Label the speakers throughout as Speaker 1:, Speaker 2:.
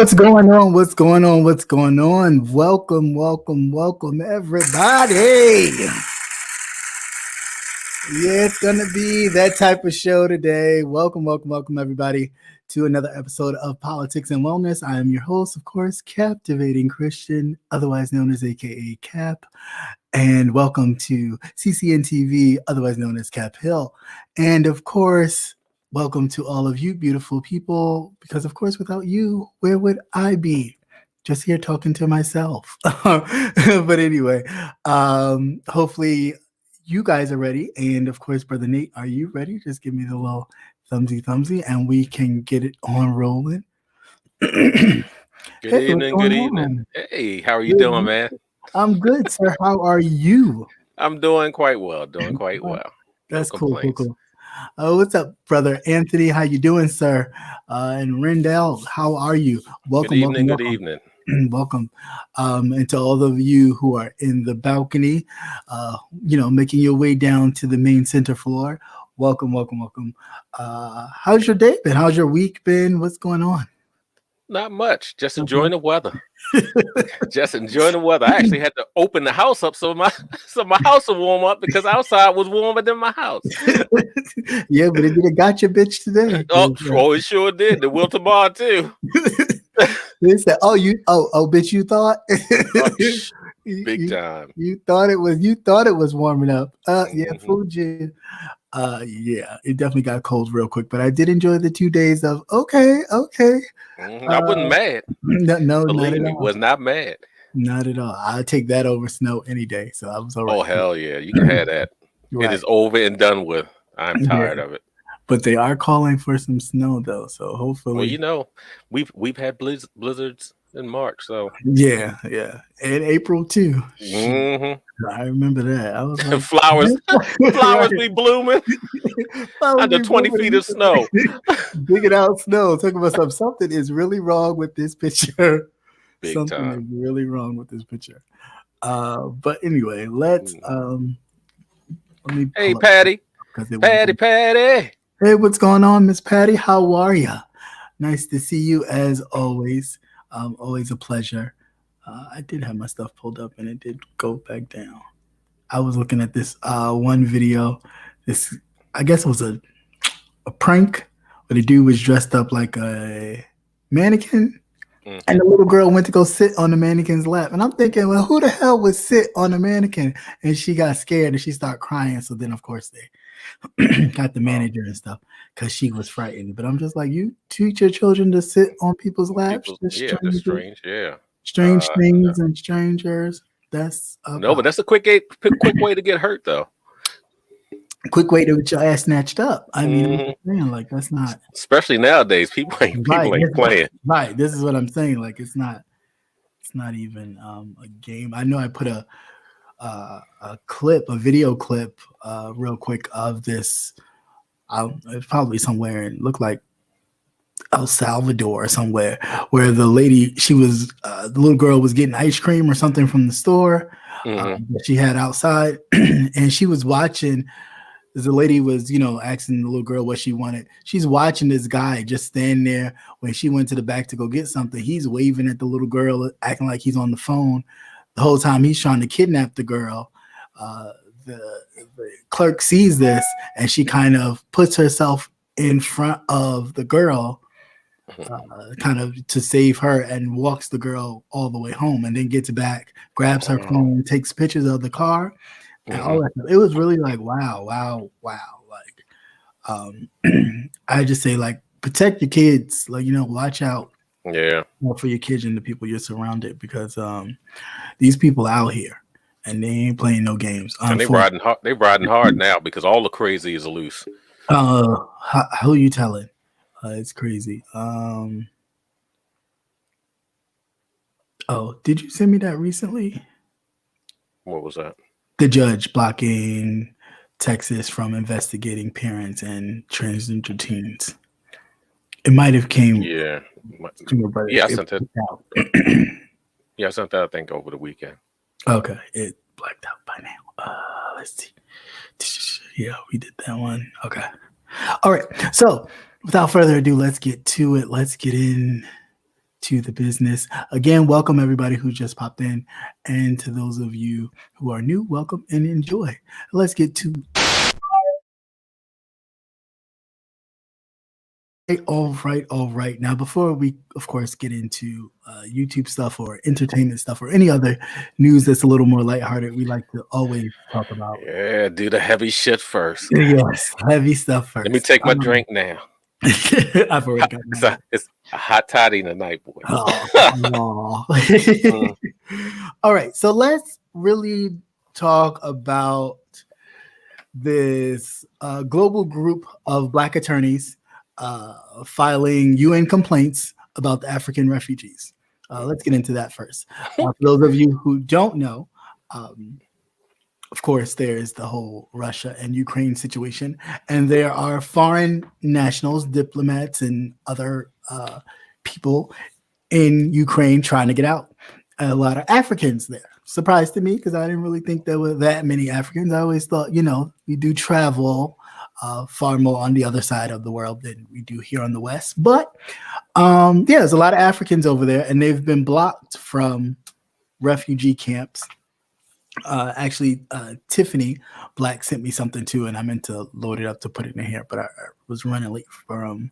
Speaker 1: What's going on? What's going on? What's going on? Welcome, everybody. Yeah, it's gonna be that type of show today. Welcome, everybody, to another episode of Politics and Wellness. I am your host, of course, Captivating Christian, otherwise known as AKA Cap. And welcome to CCNTV, otherwise known as Cap Hill. And of course, welcome to all of you beautiful people, because of course, without you, where would I be? Just here talking to myself. But anyway, hopefully you guys are ready. And of course, Brother Nate, are you ready? Just give me the little thumbsy, and we can get it on rolling.
Speaker 2: Good evening. Hey, how are you doing, man?
Speaker 1: I'm good, sir. How are you?
Speaker 2: I'm doing quite well.
Speaker 1: That's cool. Oh, what's up, Brother Anthony? How you doing, sir? And Rendell, how are you?
Speaker 2: Welcome. Good evening.
Speaker 1: Welcome. And to all of you who are in the balcony, making your way down to the main center floor. Welcome. How's your day been? How's your week been? What's going on?
Speaker 2: Not much. Just enjoying the weather. I actually had to open the house up so my house will warm up, because outside was warmer than my house.
Speaker 1: Yeah, but it did got your bitch today.
Speaker 2: Oh, it sure did. It will tomorrow too.
Speaker 1: They said, bitch, you thought?
Speaker 2: Big time.
Speaker 1: You thought it was warming up. Yeah, fooled you. Yeah, it definitely got cold real quick, but I did enjoy the 2 days of okay.
Speaker 2: I wasn't mad.
Speaker 1: No,
Speaker 2: believe me, was not mad.
Speaker 1: Not at all. I'd take that over snow any day. So I was all right.
Speaker 2: Oh hell yeah, you can have that. Right. It is over and done with. I'm tired of it.
Speaker 1: But they are calling for some snow though, so hopefully.
Speaker 2: Well, we've had blizzards in March, so
Speaker 1: yeah, and April too. I remember that. I was like,
Speaker 2: flowers be blooming under 20 feet of snow.
Speaker 1: Digging out snow. Talking about something is really wrong with this picture. Something is really wrong with this picture. But anyway, let me.
Speaker 2: Hey, Patty. Patty.
Speaker 1: Hey, what's going on, Miss Patty? How are you? Nice to see you as always. Always a pleasure. I did have my stuff pulled up and it did go back down. I was looking at this one video. This, I guess it was a prank, where the dude was dressed up like a mannequin, and the little girl went to go sit on the mannequin's lap. And I'm thinking, well, who the hell would sit on a mannequin? And she got scared and she started crying. So then, of course, they got the manager and stuff, because she was frightened. But I'm just like, you teach your children to sit on people's laps?
Speaker 2: That's strange. Yeah.
Speaker 1: Strange things and strangers. That's
Speaker 2: but that's a quick way to get hurt, though.
Speaker 1: Quick way to get your ass snatched up. I mean, like, that's not.
Speaker 2: Especially nowadays, people ain't playing.
Speaker 1: Right. This is what I'm saying. Like, it's not even a game. I know I put a video clip, real quick of this. It's probably somewhere, and looked like El Salvador or somewhere, where the lady, the little girl was getting ice cream or something from the store that she had outside, and she was watching. The lady was, asking the little girl what she wanted. She's watching this guy just stand there. When she went to the back to go get something, he's waving at the little girl, acting like he's on the phone. The whole time he's trying to kidnap the girl. The clerk sees this, and she kind of puts herself in front of the girl, kind of to save her, and walks the girl all the way home, and then gets back, grabs her phone, takes pictures of the car, and all that. It was really like, wow. Like, I just say, like, protect your kids. Like, watch out.
Speaker 2: Yeah.
Speaker 1: For your kids and the people you're surrounded, because these people out here, and they ain't playing no games.
Speaker 2: And they riding hard now, because all the crazy is loose.
Speaker 1: Who you telling? It's crazy. Did you send me that recently?
Speaker 2: What was that?
Speaker 1: The judge blocking Texas from investigating parents and transgender teens. It might have came.
Speaker 2: Yeah. I sent it. I sent that, I think, over the weekend.
Speaker 1: Okay, it blacked out by now. Let's see. Yeah, we did that one. Okay. All right. So without further ado, let's get to it. Let's get in to the business. Again, welcome everybody who just popped in, and to those of you who are new, welcome and enjoy. Let's get to all right. Now, before we, of course, get into YouTube stuff or entertainment stuff or any other news that's a little more lighthearted, we like to always talk about.
Speaker 2: Yeah, do the heavy shit first.
Speaker 1: Yes, heavy stuff first.
Speaker 2: Let me take my drink now.
Speaker 1: I've already got mine.
Speaker 2: It's a hot toddy tonight, boy.
Speaker 1: Oh. All right, so let's really talk about this global group of Black attorneys filing UN complaints about the African refugees. Let's get into that first. For those of you who don't know, of course, there's the whole Russia and Ukraine situation, and there are foreign nationals, diplomats, and other people in Ukraine trying to get out. A lot of Africans there. Surprised to me because I didn't really think there were that many Africans. I always thought, we do travel far more on the other side of the world than we do here on the West. But there's a lot of Africans over there, and they've been blocked from refugee camps. Actually, Tiffany Black sent me something too, and I meant to load it up to put it in here, but I was running late from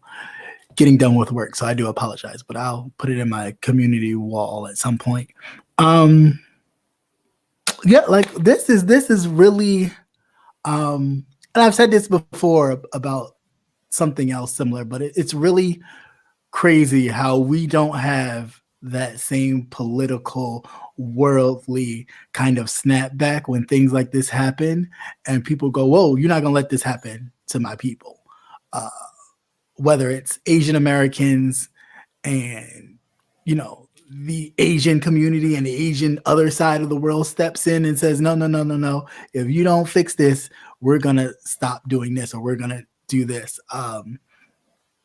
Speaker 1: getting done with work, so I do apologize. But I'll put it in my community wall at some point. Like this is really, and I've said this before about something else similar, but it's really crazy how we don't have that same political, worldly kind of snapback when things like this happen, and people go, "Whoa, you're not gonna let this happen to my people." Whether it's Asian Americans and the Asian community and the Asian other side of the world steps in and says, no. If you don't fix this, we're going to stop doing this, or we're going to do this. I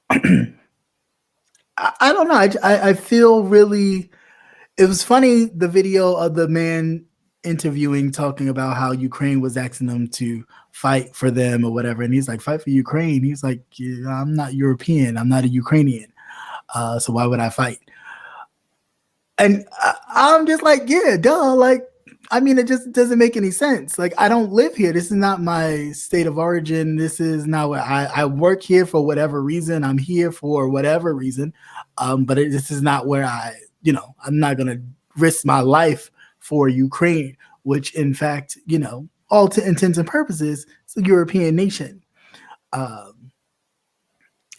Speaker 1: don't know. I feel really, it was funny, the video of the man interviewing, talking about how Ukraine was asking them to fight for them or whatever. And he's like, fight for Ukraine. He's like, I'm not European. I'm not a Ukrainian. So why would I fight? And I'm just like, yeah, duh. Like, I mean, it just doesn't make any sense. Like, I don't live here. This is not my state of origin. This is not where I work here for whatever reason. I'm here for whatever reason. But this is not where I'm not going to risk my life for Ukraine, which in fact, all to intents and purposes, it's a European nation.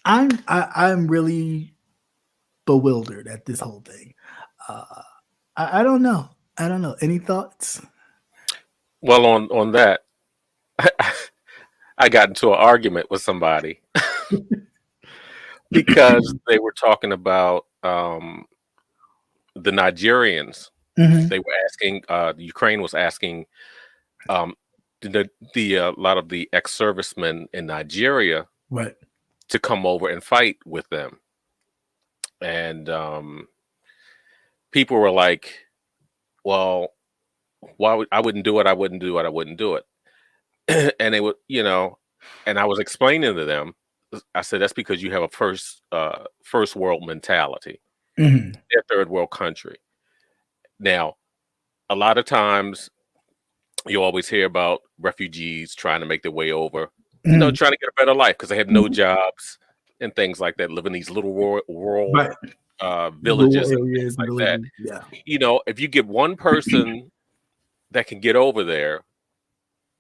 Speaker 1: I'm really bewildered at this whole thing. I don't know. Any thoughts?
Speaker 2: Well, on that, I got into an argument with somebody because they were talking about the Nigerians. Mm-hmm. They were asking, Ukraine was asking the lot of the ex-servicemen in Nigeria,
Speaker 1: right,
Speaker 2: to come over and fight with them. And people were like, well, why I wouldn't do it. I wouldn't do it. And they would, and I was explaining to them, I said, that's because you have a first world mentality. Mm-hmm. They're a third world country. Now, a lot of times you always hear about refugees trying to make their way over, trying to get a better life because they have no jobs and things like that, live in these little rural right. Villages and things like that.
Speaker 1: Yeah.
Speaker 2: If you get one person that can get over there,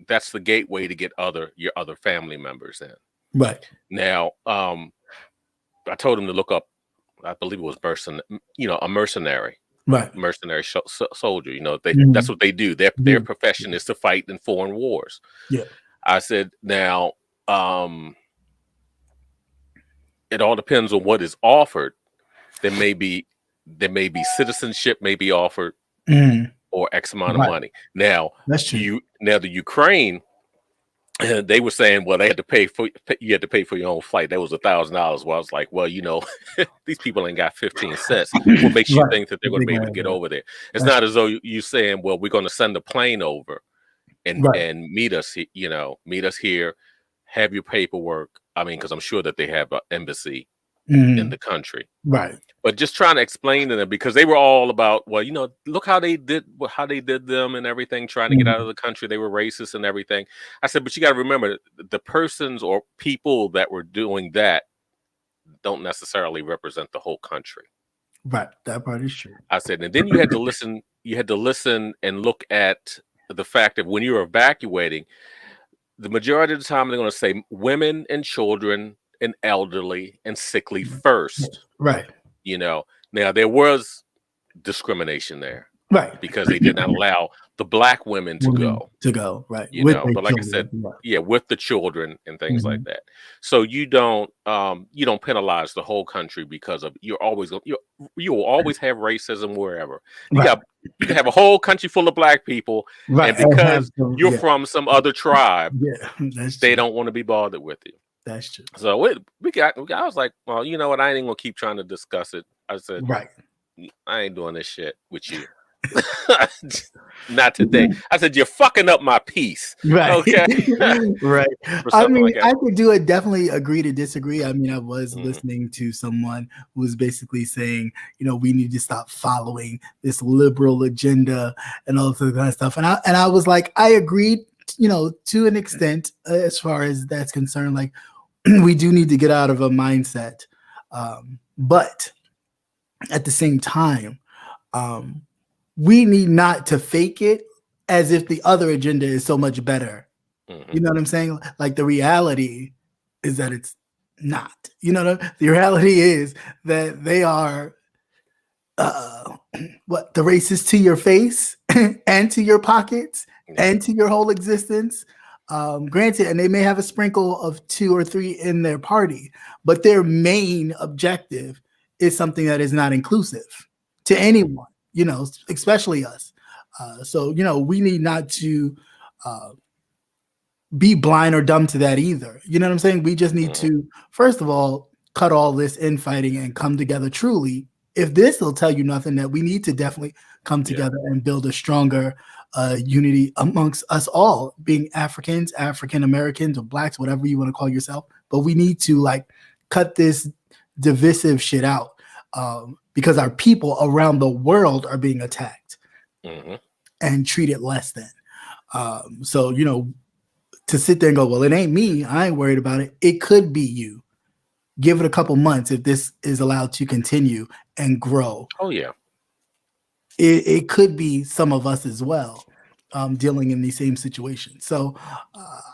Speaker 2: that's the gateway to get your other family members in.
Speaker 1: Right.
Speaker 2: Now, I told him to look up, I believe it was a mercenary.
Speaker 1: Right.
Speaker 2: Mercenary soldier. That's what they do. Their profession is to fight in foreign wars.
Speaker 1: Yeah.
Speaker 2: I said, now, it all depends on what is offered. There may be citizenship may be offered or X amount of money. Now,
Speaker 1: that's true.
Speaker 2: The Ukraine, they were saying, well, you had to pay for your own flight. That was $1,000. Well, I was like, well, these people ain't got 15 cents. What makes you think that they're going to be able to get over there? It's not as though you saying, well, we're going to send a plane over and meet us here, have your paperwork. I mean, because I'm sure that they have an embassy in the
Speaker 1: Mhm.
Speaker 2: country.
Speaker 1: Right.
Speaker 2: But just trying to explain to them, because they were all about, well, look how they did them and everything, trying to get out of
Speaker 1: Mhm.
Speaker 2: the country. They were racist and everything. I said, but you got to remember, the persons or people that were doing that don't necessarily represent the whole country.
Speaker 1: Right. That part is true.
Speaker 2: I said, and then you had to listen. You had to listen and look at the fact that when you're evacuating, the majority of the time they're going to say women and children and elderly and sickly first.
Speaker 1: Right.
Speaker 2: Now there was discrimination there
Speaker 1: Right.
Speaker 2: because they did not allow the black women to
Speaker 1: Women
Speaker 2: go.
Speaker 1: to go. Right. With their
Speaker 2: But like I said,
Speaker 1: children.
Speaker 2: yeah, with the children and things like
Speaker 1: Mhm.
Speaker 2: that. So you don't penalize the whole country because of you will always have racism wherever.
Speaker 1: Right.
Speaker 2: You can have a whole country full of black people,
Speaker 1: Right.
Speaker 2: and because you're
Speaker 1: Yeah.
Speaker 2: from some other tribe,
Speaker 1: Yeah. That's
Speaker 2: they
Speaker 1: true.
Speaker 2: don't want to be bothered with you.
Speaker 1: That's true.
Speaker 2: So I was like, well, you know what? I ain't even gonna keep trying to discuss it. I said,
Speaker 1: Right.
Speaker 2: I ain't doing this shit with you. Not today. I said, you're fucking up my peace.
Speaker 1: Right.
Speaker 2: Okay.
Speaker 1: Right.
Speaker 2: For
Speaker 1: I
Speaker 2: something
Speaker 1: mean,
Speaker 2: like that.
Speaker 1: I could do it. Definitely agree to disagree. I mean, I was
Speaker 2: Mhm.
Speaker 1: listening to someone who was basically saying, we need to stop following this liberal agenda and all this kind of stuff. And I was like, I agreed, to an extent, as far as that's concerned. Like, we do need to get out of a mindset. But at the same time, we need not to fake it as if the other agenda is so much better.
Speaker 2: Mhm.
Speaker 1: You know what I'm saying? Like, the reality is that it's not. The reality is that they are the racist to your face and to your pockets and to your whole existence. Granted, and they may have a sprinkle of 2 or 3 in their party, but their main objective is something that is not inclusive to anyone, especially us. So, we need not to be blind or dumb to that either. You know what I'm saying? We just need to, first of all, cut all this infighting and come together truly. If this will tell you nothing, that we need to definitely come together and build a stronger unity amongst us all, being Africans, African Americans, or blacks, whatever you want to call yourself. But we need to cut this divisive shit out because our people around the world are being attacked and treated less than. So, to sit there and go, well, it ain't me, I ain't worried about it. It could be you. Give it a couple months if this is allowed to continue and grow.
Speaker 2: Oh yeah.
Speaker 1: It could be some of us as well, dealing in these same situations. So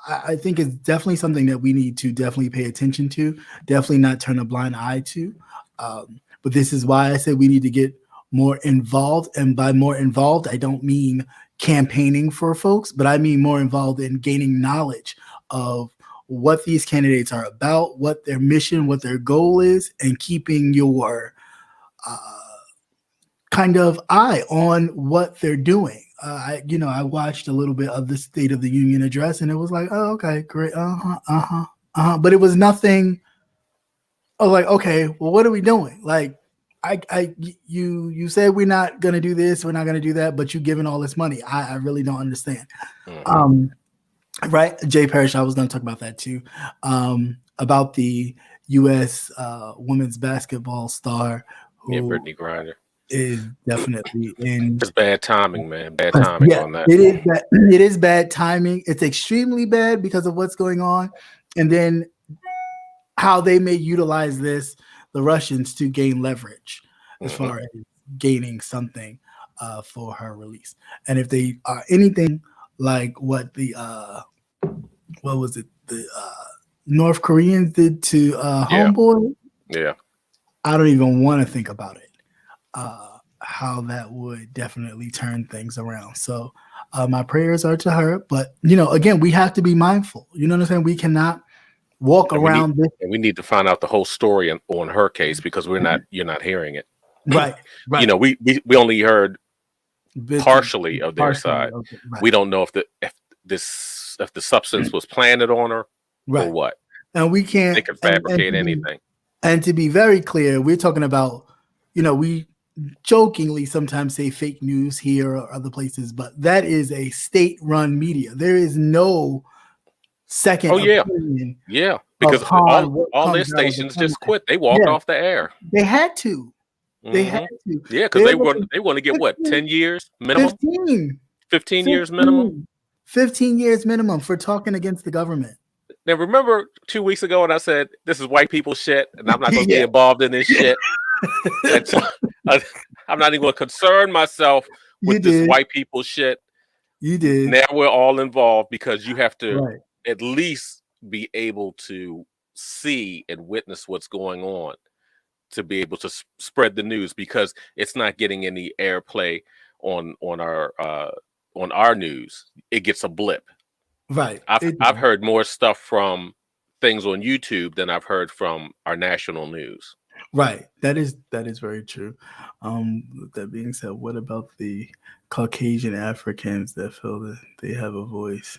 Speaker 1: I think it's definitely something that we need to definitely pay attention to, definitely not turn a blind eye to. But this is why I said we need to get more involved. And by more involved, I don't mean campaigning for folks, but I mean more involved in gaining knowledge of what these candidates are about, what their mission, what their goal is, and keeping your kind of eye on what they're doing. I watched a little bit of the State of the Union address, and it was like, oh, okay, great, but it was nothing. I was like, okay, well, what are we doing? Like, you said we're not gonna do this, we're not gonna do that, but you giving all this money. I really don't understand. Right, Jay Parrish, I was gonna talk about that too. About the U.S. Women's basketball star who
Speaker 2: Brittany Griner
Speaker 1: is definitely in.
Speaker 2: It's bad timing, man. Bad timing on that.
Speaker 1: It is bad. It is bad timing. It's extremely bad because of what's going on, and then how they may utilize this, the Russians, to gain leverage as far as gaining something for her release. And if they are anything like what the what was it, the North Koreans did to Homeboy, I don't even want to think about it. How that would definitely turn things around. So my prayers are to her, but again, we have to be mindful. You know what I'm saying? We cannot walk around this.
Speaker 2: And we need to find out the whole story on her case because you're not hearing it.
Speaker 1: Right.
Speaker 2: We only heard partially of their side.
Speaker 1: Okay,
Speaker 2: we don't know if the substance was planted on her or what.
Speaker 1: And we can't.
Speaker 2: They could fabricate anything.
Speaker 1: And to be very clear, we're talking about, we jokingly sometimes say fake news here or other places, but that is a state-run media. There is no second opinion
Speaker 2: because
Speaker 1: upon what
Speaker 2: all their
Speaker 1: comes out of the
Speaker 2: stations just
Speaker 1: sunlight.
Speaker 2: quit. They walked
Speaker 1: Yeah,
Speaker 2: off the air.
Speaker 1: they had to. They had
Speaker 2: Hmm.
Speaker 1: to.
Speaker 2: Yeah, because
Speaker 1: They're looking
Speaker 2: they want to get what,
Speaker 1: 15,
Speaker 2: 10 years minimum,
Speaker 1: 15,
Speaker 2: 15 years minimum.
Speaker 1: 15, 15 years minimum for talking against the government.
Speaker 2: Now remember 2 weeks ago when I said this is white people shit, and I'm not going to be
Speaker 1: Yeah.
Speaker 2: involved in this shit. And so I'm not even going to concern myself
Speaker 1: You
Speaker 2: with this
Speaker 1: did.
Speaker 2: white people shit.
Speaker 1: You did.
Speaker 2: Now we're all involved because you have to
Speaker 1: Right.
Speaker 2: at least be able to see and witness what's going on to be able to spread the news, because it's not getting any airplay on our news. It gets a blip.
Speaker 1: Right.
Speaker 2: I've heard more stuff from things on YouTube than I've heard from our national news.
Speaker 1: Right. That is very true. With that being said, what about the Caucasian Africans that feel that they have a voice?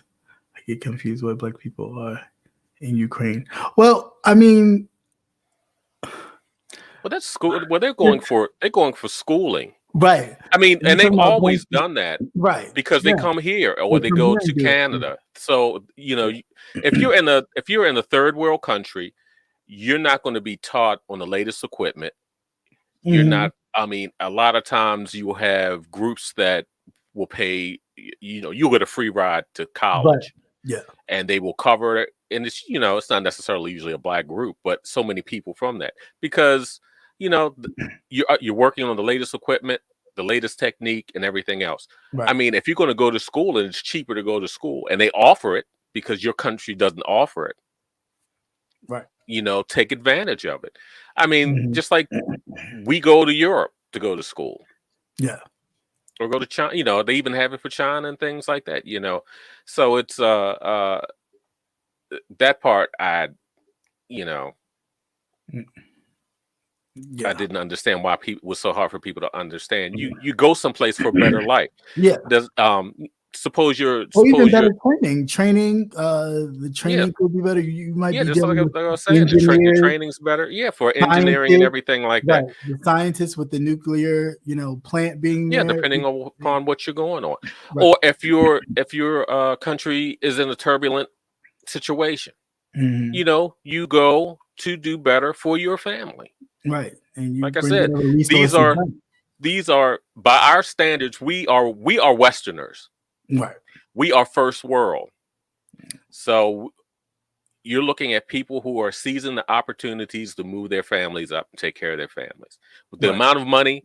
Speaker 1: I get confused what black people are in Ukraine. Well, I mean,
Speaker 2: well, that's school. Well, they're going for schooling.
Speaker 1: right.
Speaker 2: I mean,
Speaker 1: You're
Speaker 2: and they've
Speaker 1: talking about
Speaker 2: always done that,
Speaker 1: right.
Speaker 2: because they
Speaker 1: Yeah.
Speaker 2: come here or
Speaker 1: They
Speaker 2: they
Speaker 1: come
Speaker 2: go
Speaker 1: here
Speaker 2: to
Speaker 1: and do it.
Speaker 2: Canada. So, if you're in a third world country, you're not going to be taught on the latest equipment. You're not. I mean, a lot of times you will have groups that will pay. You'll get a free ride to college.
Speaker 1: Yeah.
Speaker 2: And they will cover it. And it's not necessarily usually a black group, but so many people from that, because you're working on the latest equipment, the latest technique, and everything else.
Speaker 1: Right.
Speaker 2: I mean, if you're going to go to school and it's cheaper to go to school, and they offer it because your country doesn't offer it,
Speaker 1: right.
Speaker 2: Take advantage of it. I mean, just like we go to Europe to go to school.
Speaker 1: Yeah.
Speaker 2: Or go to China, they even have it for China and things like that, So it's that part I didn't understand why it was so hard for people to understand. You go someplace for a better life.
Speaker 1: Yeah.
Speaker 2: Does suppose you're
Speaker 1: even better training. The training could be better. You might be
Speaker 2: just like I was saying, the training's better. Yeah, for engineering and everything like that.
Speaker 1: The scientists with the nuclear, plant being there.
Speaker 2: Depending upon what you're going on, or if your country is in a turbulent situation, you go to do better for your family.
Speaker 1: Right, and
Speaker 2: like I said, these are by our standards. We are Westerners.
Speaker 1: Right.
Speaker 2: We are first world. So you're looking at people who are seizing the opportunities to move their families up and take care of their families. With the amount of money,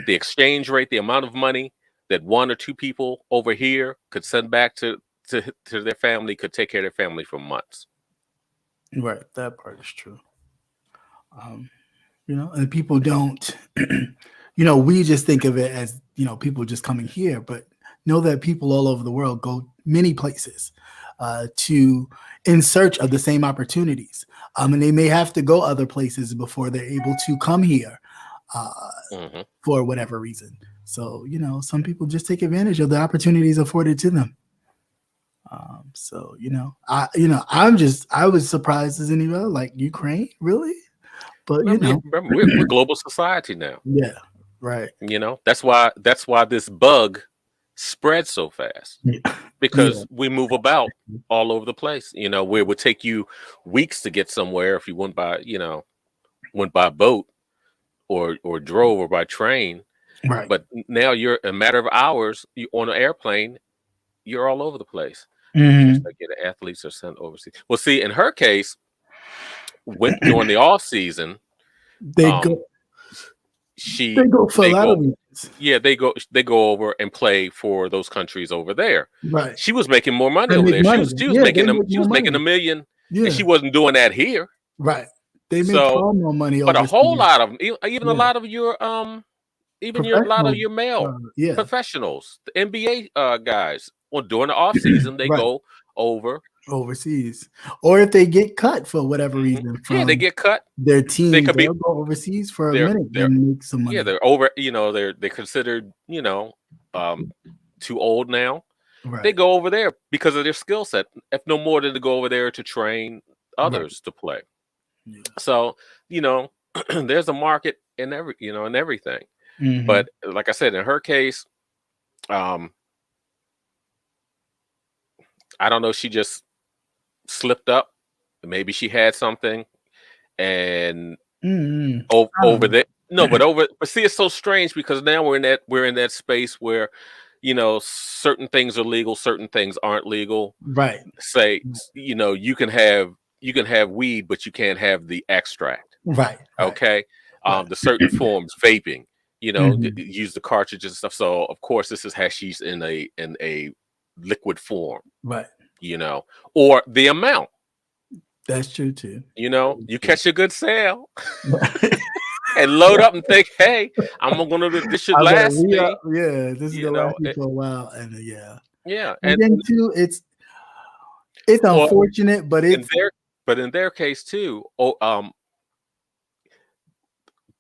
Speaker 2: the exchange rate, the amount of money that one or two people over here could send back to their family, could take care of their family for months.
Speaker 1: Right, that part is true. And people don't, we just think of it as, people just coming here, but know that people all over the world go many places in search of the same opportunities. And they may have to go other places before they're able to come here for whatever reason. So, some people just take advantage of the opportunities afforded to them. I was surprised as anybody, like Ukraine, really? But
Speaker 2: remember, we're global society now.
Speaker 1: Yeah, right.
Speaker 2: That's why this bug spreads so fast, because we move about all over the place. Where it would take you weeks to get somewhere if you went by boat or drove or by train.
Speaker 1: Right.
Speaker 2: But now you're a matter of hours. You on an airplane, you're all over the place. Just like the athletes are sent overseas. Well, see, in her case, during the off season,
Speaker 1: they go for a lot of reasons.
Speaker 2: Yeah, they go over and play for those countries over there.
Speaker 1: Right.
Speaker 2: She was making more money over there. She was making $1 million, and she wasn't doing that here.
Speaker 1: Right. They make far more money.
Speaker 2: But a whole lot of them, even a lot of your a lot of your male professionals, the NBA guys, during the off season, they go
Speaker 1: overseas, or if they get cut for whatever reason,
Speaker 2: they get cut.
Speaker 1: Their team, they'll go overseas for a minute and make some money.
Speaker 2: Yeah, they're over. They're considered too old now. Right. They go over there because of their skill set. If no more than to go over there to train others to play. Yeah. So there's a market in everything. But like I said, in her case, I don't know. She just slipped up maybe she had something, and
Speaker 1: Mm-hmm. I don't
Speaker 2: over
Speaker 1: know.
Speaker 2: there. No, but see, it's so strange because now we're in that space where, certain things are legal, certain things aren't legal.
Speaker 1: Right.
Speaker 2: Say, you can have weed, but you can't have the extract.
Speaker 1: Right. Right.
Speaker 2: Okay,
Speaker 1: Right.
Speaker 2: the certain forms, vaping,
Speaker 1: Mm-hmm.
Speaker 2: use the cartridges and stuff. So of course, this is hashish in a liquid form,
Speaker 1: Right.
Speaker 2: or the amount.
Speaker 1: That's true too.
Speaker 2: You catch a good sale
Speaker 1: Right.
Speaker 2: and load up and think, hey, this should
Speaker 1: I'm gonna
Speaker 2: last me.
Speaker 1: yeah, this is
Speaker 2: You
Speaker 1: gonna last
Speaker 2: know,
Speaker 1: me
Speaker 2: it,
Speaker 1: for a while, and yeah.
Speaker 2: yeah,
Speaker 1: And then too, it's
Speaker 2: well,
Speaker 1: unfortunate, but
Speaker 2: in
Speaker 1: it's
Speaker 2: their case too.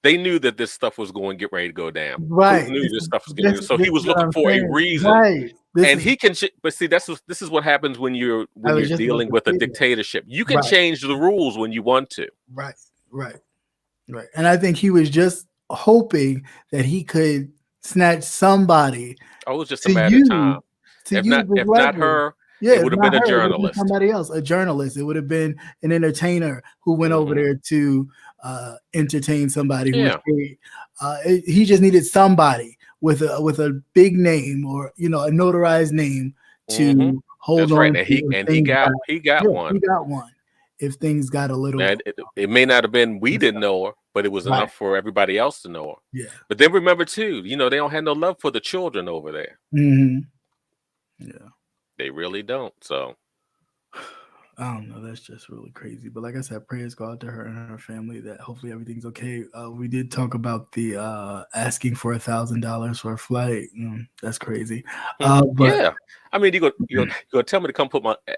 Speaker 2: They knew that this stuff was going to get ready to go down. Proof
Speaker 1: right.
Speaker 2: knew this stuff was going to go. So
Speaker 1: This
Speaker 2: he
Speaker 1: is
Speaker 2: was
Speaker 1: what
Speaker 2: looking
Speaker 1: I'm
Speaker 2: for a
Speaker 1: saying.
Speaker 2: reason,
Speaker 1: Right. This
Speaker 2: and
Speaker 1: is
Speaker 2: he can. But see, this is what happens when you're
Speaker 1: I was just about
Speaker 2: dealing
Speaker 1: to
Speaker 2: with a
Speaker 1: say that.
Speaker 2: dictatorship. You can
Speaker 1: Right.
Speaker 2: change the rules when you want to.
Speaker 1: Right. Right. Right. And I think he was just hoping that he could snatch somebody
Speaker 2: Oh, it was just a
Speaker 1: to
Speaker 2: matter of
Speaker 1: use
Speaker 2: time.
Speaker 1: to use as
Speaker 2: If not
Speaker 1: leverage.
Speaker 2: her,
Speaker 1: Yeah,
Speaker 2: it
Speaker 1: if
Speaker 2: would have
Speaker 1: not
Speaker 2: been a
Speaker 1: her, it would have been
Speaker 2: journalist.
Speaker 1: somebody else, a journalist. It would have been an entertainer who went over
Speaker 2: Hmm.
Speaker 1: there to entertain somebody who was
Speaker 2: Yeah.
Speaker 1: paid. He just needed somebody with a big name or a notarized name
Speaker 2: Hmm.
Speaker 1: to hold
Speaker 2: That's right.
Speaker 1: on
Speaker 2: And
Speaker 1: to if
Speaker 2: he
Speaker 1: things got.
Speaker 2: got
Speaker 1: Yeah,
Speaker 2: one.
Speaker 1: he got one. If things got a little.
Speaker 2: And it may not have been we didn't know her, but it was
Speaker 1: Right.
Speaker 2: enough for everybody else to know her.
Speaker 1: Yeah.
Speaker 2: But then remember too, they don't have no love for the children over there.
Speaker 1: Mm-hmm. Yeah.
Speaker 2: They really don't. So
Speaker 1: I don't know. That's just really crazy. But like I said, prayers go out to her and her family that hopefully everything's okay. We did talk about the asking for $1,000 for a flight. That's crazy. But
Speaker 2: yeah, I mean, you go tell me to come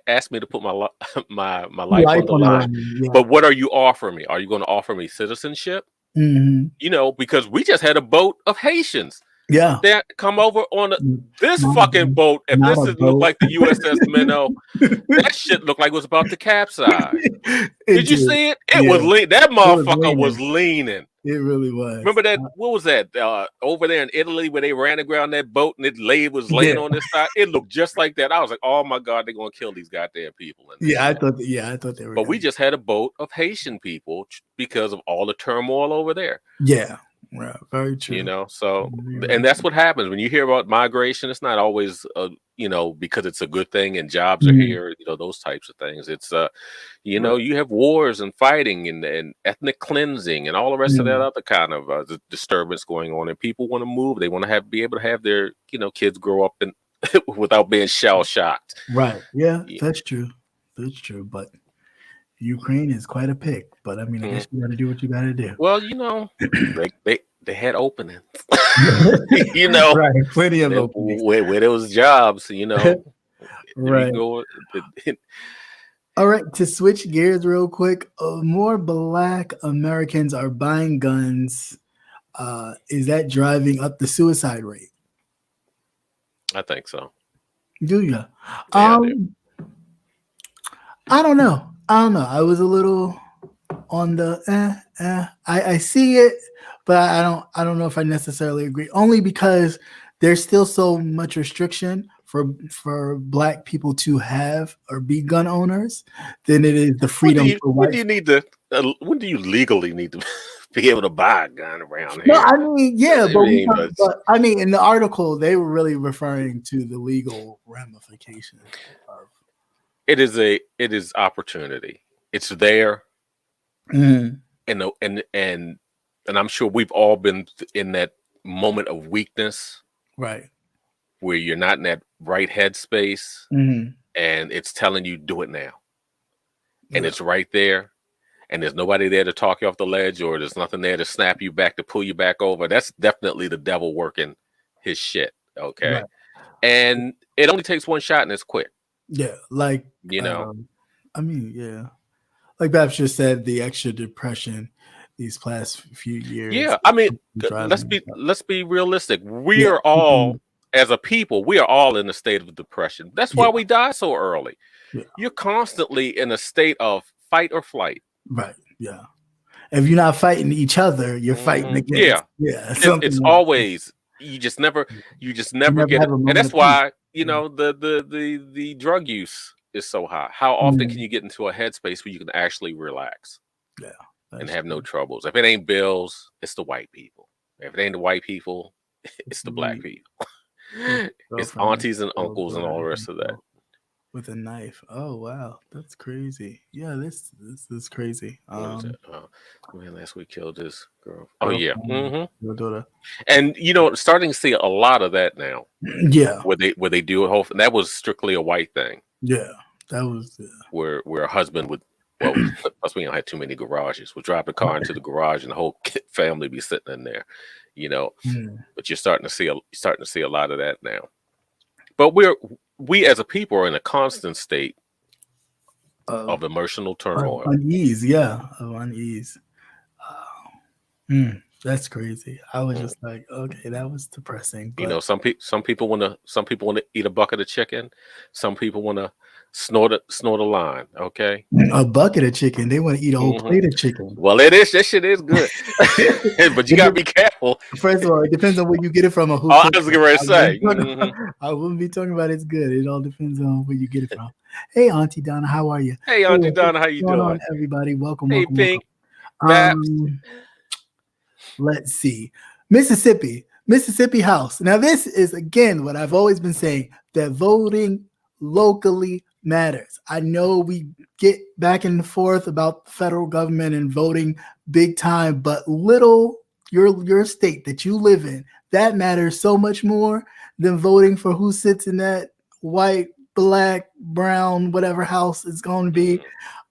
Speaker 2: ask me to put my my life
Speaker 1: life
Speaker 2: on the
Speaker 1: on the
Speaker 2: line.
Speaker 1: line. Yeah.
Speaker 2: But what are you offering me? Are you going to offer me citizenship?
Speaker 1: Mm-hmm.
Speaker 2: Because we just had a boat of Haitians
Speaker 1: Yeah.
Speaker 2: that come over on this
Speaker 1: Not
Speaker 2: fucking boat. If
Speaker 1: not
Speaker 2: this
Speaker 1: a
Speaker 2: doesn't look
Speaker 1: boat.
Speaker 2: like the USS Minnow, that shit looked like it was about to capsize.
Speaker 1: It
Speaker 2: Did you
Speaker 1: did.
Speaker 2: see it? It
Speaker 1: Yeah.
Speaker 2: was that
Speaker 1: It was
Speaker 2: motherfucker was
Speaker 1: leaning.
Speaker 2: leaning.
Speaker 1: It really was.
Speaker 2: Remember that? What was that? Over there in Italy where they ran aground that boat and was
Speaker 1: Yeah.
Speaker 2: laying on this side? It looked just like that. I was like, oh my God, they're going to kill these goddamn people in this
Speaker 1: Yeah, I
Speaker 2: shit.
Speaker 1: thought they were.
Speaker 2: But we just had a boat of Haitian people because of all the turmoil over there.
Speaker 1: Yeah. Right. Very true.
Speaker 2: So, and that's what happens when you hear about migration. It's not always, because it's a good thing and jobs are here, those types of things. It's, you have wars and fighting and ethnic cleansing and all the rest of that other kind of disturbance going on. And people want to move. They want to be able to have their, kids grow up and without being shell shocked.
Speaker 1: Right. Yeah, that's true. That's true. But Ukraine is quite a pick. But I mean, I guess you got to do what you got to do.
Speaker 2: Well, they had openings.
Speaker 1: Right. Plenty of openings.
Speaker 2: Where there was jobs,
Speaker 1: Right. All right. To switch gears real quick, more Black Americans are buying guns. Is that driving up the suicide rate?
Speaker 2: I think so.
Speaker 1: Do you?
Speaker 2: Yeah, I do.
Speaker 1: I don't know. I was a little on the I see it, but I don't know if I necessarily agree. Only because there's still so much restriction for Black people to have or be gun owners than it is the freedom for white.
Speaker 2: When do you legally need to be able to buy a gun around here?
Speaker 1: No, I mean, yeah,
Speaker 2: but
Speaker 1: I mean, in the article they were really referring to the legal ramifications of.
Speaker 2: It is opportunity. It's there, and I'm sure we've all been in that moment of weakness,
Speaker 1: right,
Speaker 2: where you're not in that right headspace, and it's telling you do it now, and it's right there, and there's nobody there to talk you off the ledge, or there's nothing there to snap you back to pull you back over. That's definitely the devil working his shit. Okay, right. And it only takes one shot, and it's quick.
Speaker 1: Yeah, like I mean, yeah, like Babs just said, the extra depression these past few years.
Speaker 2: Yeah, I mean, let's be realistic. We are all, as a people, we are all in a state of depression. That's why we die so early. Yeah. You're constantly in a state of fight or flight.
Speaker 1: Right. Yeah. If you're not fighting each other, you're fighting against.
Speaker 2: Yeah. It's always you just never get it, and that's why the drug use is so high. How often can you get into a headspace where you can actually relax
Speaker 1: Yeah,
Speaker 2: and
Speaker 1: that's
Speaker 2: have no
Speaker 1: true.
Speaker 2: troubles? If it ain't bills, it's the white people. If it ain't the white people, it's the black
Speaker 1: The
Speaker 2: people. It's
Speaker 1: girlfriend that
Speaker 2: aunties and
Speaker 1: killed
Speaker 2: uncles and all the rest of that.
Speaker 1: himself with a knife. Oh wow, that's crazy. Yeah, this is crazy.
Speaker 2: What was it? Man, last week killed this girl. Oh yeah.
Speaker 1: Girlfriend, your daughter.
Speaker 2: And starting to see a lot of that now,
Speaker 1: Yeah,
Speaker 2: where they do a whole. That was strictly a white thing,
Speaker 1: yeah, that was
Speaker 2: where a husband would. Well, plus we don't have too many garages. Would drive the car into the garage and the whole family be sitting in there, But you're starting to see a lot of that now. But we as a people are in a constant state of emotional turmoil.
Speaker 1: unease. Yeah, of unease. That's crazy. I was just like, okay, that was depressing. But
Speaker 2: Some people want to eat a bucket of chicken. Some people want to snort a line. Okay,
Speaker 1: a bucket of chicken. They want to eat a whole plate of chicken.
Speaker 2: Well, that shit is good, but you gotta be careful.
Speaker 1: First of all, it depends on where you get it from or who.
Speaker 2: I was going to say.
Speaker 1: I wouldn't be talking about it's good. It all depends on where you get it from. Hey, Auntie Donna, how are you?
Speaker 2: Hey, Auntie Donna, how you doing?
Speaker 1: On, everybody, welcome.
Speaker 2: Hey,
Speaker 1: welcome,
Speaker 2: Pink.
Speaker 1: welcome. Let's see, Mississippi House. Now, this is again what I've always been saying, that voting locally matters. I know we get back and forth about the federal government and voting big time, but your state that you live in, that matters so much more than voting for who sits in that white, black, brown, whatever house it's going to be.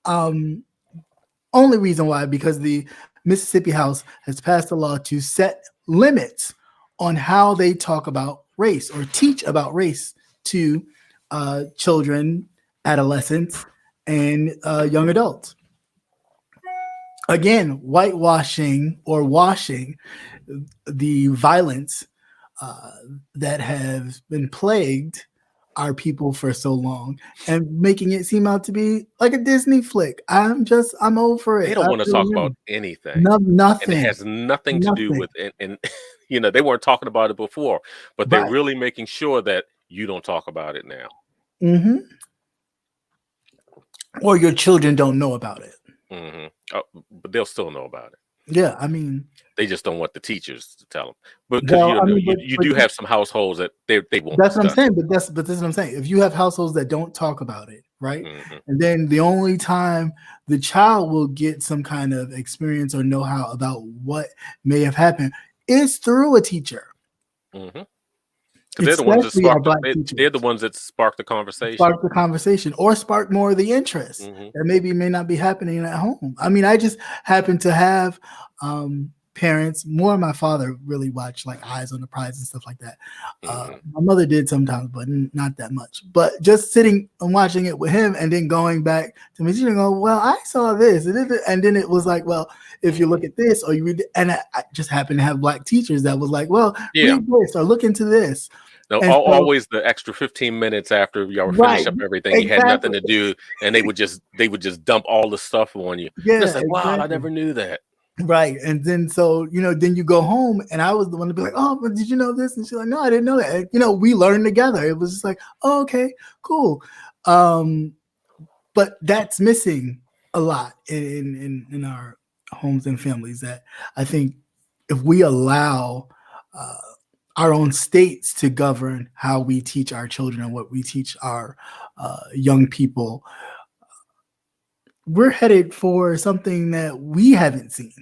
Speaker 1: Only reason why, because the Mississippi House has passed a law to set limits on how they talk about race or teach about race to children, adolescents, and young adults. Again, whitewashing or washing the violence that has been plagued our people for so long and making it seem out to be like a Disney flick. I'm over it.
Speaker 2: They don't want to talk about anything.
Speaker 1: Nothing.
Speaker 2: And it has nothing to do with it. And they weren't talking about it before, but they're really making sure that you don't talk about it now.
Speaker 1: Mm-hmm. Or your children don't know about it.
Speaker 2: Mm-hmm. But they'll still know about it.
Speaker 1: Yeah, I mean,
Speaker 2: they just don't want the teachers to tell them. But because you do have some households that they won't.
Speaker 1: That's what I'm saying. But that's what I'm saying. If you have households that don't talk about it, right? Mm-hmm. And then the only time the child will get some kind of experience or know-how about what may have happened is through a teacher.
Speaker 2: Mm-hmm. They're the ones that they're the ones that spark the conversation.
Speaker 1: Or spark more of the interest that may not be happening at home. I mean, I just happen to have parents. More of my father really watched like Eyes on the Prize and stuff like that. My mother did sometimes, but not that much. But just sitting and watching it with him, and then going back to me and go, well, I saw this, and then it was like, well, if you look at this or you read, and I just happened to have black teachers that was like, well, read this or look into this.
Speaker 2: No, always the extra 15 minutes after y'all finish up everything, you had nothing to do, and they would just dump all the stuff on you.
Speaker 1: Yeah,
Speaker 2: it's like, wow, I never knew that.
Speaker 1: Right. And then then you go home, and I was the one to be like, oh, but did you know this? And she's like, no, I didn't know that. And, we learned together. It was just like, oh, okay, cool. But that's missing a lot in our homes and families, that I think if we allow our own states to govern how we teach our children and what we teach our young people, we're headed for something that we haven't seen.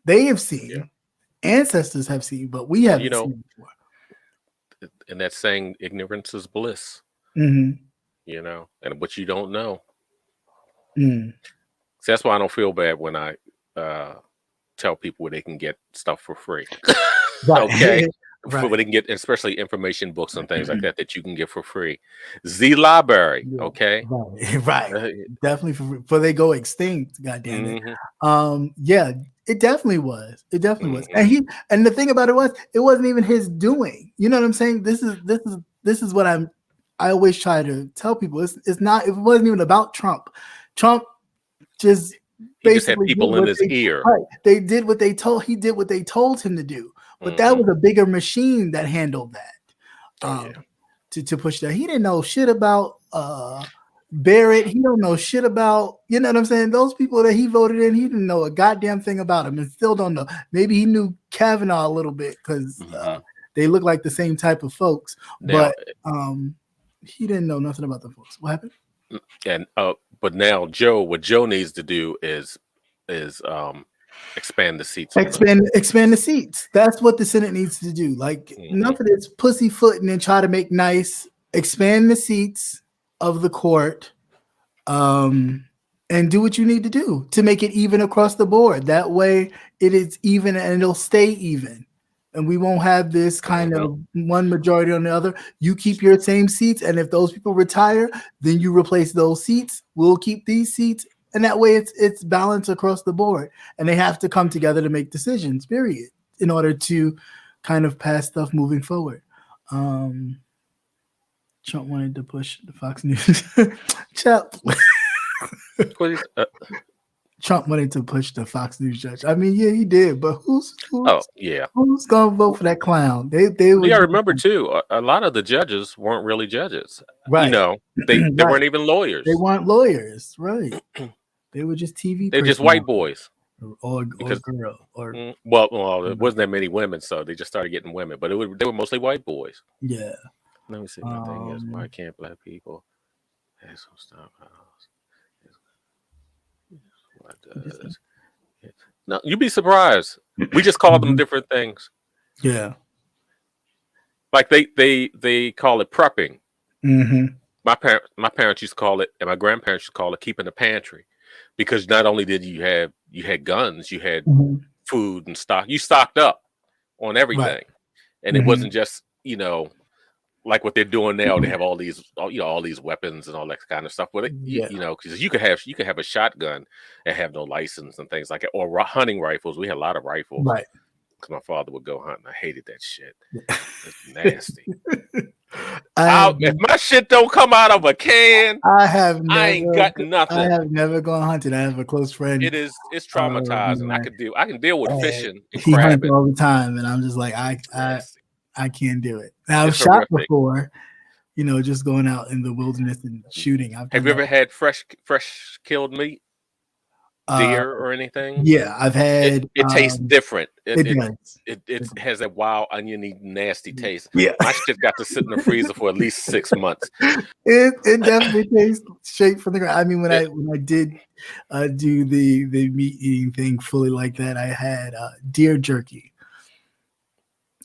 Speaker 1: They have seen, ancestors have seen, but we haven't seen before.
Speaker 2: And that's saying ignorance is bliss.
Speaker 1: Mm-hmm.
Speaker 2: And what you don't know.
Speaker 1: Mm.
Speaker 2: So that's why I don't feel bad when I tell people where they can get stuff for free. Okay. Where they can get, especially information books and things like that you can get for free. Z Library, okay?
Speaker 1: Right. Definitely for free. Before they go extinct, goddamn it. Yeah, it definitely was. It definitely was. And the thing about it wasn't even his doing. You know what I'm saying? This is what I always try to tell people. It wasn't even about Trump. Trump just
Speaker 2: basically had people in his ear.
Speaker 1: Right. He did what they told him to do. But that was a bigger machine that handled that. To push that. He didn't know shit about Barrett, he don't know shit about, you know what I'm saying? Those people that he voted in, he didn't know a goddamn thing about him and still don't know. Maybe he knew Kavanaugh a little bit because they look like the same type of folks,
Speaker 2: now,
Speaker 1: but he didn't know nothing about the folks. What happened?
Speaker 2: And but now what Joe needs to do is expand the seats.
Speaker 1: Expand the seats. That's what the Senate needs to do. Like enough of this pussyfooting and try to make nice. Expand the seats of the court, and do what you need to do to make it even across the board. That way, it is even and it'll stay even, and we won't have this kind of one majority on the other. You keep your same seats, and if those people retire, then you replace those seats. We'll keep these seats. And that way it's balanced across the board. And they have to come together to make decisions, period, in order to kind of pass stuff moving forward. Trump wanted to push the Fox News. Trump wanted to push the Fox News judge. I mean, yeah, he did, but who's gonna vote for that clown? They
Speaker 2: I remember too. A lot of the judges weren't really judges,
Speaker 1: right?
Speaker 2: You know, they weren't even lawyers.
Speaker 1: They weren't lawyers, right? They were just TV.
Speaker 2: They're just white boys,
Speaker 1: or girl, or
Speaker 2: well, there wasn't that many women, so they just started getting women. But they were mostly white boys.
Speaker 1: Yeah.
Speaker 2: Let me see. My thing is, why can't black people have some stuff? No, you'd be surprised. We just call them different things.
Speaker 1: Yeah.
Speaker 2: Like they call it prepping.
Speaker 1: Mm-hmm.
Speaker 2: My parents used to call it, and my grandparents used to call it keeping the pantry, because not only did you had guns, you had food and stock. You stocked up on everything, right. And it wasn't just like what they're doing now. They have all these weapons and all that kind of stuff. But because you could have a shotgun and have no license and things like that, or hunting rifles. We had a lot of rifles,
Speaker 1: right?
Speaker 2: Because my father would go hunting. I hated that shit. It's nasty. If my shit don't come out of a can, I ain't got nothing.
Speaker 1: I have never gone hunting. I have a close friend.
Speaker 2: It's traumatizing. I can deal with fishing and
Speaker 1: he
Speaker 2: crabbing
Speaker 1: hunts all the time, and I'm just like I can't do it. Now, I've shot before, just going out in the wilderness and shooting.
Speaker 2: Have you ever had fresh killed meat? Deer or anything?
Speaker 1: Yeah, I've had.
Speaker 2: It tastes different.
Speaker 1: It
Speaker 2: has that wild oniony nasty taste.
Speaker 1: Yeah,
Speaker 2: my shit got to sit in the freezer for at least 6 months.
Speaker 1: It definitely tastes straight from the ground. I mean, when I did do the meat eating thing fully like that, I had deer jerky,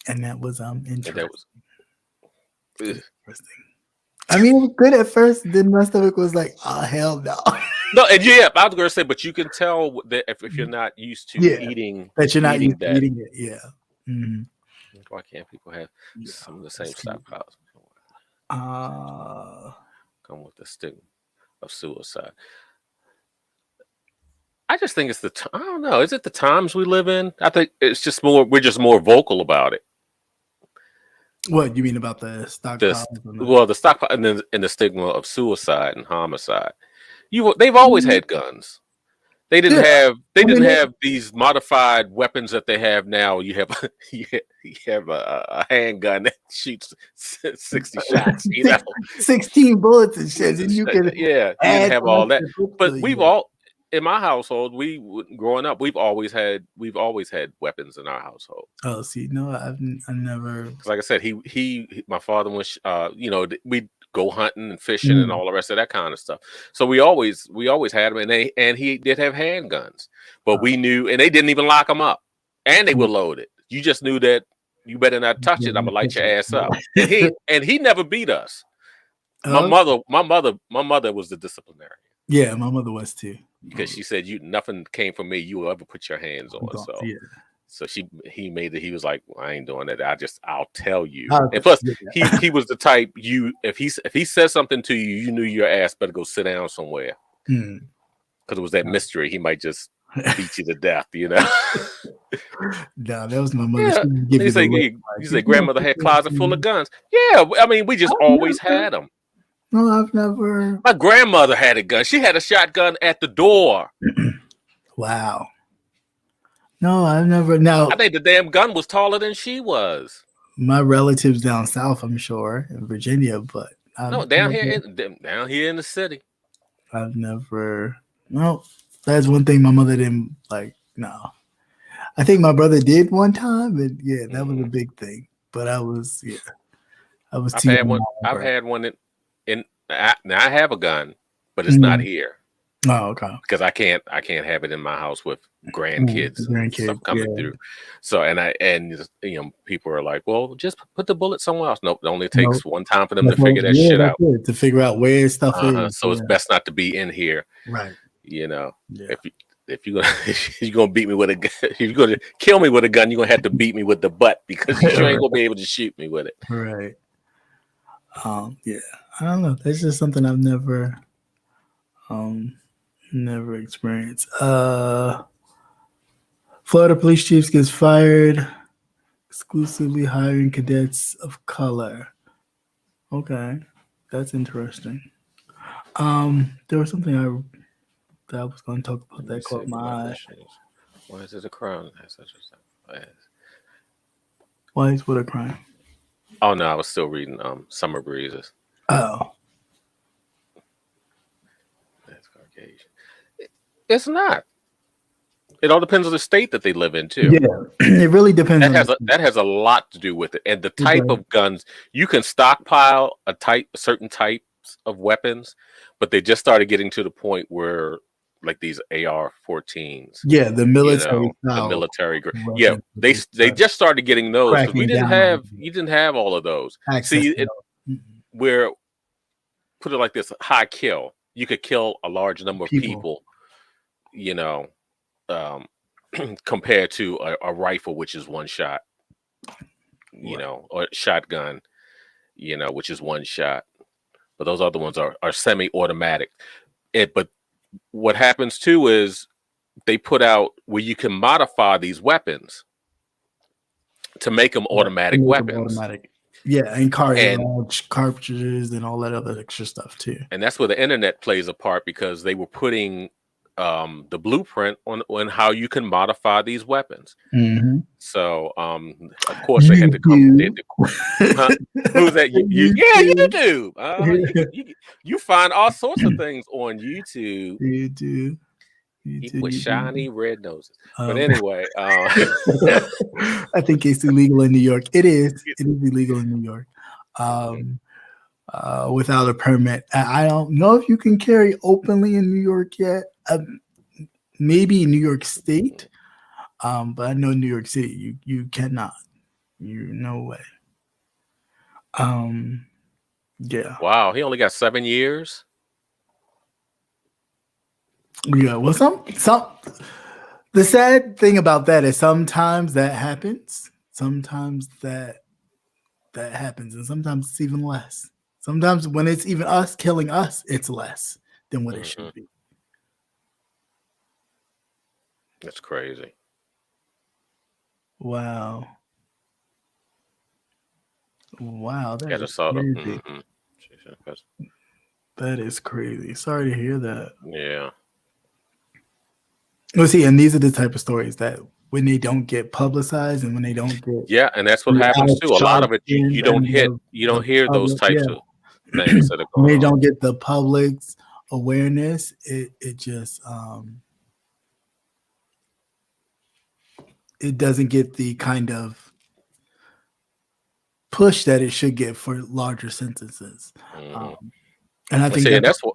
Speaker 1: and that was interesting.
Speaker 2: That was
Speaker 1: interesting. I mean, it was good at first. Then the rest of it was like, oh hell no.
Speaker 2: No, and I was going to say, but you can tell that if you're not used to eating
Speaker 1: that, you're not used to eating it. Yeah. Mm-hmm.
Speaker 2: Why can't people have some of the same stockpiles? Come with the stigma of suicide. I just think it's I don't know. Is it the times we live in? I think it's just we're just more vocal about it.
Speaker 1: What you mean about the stockpile?
Speaker 2: The stockpile and the stigma of suicide and homicide. They've always had guns. They didn't have these modified weapons that they have now. You have a handgun that shoots 60 shots,
Speaker 1: 16 bullets and shit, and you can
Speaker 2: you can have all that. But in my household, growing up, we've always had weapons in our household.
Speaker 1: Oh, see, no, I've never.
Speaker 2: Because like I said, my father was, we'd go hunting and fishing and all the rest of that kind of stuff. So we always had them, and he did have handguns, but we knew, and they didn't even lock them up, and they were loaded. You just knew that you better not touch it. I'm gonna light your ass up. And he never beat us. My mother was the disciplinarian.
Speaker 1: Yeah, my mother was too.
Speaker 2: Because she said nothing came from me you will ever put your hands on. So he made it. He was like, well, I ain't doing that. I'll tell you. And plus, he was the type if he says something to you, you knew your ass better go sit down somewhere. Because it was that mystery. He might just beat you to death,
Speaker 1: No, that was my mother.
Speaker 2: Yeah. You say grandmother had a closet full of guns. Yeah, I mean, we just always had them.
Speaker 1: No, I've never.
Speaker 2: My grandmother had a gun. She had a shotgun at the door.
Speaker 1: Wow. No, I've never. Now,
Speaker 2: I think the damn gun was taller than she was.
Speaker 1: My relatives down south, I'm sure, in Virginia, but
Speaker 2: down here in the city.
Speaker 1: I've never. No, that's one thing my mother didn't like. No, I think my brother did one time, and yeah, that was a big thing. But I was
Speaker 2: I've
Speaker 1: too
Speaker 2: had
Speaker 1: young
Speaker 2: one. I've
Speaker 1: for it.
Speaker 2: had one now I have a gun, but it's not
Speaker 1: Mhm.
Speaker 2: here
Speaker 1: Oh, okay.
Speaker 2: because I can't have it in my house with grandkids and stuff
Speaker 1: Grandkids,
Speaker 2: coming
Speaker 1: yeah.
Speaker 2: through. So people are like, well, just put the bullet somewhere else. Nope, it only
Speaker 1: No,
Speaker 2: takes one time for them to
Speaker 1: that's
Speaker 2: figure that
Speaker 1: yeah,
Speaker 2: shit
Speaker 1: that's
Speaker 2: out.
Speaker 1: it. To figure out where stuff is.
Speaker 2: So it's
Speaker 1: Yeah,
Speaker 2: best not to be in here.
Speaker 1: right.
Speaker 2: You know,
Speaker 1: Yeah,
Speaker 2: if you if you gonna if you're gonna beat me with a gun, if you're gonna kill me with a gun, you're gonna have to beat me with the butt because you sure ain't gonna be able to shoot me with it.
Speaker 1: right. Yeah, I don't know. That's just something I've um, never experienced. Florida police chiefs gets fired, exclusively hiring cadets of color. Okay, that's interesting. There was something that I was going to talk about
Speaker 2: Let me
Speaker 1: that
Speaker 2: see.
Speaker 1: caught
Speaker 2: My
Speaker 1: my eye.
Speaker 2: question is, why is it a crime? That's such a stuff.
Speaker 1: Why is what a crime?
Speaker 2: Oh no, I was still reading Summer Breezes.
Speaker 1: Oh,
Speaker 2: That's Caucasian. It's not. It all depends on the state that they live in too.
Speaker 1: yeah. It really depends on
Speaker 2: That has a lot to do with it, and the
Speaker 1: it
Speaker 2: type
Speaker 1: does.
Speaker 2: of guns. You can stockpile certain types of weapons, but they just started getting to the point where, like these AR-14s,
Speaker 1: Yeah, the military
Speaker 2: the
Speaker 1: style
Speaker 2: military. Yeah,
Speaker 1: weapons that
Speaker 2: they
Speaker 1: start
Speaker 2: just started getting those because
Speaker 1: cracking down on
Speaker 2: you didn't have all of those.
Speaker 1: access
Speaker 2: See,
Speaker 1: to those.
Speaker 2: where put it like this: high kill. You could kill a large number of
Speaker 1: People.
Speaker 2: people. You know, um, compared to a rifle, which is one shot.
Speaker 1: Right.
Speaker 2: Or shotgun. Which is one shot. But those other ones are semi-automatic. But what happens too is they put out where you can modify these weapons to make them
Speaker 1: Right. To
Speaker 2: automatic
Speaker 1: make them
Speaker 2: weapons.
Speaker 1: automatic. Yeah, and
Speaker 2: And
Speaker 1: large cartridges and all that other extra stuff too.
Speaker 2: that's where the internet plays a part because they were putting the blueprint on how you can modify these weapons.
Speaker 1: Mm-hmm.
Speaker 2: So of course they had to come. Huh? Who's that? Yeah, YouTube. You find all sorts of things on YouTube.
Speaker 1: YouTube.
Speaker 2: People with shiny red noses. But
Speaker 1: Um,
Speaker 2: anyway,
Speaker 1: I think it's illegal in New York. It is. It is illegal in New York. Without a permit. I don't know if you can carry openly in New York yet. Maybe New York State, but I know New York City you cannot. No way. Yeah.
Speaker 2: wow, he only got 7 years.
Speaker 1: Yeah. Well, some. The sad thing about that is sometimes that happens. Sometimes that happens, and sometimes it's even less. Sometimes when it's even us killing us, it's less than what it should be.
Speaker 2: That's crazy.
Speaker 1: Wow. That is crazy. That is crazy. Sorry to hear that.
Speaker 2: Yeah.
Speaker 1: Well, see, and these are the type of stories that when they don't get publicized and when they don't get
Speaker 2: and that's what happens too. A lot of it you don't hear those types of things that are
Speaker 1: when
Speaker 2: going
Speaker 1: they
Speaker 2: on.
Speaker 1: don't get the public's awareness, it just it doesn't get the kind of push that it should get for larger sentences. And I think
Speaker 2: that's what.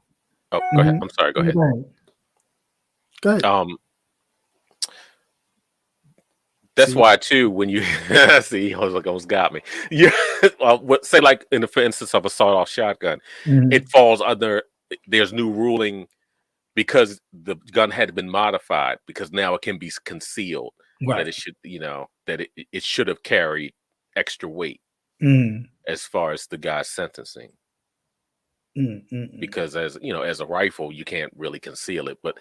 Speaker 2: Oh, go ahead. I'm sorry. Go ahead.
Speaker 1: Go ahead.
Speaker 2: That's why too. When you see, I was like, almost got me. Yeah. Say like for instance of a sawed-off shotgun, it falls under. There's new ruling because the gun had been modified because now it can be concealed.
Speaker 1: Right.
Speaker 2: That it should, that it should have carried extra weight as far as the guy's sentencing. Because as a rifle, you can't really conceal it, but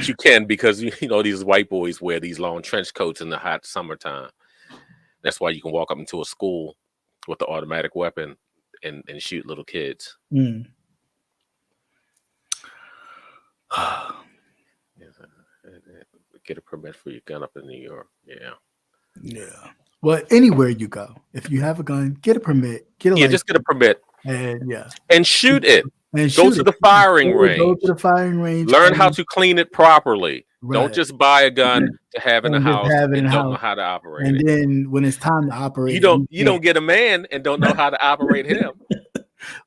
Speaker 2: you can because these white boys wear these long trench coats in the hot summertime. That's why you can walk up into a school with the automatic weapon and shoot little kids. Get a permit for your gun up in New York.
Speaker 1: Yeah. Well, anywhere you go, if you have a gun, get a permit. Get a license,
Speaker 2: just get a permit
Speaker 1: and
Speaker 2: and shoot it.
Speaker 1: and
Speaker 2: Go
Speaker 1: shoot
Speaker 2: to
Speaker 1: it.
Speaker 2: the firing
Speaker 1: Go to
Speaker 2: range.
Speaker 1: the firing range.
Speaker 2: Learn how to clean it properly. Don't
Speaker 1: Right.
Speaker 2: just buy a gun to have in the
Speaker 1: And just
Speaker 2: house
Speaker 1: have it in
Speaker 2: and
Speaker 1: the
Speaker 2: don't know
Speaker 1: house.
Speaker 2: how to operate
Speaker 1: And
Speaker 2: it.
Speaker 1: then when it's time to operate
Speaker 2: You
Speaker 1: it,
Speaker 2: don't get a man and don't know how to operate him.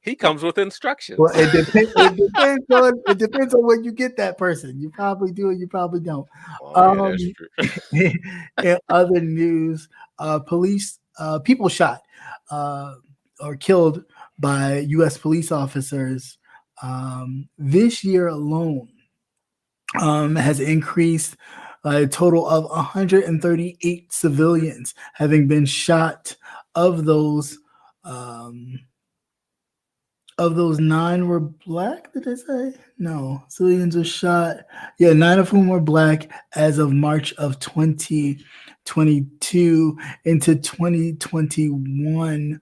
Speaker 2: He comes with instructions.
Speaker 1: Well, it depends on when you get that person. You probably do, you probably don't.
Speaker 2: Oh, yeah, that's true.
Speaker 1: In other news, people shot or killed by U.S. police officers this year alone has increased a total of 138 civilians having been shot. Of those, 9 were black. Did I say? No, civilians were shot. Yeah, 9 of whom were black as of March of 2022 into 2021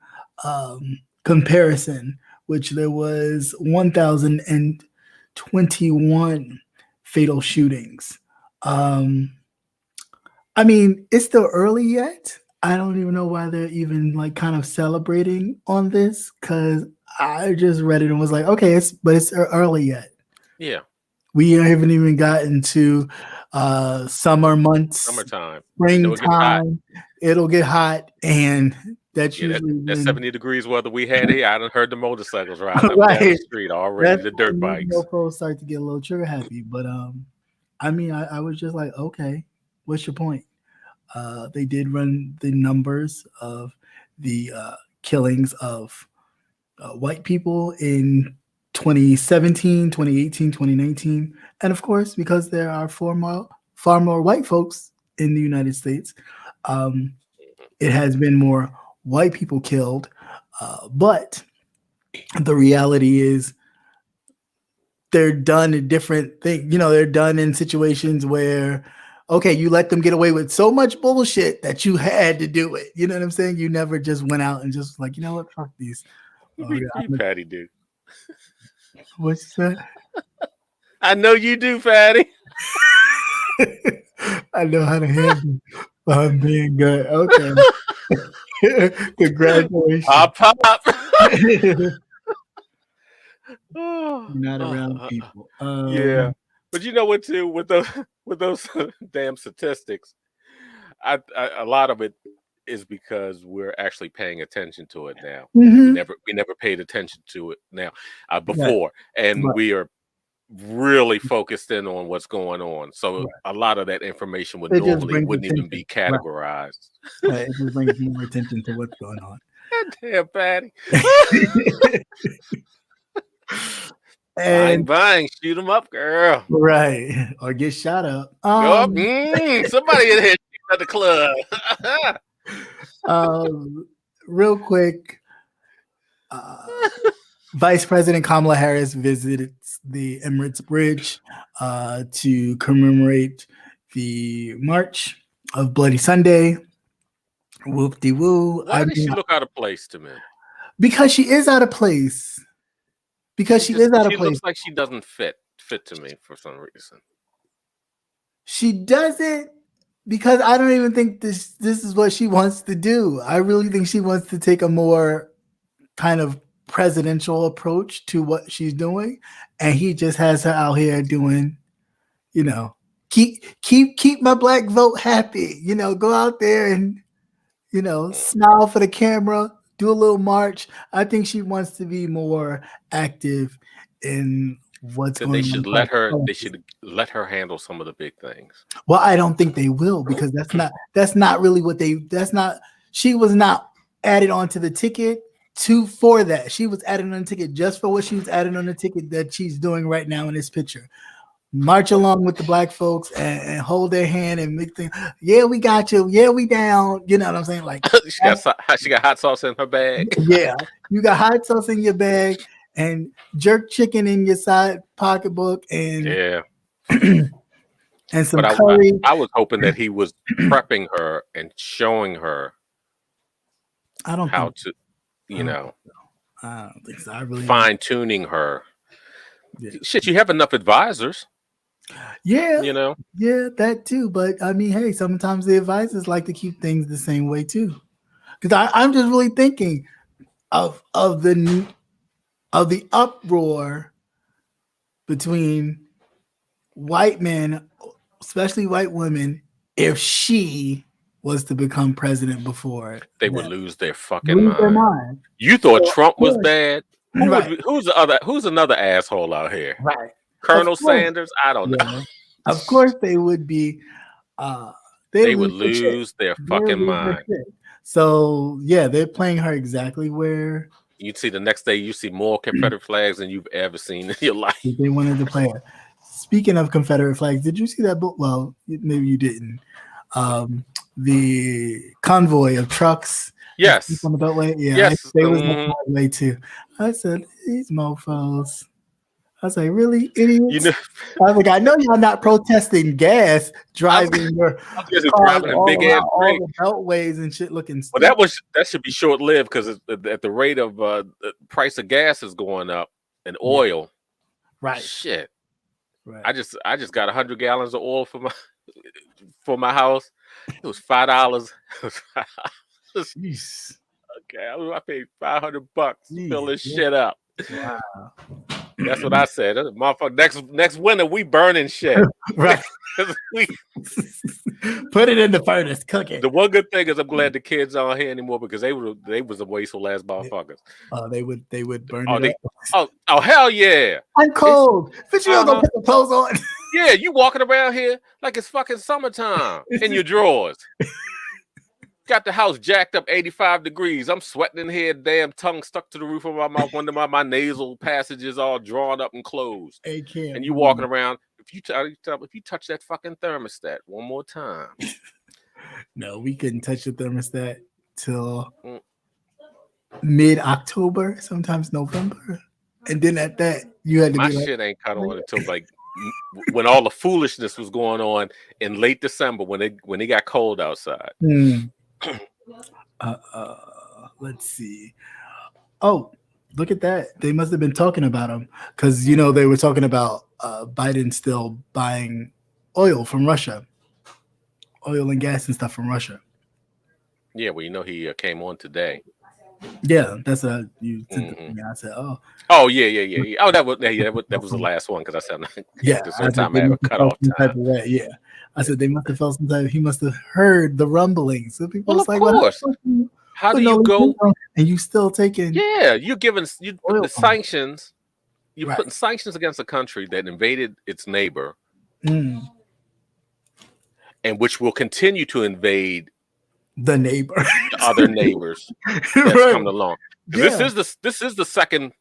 Speaker 1: comparison, which there was 1,021 fatal shootings. I mean, it's still early yet. I don't even know why they're even like kind of celebrating on this, because I just read it and was like, okay, it's early yet.
Speaker 2: Yeah.
Speaker 1: We haven't even gotten to summer months,
Speaker 2: Summertime,
Speaker 1: springtime. It'll get hot, and that's usually
Speaker 2: that
Speaker 1: when
Speaker 2: 70 degrees weather we had here. I done heard the motorcycles riding up
Speaker 1: right.
Speaker 2: down the street already.
Speaker 1: That's
Speaker 2: The dirt
Speaker 1: when
Speaker 2: bikes.
Speaker 1: folks start to get a little trigger happy. But I mean, I was just like, okay, what's your point? They did run the numbers of the killings of white people in 2017, 2018, 2019. And of course, because there are far more white folks in the United States, it has been more white people killed. But the reality is they're done in different things. They're done in situations where, okay, you let them get away with so much bullshit that you had to do it. You know what I'm saying? You never just went out and just like, you know what, fuck these.
Speaker 2: What you Patty do?
Speaker 1: What's that?
Speaker 2: I know you do, Fatty.
Speaker 1: I know how to handle. I'm being good. Okay. Congratulations.
Speaker 2: Pop.
Speaker 1: Not around people.
Speaker 2: Yeah, but you know what? Too with those damn statistics, a lot of it is because we're actually paying attention to it now.
Speaker 1: Mm-hmm.
Speaker 2: We never paid attention to it now before, and we are really focused in on what's going on. So a lot of that information wouldn't even be categorized.
Speaker 1: Right. It just brings more attention to what's going on.
Speaker 2: Damn, Patty.
Speaker 1: And
Speaker 2: buying, shoot them up, girl.
Speaker 1: Right. Or get shot up.
Speaker 2: Somebody in here at the club.
Speaker 1: Real quick, Vice President Kamala Harris visits the Emirates Bridge to commemorate the March of Bloody Sunday. Whoop-de-woo.
Speaker 2: Why does she look out of place to me?
Speaker 1: Because she is out of place. She looks
Speaker 2: like she doesn't fit to me for some reason.
Speaker 1: She doesn't, because I don't even think this is what she wants to do. I really think she wants to take a more kind of presidential approach to what she's doing, and he just has her out here doing, keep my black vote happy. Go out there and smile for the camera, do a little march. I think she wants to be more active in what's going on.
Speaker 2: They should let her handle some of the big things.
Speaker 1: Well, I don't think they will, because that's not really what she was not added onto the ticket for that. She was added on the ticket just for what she was added on the ticket that she's doing right now in this picture. March along with the black folks and hold their hand and make things. Yeah, we got you. Yeah, we down. You know what I'm saying? Like
Speaker 2: she got hot sauce in her bag.
Speaker 1: Yeah, you got hot sauce in your bag and jerk chicken in your side pocketbook, and and some curry.
Speaker 2: I was hoping that he was prepping her and showing her.
Speaker 1: I don't
Speaker 2: how
Speaker 1: think
Speaker 2: to,
Speaker 1: I don't think so. I really
Speaker 2: fine tuning her. Yeah. Shit, you have enough advisors.
Speaker 1: Yeah, yeah, that too. But I mean, hey, sometimes the advisors like to keep things the same way too. Because I'm just really thinking of the of the uproar between white men, especially white women, if she was to become president before
Speaker 2: They would
Speaker 1: them.
Speaker 2: lose their fucking
Speaker 1: Lose their
Speaker 2: mind.
Speaker 1: mind.
Speaker 2: You
Speaker 1: So,
Speaker 2: thought
Speaker 1: of
Speaker 2: Trump was
Speaker 1: course,
Speaker 2: bad?
Speaker 1: right,
Speaker 2: Who's another asshole out here?
Speaker 1: right. Of
Speaker 2: Colonel
Speaker 1: course,
Speaker 2: Sanders? I don't know.
Speaker 1: yeah. Of course, they would be. They
Speaker 2: They would
Speaker 1: lose their shit.
Speaker 2: lose their
Speaker 1: They
Speaker 2: fucking
Speaker 1: lose their
Speaker 2: mind.
Speaker 1: shit. So yeah, they're playing her exactly where
Speaker 2: You'd see the next day, you see more Confederate flags than you've ever seen in your life.
Speaker 1: they wanted to play her. Speaking of Confederate flags, did you see that book? Well, maybe you didn't. The convoy of trucks
Speaker 2: Yes.
Speaker 1: on the beltway. Yeah,
Speaker 2: Yes.
Speaker 1: they was on the way too. I said, these mofos. I was like, really, idiots?
Speaker 2: You know,
Speaker 1: I was like, I know y'all not protesting gas, driving your cars
Speaker 2: driving in
Speaker 1: all
Speaker 2: big
Speaker 1: around
Speaker 2: ass
Speaker 1: all
Speaker 2: rigs.
Speaker 1: the beltways and shit looking
Speaker 2: Well,
Speaker 1: stupid.
Speaker 2: that should be short lived because at the rate of the price of gas is going up and oil.
Speaker 1: Right.
Speaker 2: Shit.
Speaker 1: Right.
Speaker 2: I just got 100 gallons of oil for my house. It was $5.
Speaker 1: Jeez.
Speaker 2: Okay, I paid $500 to fill this
Speaker 1: Jeez.
Speaker 2: shit up.
Speaker 1: Wow.
Speaker 2: That's what I said. Motherfucker, next winter we burning shit.
Speaker 1: Right. Put it in the furnace, cook it.
Speaker 2: The one good thing is I'm glad the kids aren't here anymore because they was a wasteful ass motherfuckers.
Speaker 1: They would burn it
Speaker 2: up. Oh hell yeah!
Speaker 1: I'm cold. But you don't go put the clothes on.
Speaker 2: Yeah, you walking around here like it's fucking summertime in your drawers. Got the house jacked up 85 degrees. I'm sweating in here, damn tongue stuck to the roof of my mouth, one of my nasal passages all drawn up and closed. And you walking around. If you touch that fucking thermostat one more time.
Speaker 1: No, we couldn't touch the thermostat till mid-October, sometimes November. And then at that, you had to
Speaker 2: my
Speaker 1: be
Speaker 2: shit ain't cut on until like when all the foolishness was going on in late December when it got cold outside.
Speaker 1: Let's see. Oh, look at that. They must have been talking about him because, they were talking about Biden still buying oil from Russia, oil and gas and stuff from Russia.
Speaker 2: Yeah, well, he came on today.
Speaker 1: Yeah, that's you sent to me. I said,
Speaker 2: yeah. Oh, that was the last one because I said
Speaker 1: the
Speaker 2: first time I ever cut off time.
Speaker 1: Yeah, I said they must have felt some type. He must have heard the rumblings. So people
Speaker 2: well,
Speaker 1: was like,
Speaker 2: course. Well, how do you go?
Speaker 1: And you still taking?
Speaker 2: Yeah, you're giving the sanctions. You're putting sanctions against a country that invaded its neighbor, and which will continue to invade
Speaker 1: the neighbor,
Speaker 2: other neighbors that's coming along. Yeah. This is the second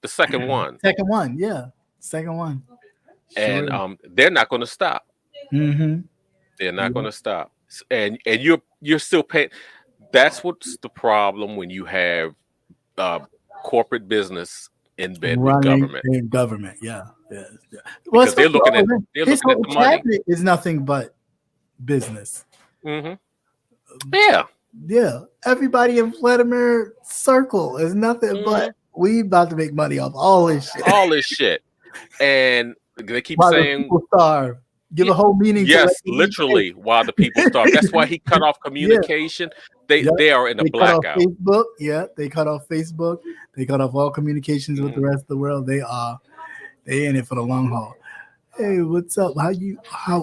Speaker 2: one.
Speaker 1: Second one, yeah, second one.
Speaker 2: And they're not going to stop. They're not going to stop. And you're still paying. That's what's the problem when you have corporate business in bed with government.
Speaker 1: In government, yeah.
Speaker 2: Well, because they're looking at the money.
Speaker 1: Is nothing but business.
Speaker 2: Yeah.
Speaker 1: Everybody in Vladimir circle is nothing but we about to make money off all this shit.
Speaker 2: And they keep
Speaker 1: while
Speaker 2: saying
Speaker 1: people starve. Give a whole meaning.
Speaker 2: Yes, literally, while the people starve. That's why he cut off communication. They are in a blackout.
Speaker 1: Cut off Facebook. Yeah, they cut off Facebook. They cut off all communications with the rest of the world. They in it for the long haul. Hey, what's up? How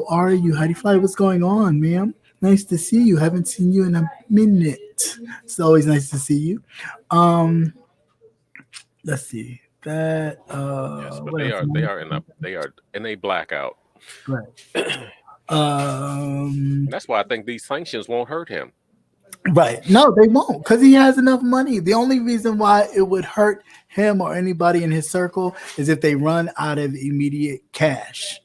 Speaker 1: are you? How do you fly? What's going on, ma'am? Nice to see you. Haven't seen you in a minute. It's always nice to see you. Let's see that.
Speaker 2: Yes, but they are in a blackout.
Speaker 1: Right.
Speaker 2: That's why I think these sanctions won't hurt him.
Speaker 1: Right. No, they won't, because he has enough money. The only reason why it would hurt him or anybody in his circle is if they run out of immediate cash.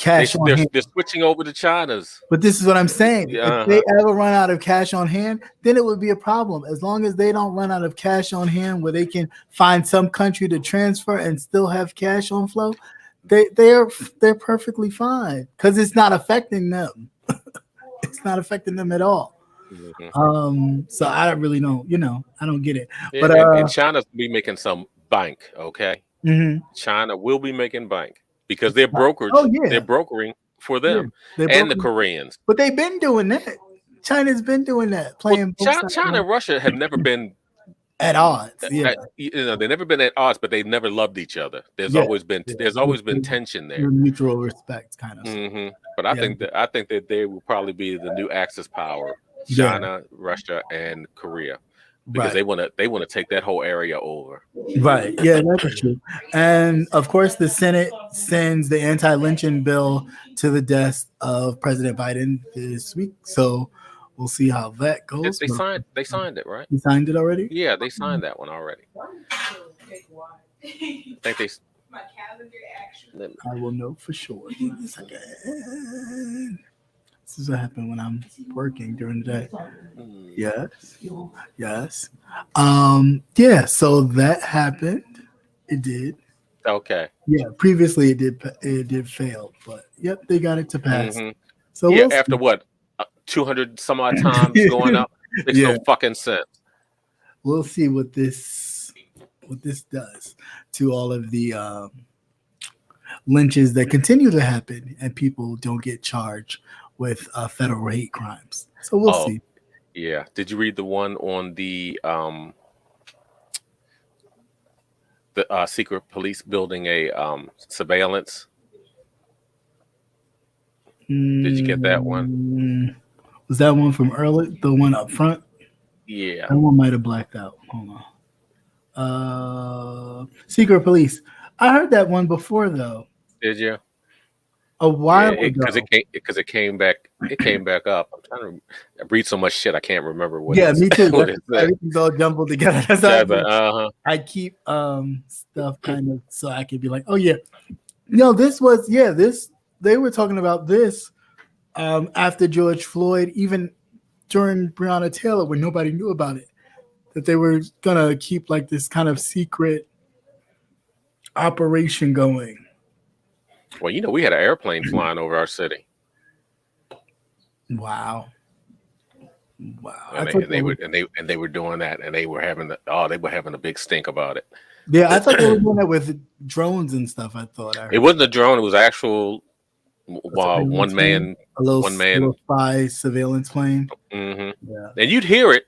Speaker 1: They're
Speaker 2: switching over to China's.
Speaker 1: But this is what I'm saying. If they ever run out of cash on hand, then it would be a problem. As long as they don't run out of cash on hand where they can find some country to transfer and still have cash on flow, they're perfectly fine because it's not affecting them. It's not affecting them at all. So I really don't, I don't get it.
Speaker 2: Yeah,
Speaker 1: but
Speaker 2: and China's be making some bank, okay? China will be making bank because they're brokerage. Oh, yeah. They're brokering for them and the Koreans.
Speaker 1: But they've been doing that. China's been doing that. China
Speaker 2: and Russia have never been
Speaker 1: at odds. Yeah,
Speaker 2: you know, they've never been at odds, but they've never loved each other. There's
Speaker 1: yeah,
Speaker 2: always been
Speaker 1: yeah.
Speaker 2: tension there.
Speaker 1: Mutual respect, kind of.
Speaker 2: But
Speaker 1: Yeah,
Speaker 2: I think that they will probably be the new Axis power,
Speaker 1: yeah,
Speaker 2: China, Russia, and Korea, because
Speaker 1: right.
Speaker 2: they want to take that whole area over.
Speaker 1: Right. Yeah, that's true. And of course, the Senate sends the anti-lynching bill to the desk of President Biden this week. So we'll see how that goes.
Speaker 2: They signed it, right?
Speaker 1: You signed it already?
Speaker 2: Yeah, they signed that one already. I think they.
Speaker 1: I will know for sure. Give me a second. This is what happened when I'm working during the day. Yes. Yes. Yeah, so that happened. It did.
Speaker 2: Okay.
Speaker 1: Yeah, previously it did fail, but yep, they got it to pass. So
Speaker 2: yeah,
Speaker 1: we'll
Speaker 2: after
Speaker 1: see.
Speaker 2: what 200 some odd times going up, makes
Speaker 1: Yeah.
Speaker 2: no fucking sense.
Speaker 1: We'll see what this does to all of the lynches that continue to happen and people don't get charged with federal hate crimes. So we'll see.
Speaker 2: Yeah. Did you read the one on the secret police building a surveillance? Did you get that one?
Speaker 1: Was that one from early? The one up front?
Speaker 2: Yeah.
Speaker 1: That one might have blacked out. Hold on. Secret police. I heard that one before though.
Speaker 2: Did you?
Speaker 1: A while ago.
Speaker 2: Because it came back. It came back up. I'm trying to read so much shit I can't remember what.
Speaker 1: Yeah, me too.
Speaker 2: What
Speaker 1: everything's all jumbled together. That's I keep stuff kind of so I could be like, oh yeah, no, this they were talking about this after George Floyd, even during Breonna Taylor, when nobody knew about it, that they were gonna keep like this kind of secret operation going.
Speaker 2: Well, you know, we had an airplane flying over our city.
Speaker 1: Wow.
Speaker 2: And they were doing that, and they were having a big stink about it.
Speaker 1: Yeah, I thought they were doing that with drones and stuff. I
Speaker 2: it wasn't a drone; it was actual one man
Speaker 1: spy surveillance plane.
Speaker 2: Yeah, and you'd hear it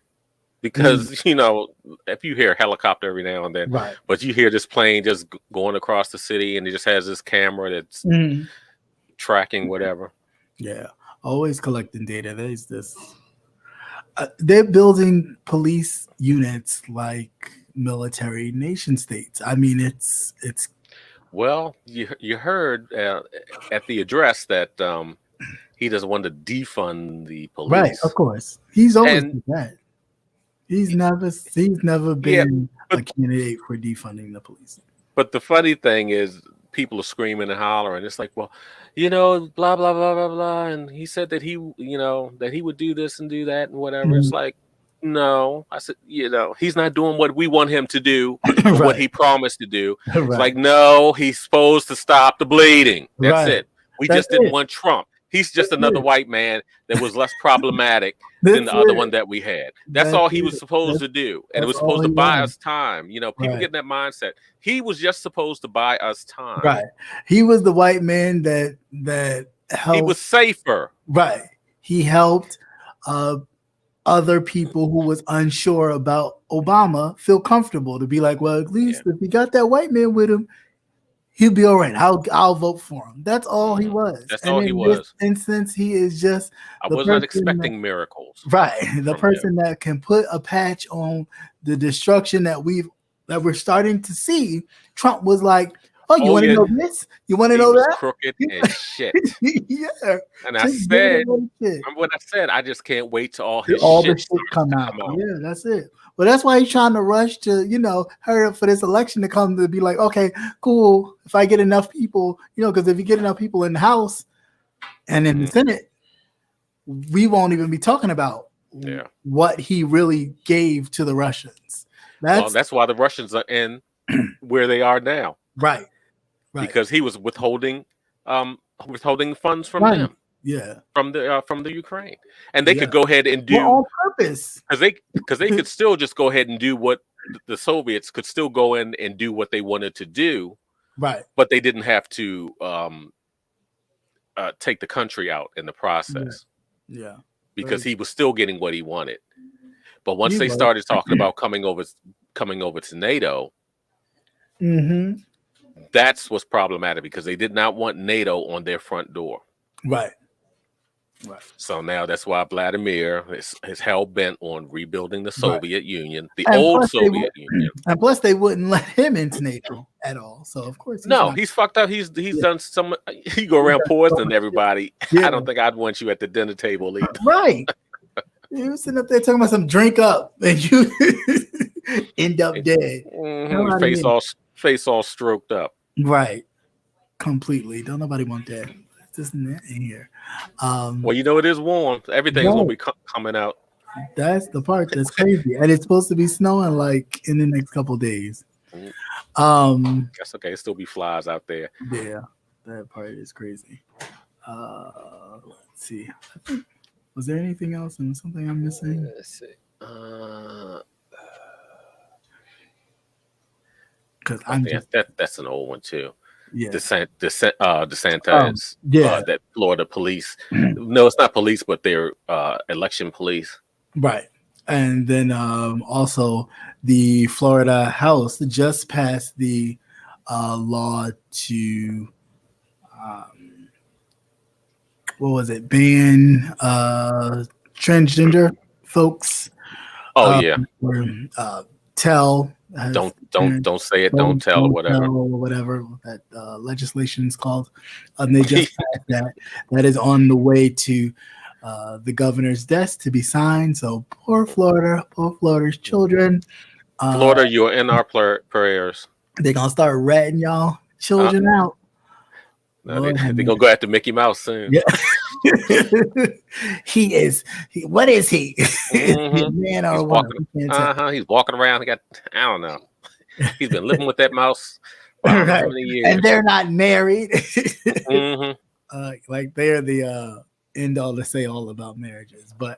Speaker 2: because you know, if you hear a helicopter every now and then,
Speaker 1: right?
Speaker 2: But you hear this plane just going across the city, and it just has this camera that's tracking whatever.
Speaker 1: Yeah, always collecting data. There's this. They're building police units like military nation states. I mean, it's.
Speaker 2: Well, you heard at the address that he doesn't want to defund the police.
Speaker 1: Right, of course. He's always done that. He's never been a candidate for defunding the police.
Speaker 2: But the funny thing is, people are screaming and hollering. It's like, well, you know, blah blah blah blah blah, and he said that he would do this and do that and whatever. It's like, no, I said, you know, he's not doing what we want him to do, or what he promised to do. It's like, no, he's supposed to stop the bleeding. That's it. We just didn't want Trump. He's just another white man that was less problematic than the other one that we had. That's all he was supposed to do. And it was supposed to buy us time. You know, people get in that mindset. He was just supposed to buy us time.
Speaker 1: Right. He was the white man that helped.
Speaker 2: He was safer.
Speaker 1: Right. He helped other people who was unsure about Obama feel comfortable to be like, well, at least if he got that white man with him, he'll be all right. I'll vote for him. That's all he was.
Speaker 2: That's all he was.
Speaker 1: And since he is just,
Speaker 2: I was not expecting miracles.
Speaker 1: Right, the person that can put a patch on the destruction that we're starting to see. Trump was like, "Oh, you want to know this? You want to know that?"
Speaker 2: Crooked and shit.
Speaker 1: Yeah.
Speaker 2: And I said, remember what I said? I just can't wait till all the shit
Speaker 1: come out. Yeah, that's it. But that's why he's trying to rush to, hurry up for this election to come to be like, okay, cool. If I get enough people, because if you get enough people in the House and in the Senate, we won't even be talking about what he really gave to the Russians.
Speaker 2: That's why the Russians are in where they are now.
Speaker 1: Right.
Speaker 2: Because he was withholding funds from them.
Speaker 1: Yeah,
Speaker 2: from the Ukraine, and they could go ahead and do
Speaker 1: on purpose
Speaker 2: because they could still just go ahead and do what the Soviets could still go in and do what they wanted to do,
Speaker 1: right?
Speaker 2: But they didn't have to take the country out in the process,
Speaker 1: yeah,
Speaker 2: because he was still getting what he wanted. But once
Speaker 1: He
Speaker 2: they
Speaker 1: was.
Speaker 2: started talking about coming over to NATO,
Speaker 1: Mm-hmm.
Speaker 2: that's what's problematic because they did not want NATO on their front door.
Speaker 1: Right. Right.
Speaker 2: So now that's why Vladimir is hell bent on rebuilding the
Speaker 1: Right.
Speaker 2: Soviet Union, the
Speaker 1: And
Speaker 2: old
Speaker 1: plus
Speaker 2: Soviet Union.
Speaker 1: and plus they wouldn't let him into NATO at all. So of course he's
Speaker 2: No,
Speaker 1: not.
Speaker 2: he's fucked up. He's
Speaker 1: Yeah.
Speaker 2: done some. He go around poisoning everybody.
Speaker 1: Yeah.
Speaker 2: I don't think I'd want you at the dinner table either.
Speaker 1: Right. You sitting up there talking about some drink up and you end up dead.
Speaker 2: Face all stroked up.
Speaker 1: Right. Completely. Don't nobody want that. Just in here.
Speaker 2: Well, it is warm. Everything's gonna be coming out.
Speaker 1: That's the part that's crazy. And it's supposed to be snowing like in the next couple days.
Speaker 2: That's okay. It still be flies out there.
Speaker 1: Yeah, that part is crazy. Let's see. Was there anything else and something I'm missing?
Speaker 2: Let's see.
Speaker 1: Because
Speaker 2: that's an old one too.
Speaker 1: Yeah.
Speaker 2: DeSantis. That Florida police. No, it's not police, but they're election police.
Speaker 1: Right. And then also the Florida House just passed the law to what was it? Ban transgender folks.
Speaker 2: Oh
Speaker 1: or, tell.
Speaker 2: Don't say it. Don't tell or whatever.
Speaker 1: Whatever that legislation is called. They just passed that. That is on the way to the governor's desk to be signed. So poor Florida's children.
Speaker 2: Florida, you're in our prayers.
Speaker 1: They're gonna start ratting y'all children out.
Speaker 2: No, they're gonna go after Mickey Mouse soon.
Speaker 1: Yeah. What is he?
Speaker 2: Mm-hmm.
Speaker 1: Man or woman?
Speaker 2: He's walking around. I don't know. He's been living with that mouse for how many years.
Speaker 1: And they're not married.
Speaker 2: Mm-hmm.
Speaker 1: Like they're the end all to say all about marriages, but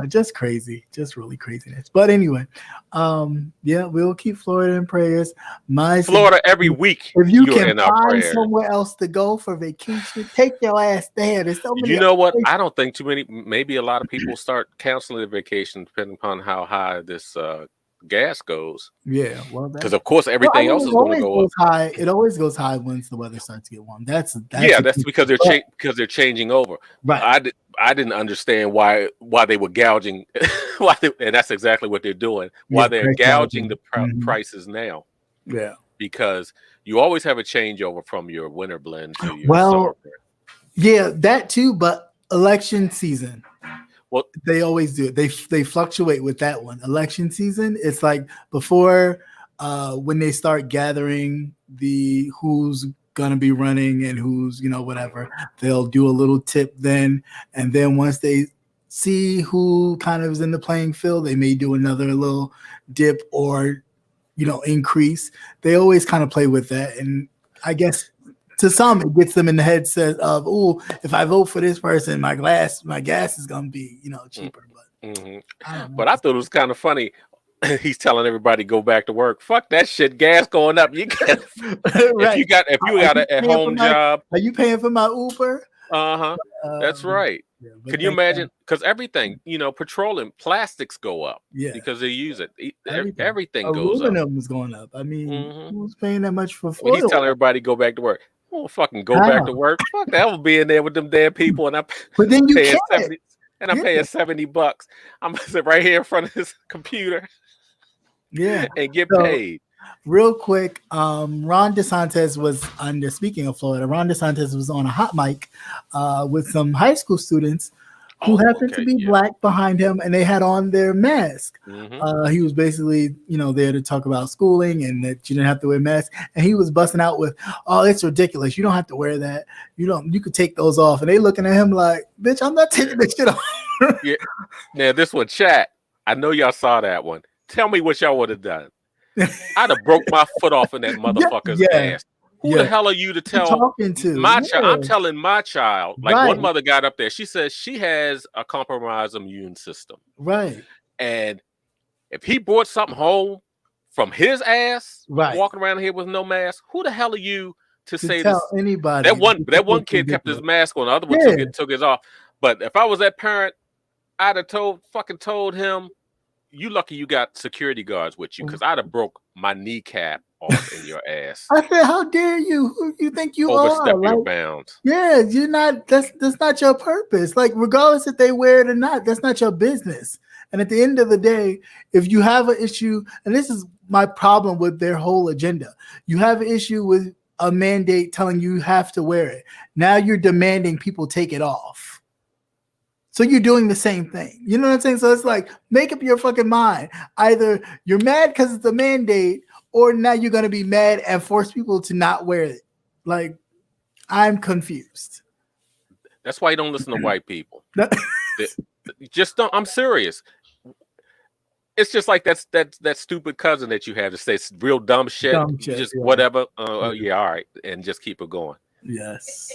Speaker 1: just crazy, just really craziness. But anyway, we'll keep Florida in prayers.
Speaker 2: Florida every week.
Speaker 1: If you can find somewhere else to go for vacation, take your ass there. There's so many.
Speaker 2: You know what? I don't think too many. Maybe a lot of people start canceling their vacation depending upon how high this gas goes.
Speaker 1: Yeah, well,
Speaker 2: because of course everything else is going to go up.
Speaker 1: High. It always goes high once the weather starts to get warm. That's
Speaker 2: because they're changing over.
Speaker 1: Right.
Speaker 2: I didn't understand why they were gouging, and that's exactly what they're doing. Why they're gouging the prices now?
Speaker 1: Yeah,
Speaker 2: because you always have a changeover from your winter blend to your summer blend.
Speaker 1: Yeah, that too. But election season.
Speaker 2: Well,
Speaker 1: they always do it. They fluctuate with that one. Election season, it's like before when they start gathering who's gonna be running and who's whatever, they'll do a little tip then, and then once they see who kind of is in the playing field, they may do another little dip or increase. They always kind of play with that, and I guess to some, it gets them in the headset of, "Oh, if I vote for this person, my gas is gonna be, cheaper." But
Speaker 2: but I thought it was kind of funny. He's telling everybody go back to work. Fuck that shit. Gas going up. You can
Speaker 1: right.
Speaker 2: if you got a at-home job.
Speaker 1: Are you paying for my Uber?
Speaker 2: That's right. Yeah, can you imagine? Because everything, petroleum, plastics go up.
Speaker 1: Yeah,
Speaker 2: because they use it. Everything goes up.
Speaker 1: Aluminum is going up. I mean, who's paying that much for?
Speaker 2: When he's telling everybody go back to work. Oh, fucking go back to work. Fuck that. I'll be in there with them damn people, and I'm paying $70. And I'm paying $70. I'm gonna sit right here in front of this computer.
Speaker 1: Yeah,
Speaker 2: and get paid.
Speaker 1: Real quick, Ron DeSantis was speaking of Florida, Ron DeSantis was on a hot mic with some high school students who happened to be black behind him, and they had on their mask. He was basically, there to talk about schooling and that you didn't have to wear masks. And he was busting out with, "Oh, it's ridiculous. You don't have to wear that. You could take those off." And they looking at him like, "Bitch, I'm not taking this shit off."
Speaker 2: Yeah. Now this one, chat. I know y'all saw that one. Tell me what y'all would have done. I'd have broke my foot off in that motherfucker's ass. Who the hell are you to tell my child? I'm telling my child. Like one mother got up there. She says she has a compromised immune system.
Speaker 1: Right.
Speaker 2: And if he brought something home from his ass, walking around here with no mask, who the hell are you to say
Speaker 1: tell
Speaker 2: this?
Speaker 1: Anybody.
Speaker 2: That one kid kept his mask on. The other one took his off. But if I was that parent, I'd have told him, you lucky you got security guards with you, because I'd have broke my kneecap off in your ass.
Speaker 1: I said, how dare you? Who you think you
Speaker 2: Overstep
Speaker 1: are?
Speaker 2: your
Speaker 1: Like,
Speaker 2: bounds.
Speaker 1: yeah, you're not. That's not your purpose. Like, regardless if they wear it or not, that's not your business. And at the end of the day, if you have an issue, and this is my problem with their whole agenda, you have an issue with a mandate telling you have to wear it. Now you're demanding people take it off. So you're doing the same thing. You know what I'm saying? So it's like, make up your fucking mind. Either you're mad because it's a mandate, or now you're going to be mad and force people to not wear it. Like, I'm confused.
Speaker 2: That's why you don't listen to white people. Just don't. I'm serious. It's just like that stupid cousin that you have that says real dumb shit. Just yeah. Whatever. Yeah, all right, and just keep it going.
Speaker 1: Yes,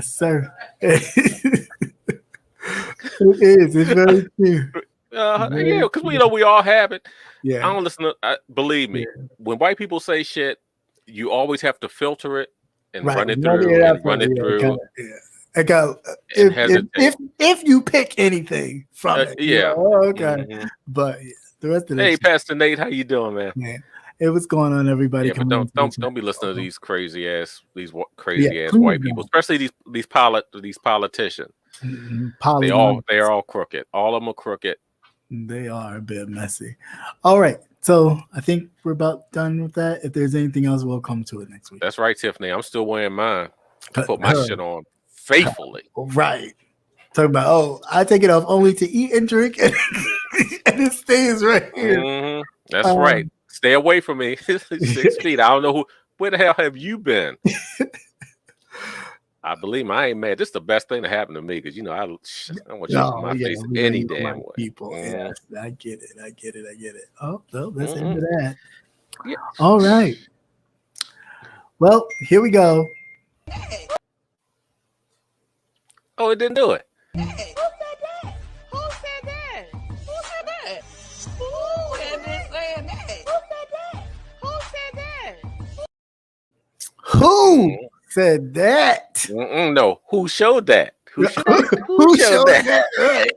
Speaker 1: sir. It is. It's very true.
Speaker 2: Yeah, because we all have it. Yeah. I don't listen to. Believe me, when white people say shit, you always have to filter it and run it through and run it through.
Speaker 1: I got if you pick anything from it,
Speaker 2: yeah.
Speaker 1: Okay. Mm-hmm. But yeah, the rest of it.
Speaker 2: Hey, Pastor Nate, how you doing, man?
Speaker 1: Hey, what's going on, everybody?
Speaker 2: Yeah, but don't be listening to these crazy ass white people, especially these politicians. Mm-hmm. They are all crooked. All of them are crooked.
Speaker 1: They are a bit messy. All right. So I think we're about done with that. If there's anything else, we'll come to it next week.
Speaker 2: That's right, Tiffany. I'm still wearing mine. I put my shit on faithfully.
Speaker 1: Right. Talking about, I take it off only to eat and drink, and it stays right here.
Speaker 2: Mm-hmm. That's right. Stay away from me. 6 feet. I don't know where the hell have you been? I believe me, I ain't mad. This is the best thing that happened to me because I want you to my face any damn way.
Speaker 1: People, yes, I get it. Oh, no, that's the end of that. Yeah. All right. Well, here we go.
Speaker 2: Oh, it didn't do it.
Speaker 3: Who said that? Who said that? Who said that? Who said that? Who said that?
Speaker 1: Who said that?
Speaker 2: No, who showed that? Who showed
Speaker 1: that? Right.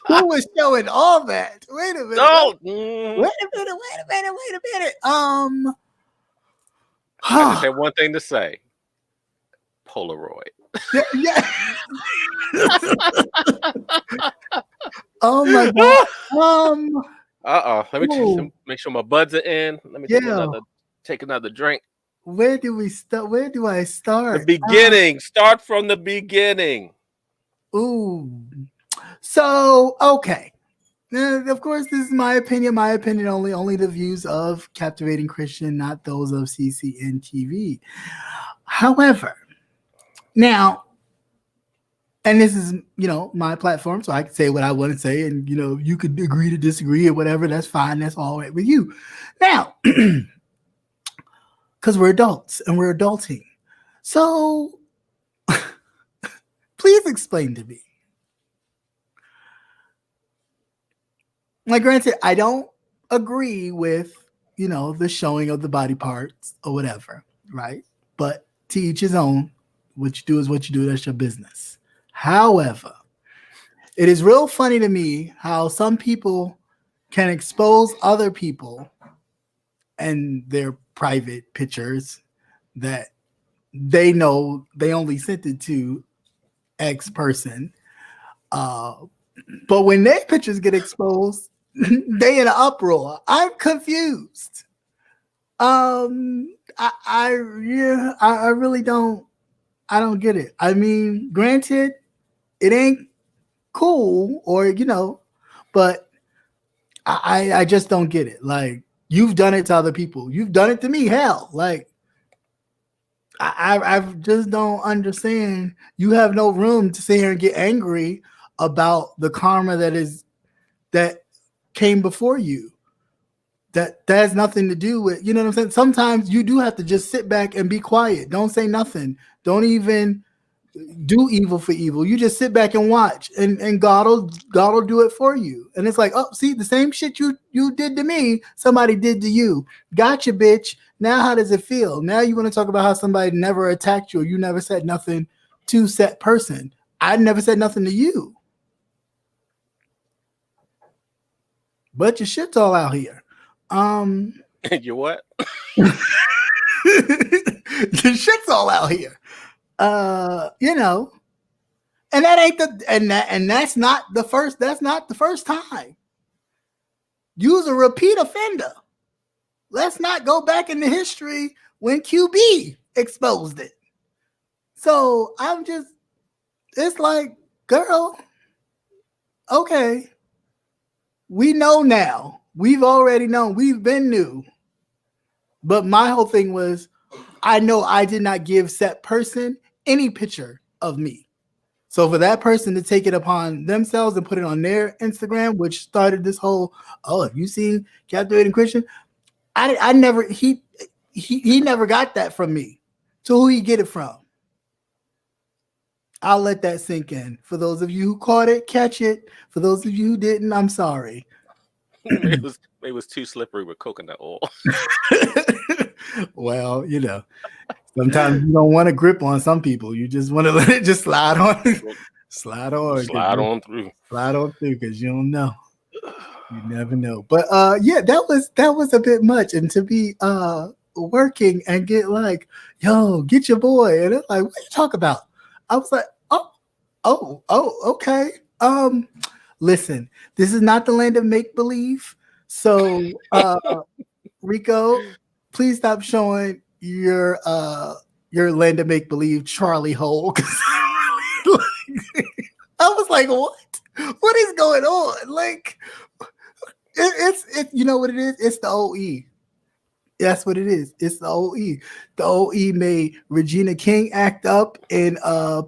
Speaker 1: Who was showing all that? Wait a minute.
Speaker 2: No.
Speaker 1: Wait a minute.
Speaker 2: I just had one thing to say. Polaroid.
Speaker 1: Yeah. Oh my god.
Speaker 2: Let me make sure my buds are in. Let me take another drink.
Speaker 1: Where do we start? Where do I start?
Speaker 2: The beginning. Start from the beginning.
Speaker 1: Ooh. So, okay. Now, of course, this is my opinion. My opinion only the views of Captivating Christian, not those of CCNTV. However, now, and this is, my platform, so I can say what I want to say, and, you could agree to disagree or whatever. That's fine. That's all right with you. Now, because we're adults and we're adulting. So, please explain to me. Like, granted, I don't agree with, the showing of the body parts or whatever, right? But to each his own. What you do is what you do. That's your business. However, it is real funny to me how some people can expose other people and their private pictures that they know they only sent it to X person. But when their pictures get exposed, they in an uproar. I'm confused. I really don't. I don't get it. I mean, granted, it ain't cool or, but I just don't get it. Like, you've done it to other people. You've done it to me. Hell, like, I just don't understand. You have no room to sit here and get angry about the karma that came before you. That has nothing to do with, what I'm saying? Sometimes you do have to just sit back and be quiet. Don't say nothing. Don't even do evil for evil. You just sit back and watch, and God will do it for you. And it's like, oh, see, the same shit you did to me, somebody did to you. Gotcha, bitch. Now how does it feel? Now you want to talk about how somebody never attacked you or you never said nothing to said person. I never said nothing to you. but your shit's all out here.
Speaker 2: You what?
Speaker 1: Your shit's all out here. You know, and that ain't the and that's not the first. That's not the first time. You's a repeat offender. Let's not go back into history when QB exposed it. So I'm just, it's like, girl, okay, we know now. We've already known. We've been new. But my whole thing was, I know I did not give said person any picture of me. So for that person to take it upon themselves and put it on their Instagram, which started this whole, oh, have you seen Captivating Christian? I never, he never got that from me. So who he get it from? I'll let that sink in. For those of you who caught it, catch it. For those of you who didn't, I'm sorry.
Speaker 2: it was too slippery with coconut oil.
Speaker 1: Well, you know, sometimes you don't want to grip on some people. You just want to let it just slide on. Slide on through because you don't know. You never know. But yeah, that was a bit much. And to be working and get like, yo, get your boy. And it's like, what you talk about? I was like, oh, okay. Listen, this is not the land of make believe. So Rico, please stop showing your land of make believe Charlie hole. I was like, what is going on? Like, it's you know what it is? It's the OE. That's what it is. It's the OE. The OE made Regina King act up in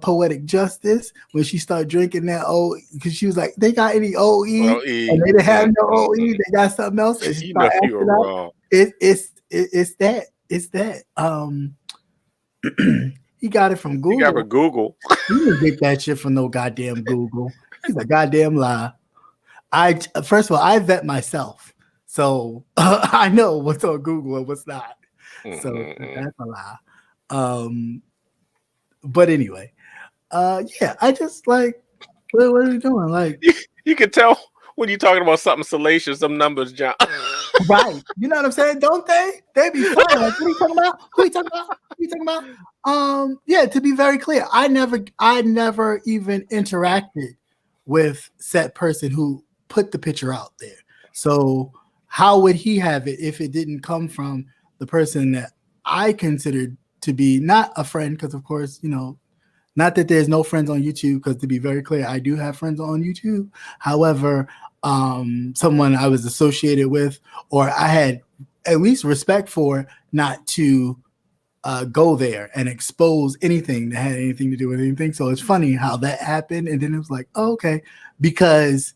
Speaker 1: Poetic Justice when she started drinking that OE because she was like, they got any OE? And they didn't have no OE. They got something else. And she
Speaker 2: You know you were wrong.
Speaker 1: It's that. He got it from Google.
Speaker 2: You got it from Google.
Speaker 1: He didn't get that shit from no goddamn Google. He's a goddamn lie. First of all, I vet myself. So I know what's on Google and what's not. So that's a lie. But anyway, yeah, I just like, what are you doing? Like,
Speaker 2: you can tell when you're talking about something salacious, some numbers, John.
Speaker 1: Right. You know what I'm saying? Don't they? They be fun. Like, what are you talking about? Who are you talking about? Who are you talking about? Yeah, to be very clear, I never even interacted with said person who put the picture out there. So how would he have it if it didn't come from the person that I considered to be not a friend? Because of course, you know, not that there's no friends on YouTube, because to be very clear, I do have friends on YouTube. However, someone I was associated with, or I had at least respect for, not to go there and expose anything that had anything to do with anything. So it's funny how that happened. And then it was like, oh, okay, because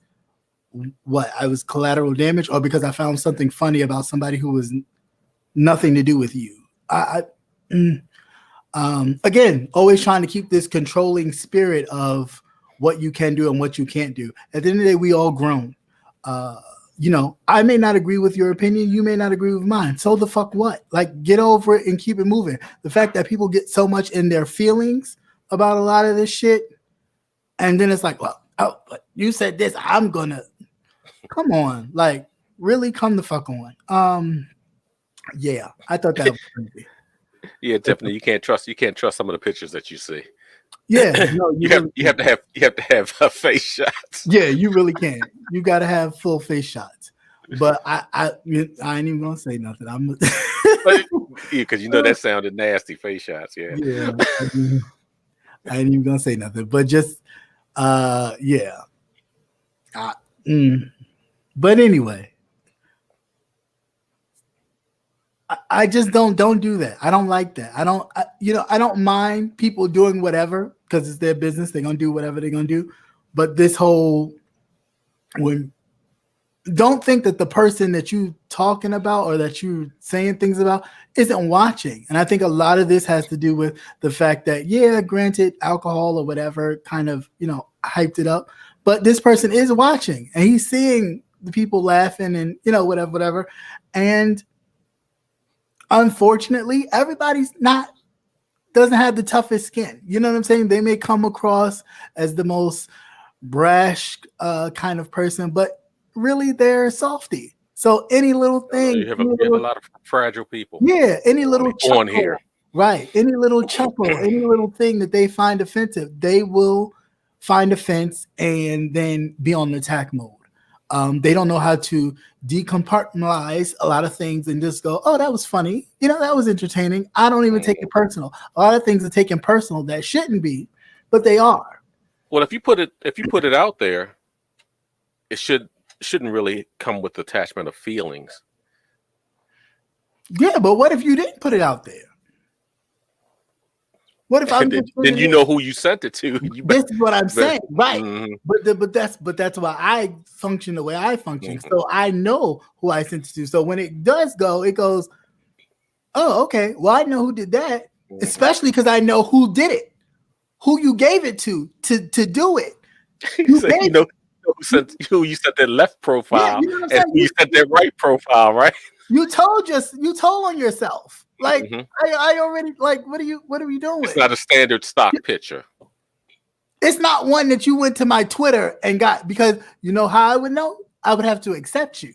Speaker 1: what, I was collateral damage, or because I found something funny about somebody who was nothing to do with you. Again, always trying to keep this controlling spirit of what you can do and what you can't do. At the end of the day, we all grown. You know, I may not agree with your opinion. You may not agree with mine. So the fuck what? Like, get over it and keep it moving. The fact that people get so much in their feelings about a lot of this shit, and then it's like, well, oh, but you said this, I'm gonna, come on, like, really come the fuck on. Yeah, I thought that was crazy.
Speaker 2: Yeah, definitely. You can't trust some of the pictures that you see.
Speaker 1: Yeah, no,
Speaker 2: you have to have face shots.
Speaker 1: Yeah, you really can. You got to have full face shots. But I ain't even gonna say nothing.
Speaker 2: Because you know that sounded nasty. Face shots. Yeah.
Speaker 1: Yeah. I ain't even gonna say nothing. But just yeah. But anyway, I just don't do that. I don't like that. I don't mind people doing whatever because it's their business. They're gonna do whatever they're gonna do. But this whole, don't think that the person that you talking about or that you saying things about isn't watching. And I think a lot of this has to do with the fact that, yeah, granted, alcohol or whatever kind of, you know, hyped it up, but this person is watching and he's seeing the people laughing and, you know, whatever. And unfortunately, everybody's doesn't have the toughest skin. You know what I'm saying? They may come across as the most brash kind of person, but really they're softy. So any little thing,
Speaker 2: You have a lot of fragile people.
Speaker 1: yeah, any little
Speaker 2: on
Speaker 1: chuckle,
Speaker 2: here.
Speaker 1: right? Any little chuckle, any little thing that they find offensive, they will find offense and then be on the attack mode. They don't know how to decompartmentalize a lot of things and just go, "Oh, that was funny. You know, that was entertaining." I don't even take it personal. A lot of things are taken personal that shouldn't be, but they are.
Speaker 2: Well, if you put it out there, it shouldn't really come with attachment of feelings.
Speaker 1: Yeah, but what if you didn't put it out there? What if I'm
Speaker 2: then you know who you sent it to?
Speaker 1: This is what I'm saying, right?
Speaker 2: Mm-hmm.
Speaker 1: But that's why I function the way I function. Mm-hmm. So I know who I sent it to. So when it does go, it goes, "Oh, okay. Well, I know who did that," mm-hmm. especially because I know who did it, who you gave it to do it.
Speaker 2: Who you sent their left profile, yeah, and who you sent their right profile, right?
Speaker 1: You told on yourself. Like, mm-hmm. I already, like, what are you doing?
Speaker 2: It's not a standard stock picture.
Speaker 1: It's not one that you went to my Twitter and got, because you know how I would know? I would have to accept you.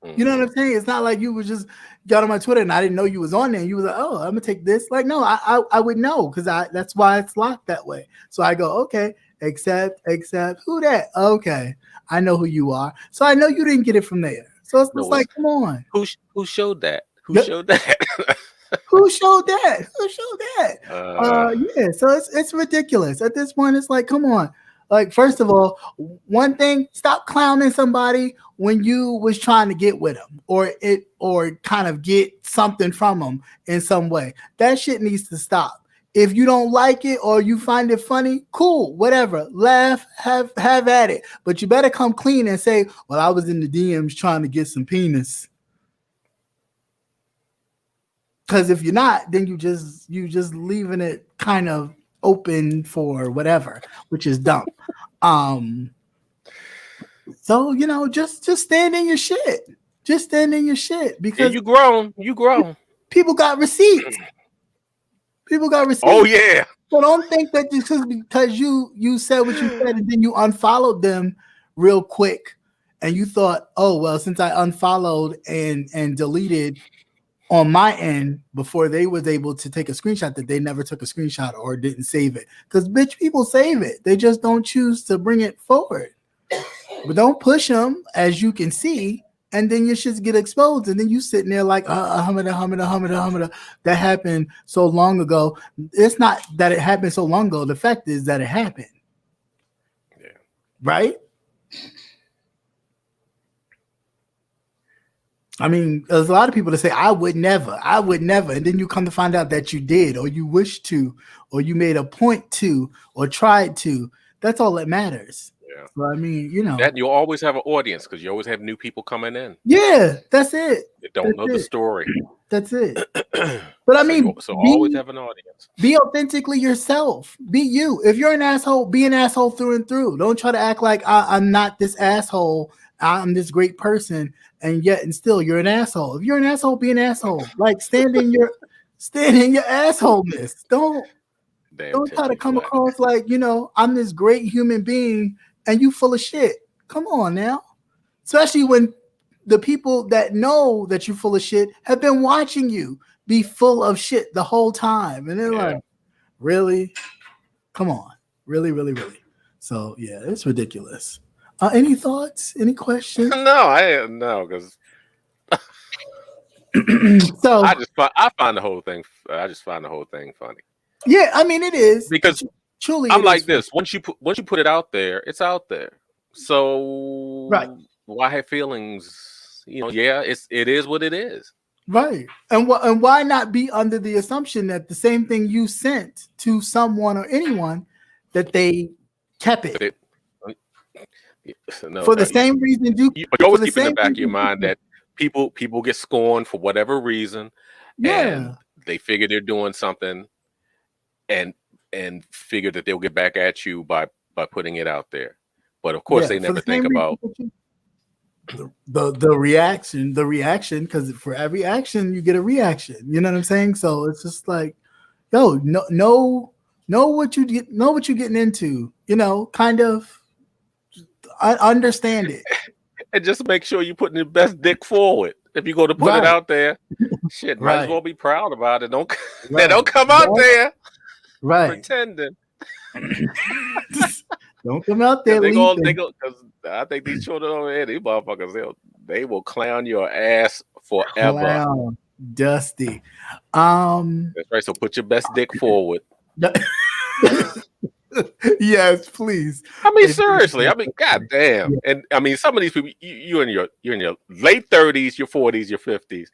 Speaker 1: Mm-hmm. You know what I'm saying? It's not like you would just got on my Twitter and I didn't know you was on there. And you was like, "Oh, I'm gonna take this." Like, no, I would know because that's why it's locked that way. So I go, okay, accept, who that? Okay, I know who you are. So I know you didn't get it from there. So it's just like, come on.
Speaker 2: Who showed that? Who showed that?
Speaker 1: Who showed that? Yeah, so it's ridiculous. At this point, it's like, come on. Like, first of all, one thing, stop clowning somebody when you was trying to get with them or kind of get something from them in some way. That shit needs to stop. If you don't like it or you find it funny, cool, whatever. Laugh, have at it. But you better come clean and say, "Well, I was in the DMs trying to get some penis." Because if you're not, then you just leaving it kind of open for whatever, which is dumb. So just stand in your shit. Just stand in your shit because
Speaker 2: you grown.
Speaker 1: People got receipts.
Speaker 2: Oh yeah.
Speaker 1: So don't think that just because you said what you said and then you unfollowed them real quick and you thought, "Oh well, since I unfollowed and deleted on my end before they was able to take a screenshot," that they never took a screenshot or didn't save it. Because bitch, people save it. They just don't choose to bring it forward. But don't push them, as you can see, and then your shits get exposed, and then you sitting there like humada. That happened so long ago. It's not that it happened so long ago. The fact is that it happened.
Speaker 2: Yeah.
Speaker 1: Right? I mean, there's a lot of people that say, I would never. And then you come to find out that you did, or you wish to, or you made a point to, or tried to. That's all that matters.
Speaker 2: Yeah.
Speaker 1: So, I mean,
Speaker 2: that you'll always have an audience because you always have new people coming in.
Speaker 1: Yeah, that's it.
Speaker 2: They don't know the story.
Speaker 1: That's it. But I mean,
Speaker 2: so always have an audience.
Speaker 1: Be authentically yourself. Be you. If you're an asshole, be an asshole through and through. Don't try to act like I'm not this asshole. I'm this great person, and still you're an asshole. If you're an asshole, be an asshole. Like stand in your assholeness. Don't try to come across like I'm this great human being and you full of shit. Come on now. Especially when the people that know that you're full of shit have been watching you be full of shit the whole time, and they're like, "Really? Come on, really." So yeah, it's ridiculous. Any thoughts? Any questions?
Speaker 2: No, because
Speaker 1: so
Speaker 2: I find the whole thing. I just find the whole thing funny.
Speaker 1: Yeah, I mean it is
Speaker 2: because
Speaker 1: truly.
Speaker 2: I'm like this. Once you put it out there, it's out there. So why have feelings? It is what it is.
Speaker 1: Right, and why not be under the assumption that the same thing you sent to someone or anyone that they kept it. For the same reason
Speaker 2: you always keep in the back of your mind that people get scorned for whatever reason, and they figure they're doing something, and figure that they'll get back at you by putting it out there. But of course, they never think about
Speaker 1: the reaction, because for every action you get a reaction. You know what I'm saying? So it's just like, know what you're getting into. Kind of. I understand it.
Speaker 2: and just make sure you're putting your best dick forward. If you're going to put it out there, shit, might as well be proud about it. Don't they don't come out there pretending.
Speaker 1: Don't come out there.
Speaker 2: They go because I think these children over here, these motherfuckers, they will clown your ass forever.
Speaker 1: Clown, Dusty.
Speaker 2: That's right. So put your best dick forward.
Speaker 1: Yes, please.
Speaker 2: I mean, seriously. I mean, goddamn. Yeah. And I mean, some of these people, you're in your late 30s, your 40s, your 50s,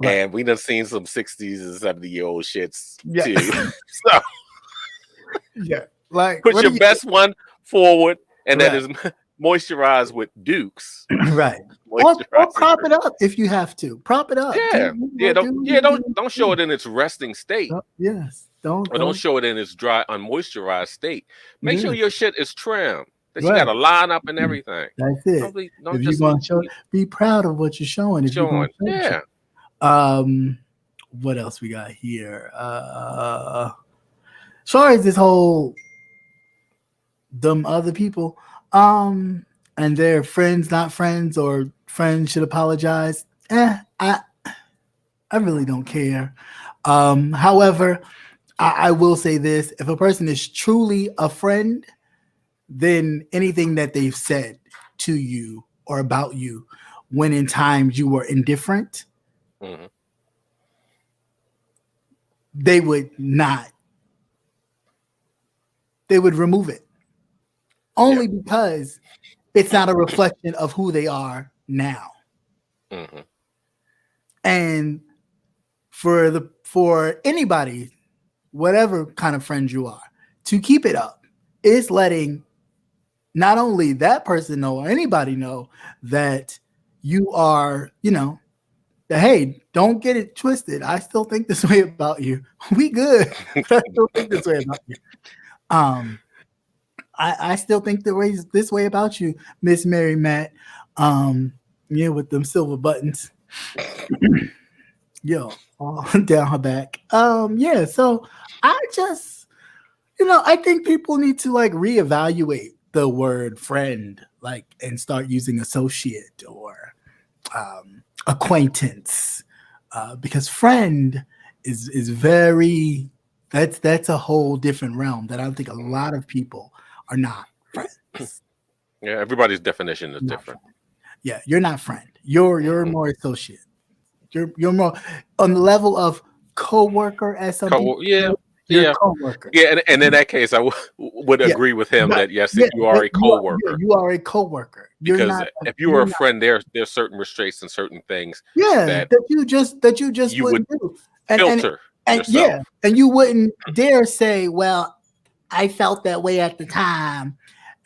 Speaker 2: and we done seen some 60s and 70-year-old shits too. So
Speaker 1: like
Speaker 2: put your best one forward, and that is moisturized with Dukes.
Speaker 1: Right. Or prop it up if you have to. Prop it up.
Speaker 2: Don't show it in its resting state.
Speaker 1: Yes.
Speaker 2: Don't show it in its dry, unmoisturized state. Make sure your shit is trimmed. That you got a line up and everything.
Speaker 1: That's it. If you're going to show, be proud of what you're showing. What else we got here? As far as this whole dumb other people, and their friends, not friends, or friends should apologize. I really don't care. However, I will say this: if a person is truly a friend, then anything that they've said to you or about you when in times you were indifferent, they would remove it. Only because it's not a reflection of who they are now. And for anybody, whatever kind of friend you are, to keep it up is letting not only that person know or anybody know that you are, that, hey, don't get it twisted. I still think this way about you. We good. But I still think this way about you. I still think this way about you, Miss Mary Matt. With them silver buttons. All down her back. So I just, I think people need to reevaluate the word friend, and start using associate or acquaintance, because friend is very, that's a whole different realm that I don't think a lot of people are not friends.
Speaker 2: Yeah, everybody's definition is different.
Speaker 1: Friend. Yeah, you're not friend. You're more associate. You're more on the level of co-worker as something. Co-worker.
Speaker 2: Yeah, and in that case, I would agree with him that yes, you are a co-worker.
Speaker 1: You are a co-worker.
Speaker 2: Because if you were a friend, there's certain restraints and certain things.
Speaker 1: that you just wouldn't do.
Speaker 2: Filter yourself.
Speaker 1: And you wouldn't dare say, "Well, I felt that way at the time."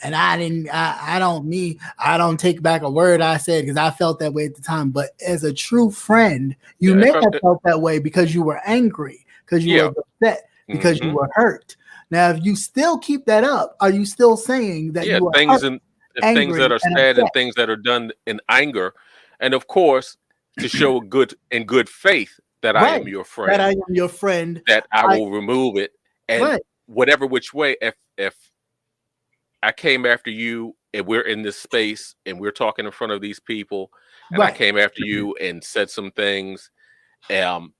Speaker 1: And I didn't. I don't take back a word I said because I felt that way at the time. But as a true friend, you may have felt that way because you were angry, because you were upset, because you were hurt. Now, if you still keep that up, are you still saying that you are
Speaker 2: things things that are said and things that are done in anger, and of course, to show good faith that I am your friend, that I will remove it, and whatever which way, if I came after you and we're in this space and we're talking in front of these people and I came after you and said some things, and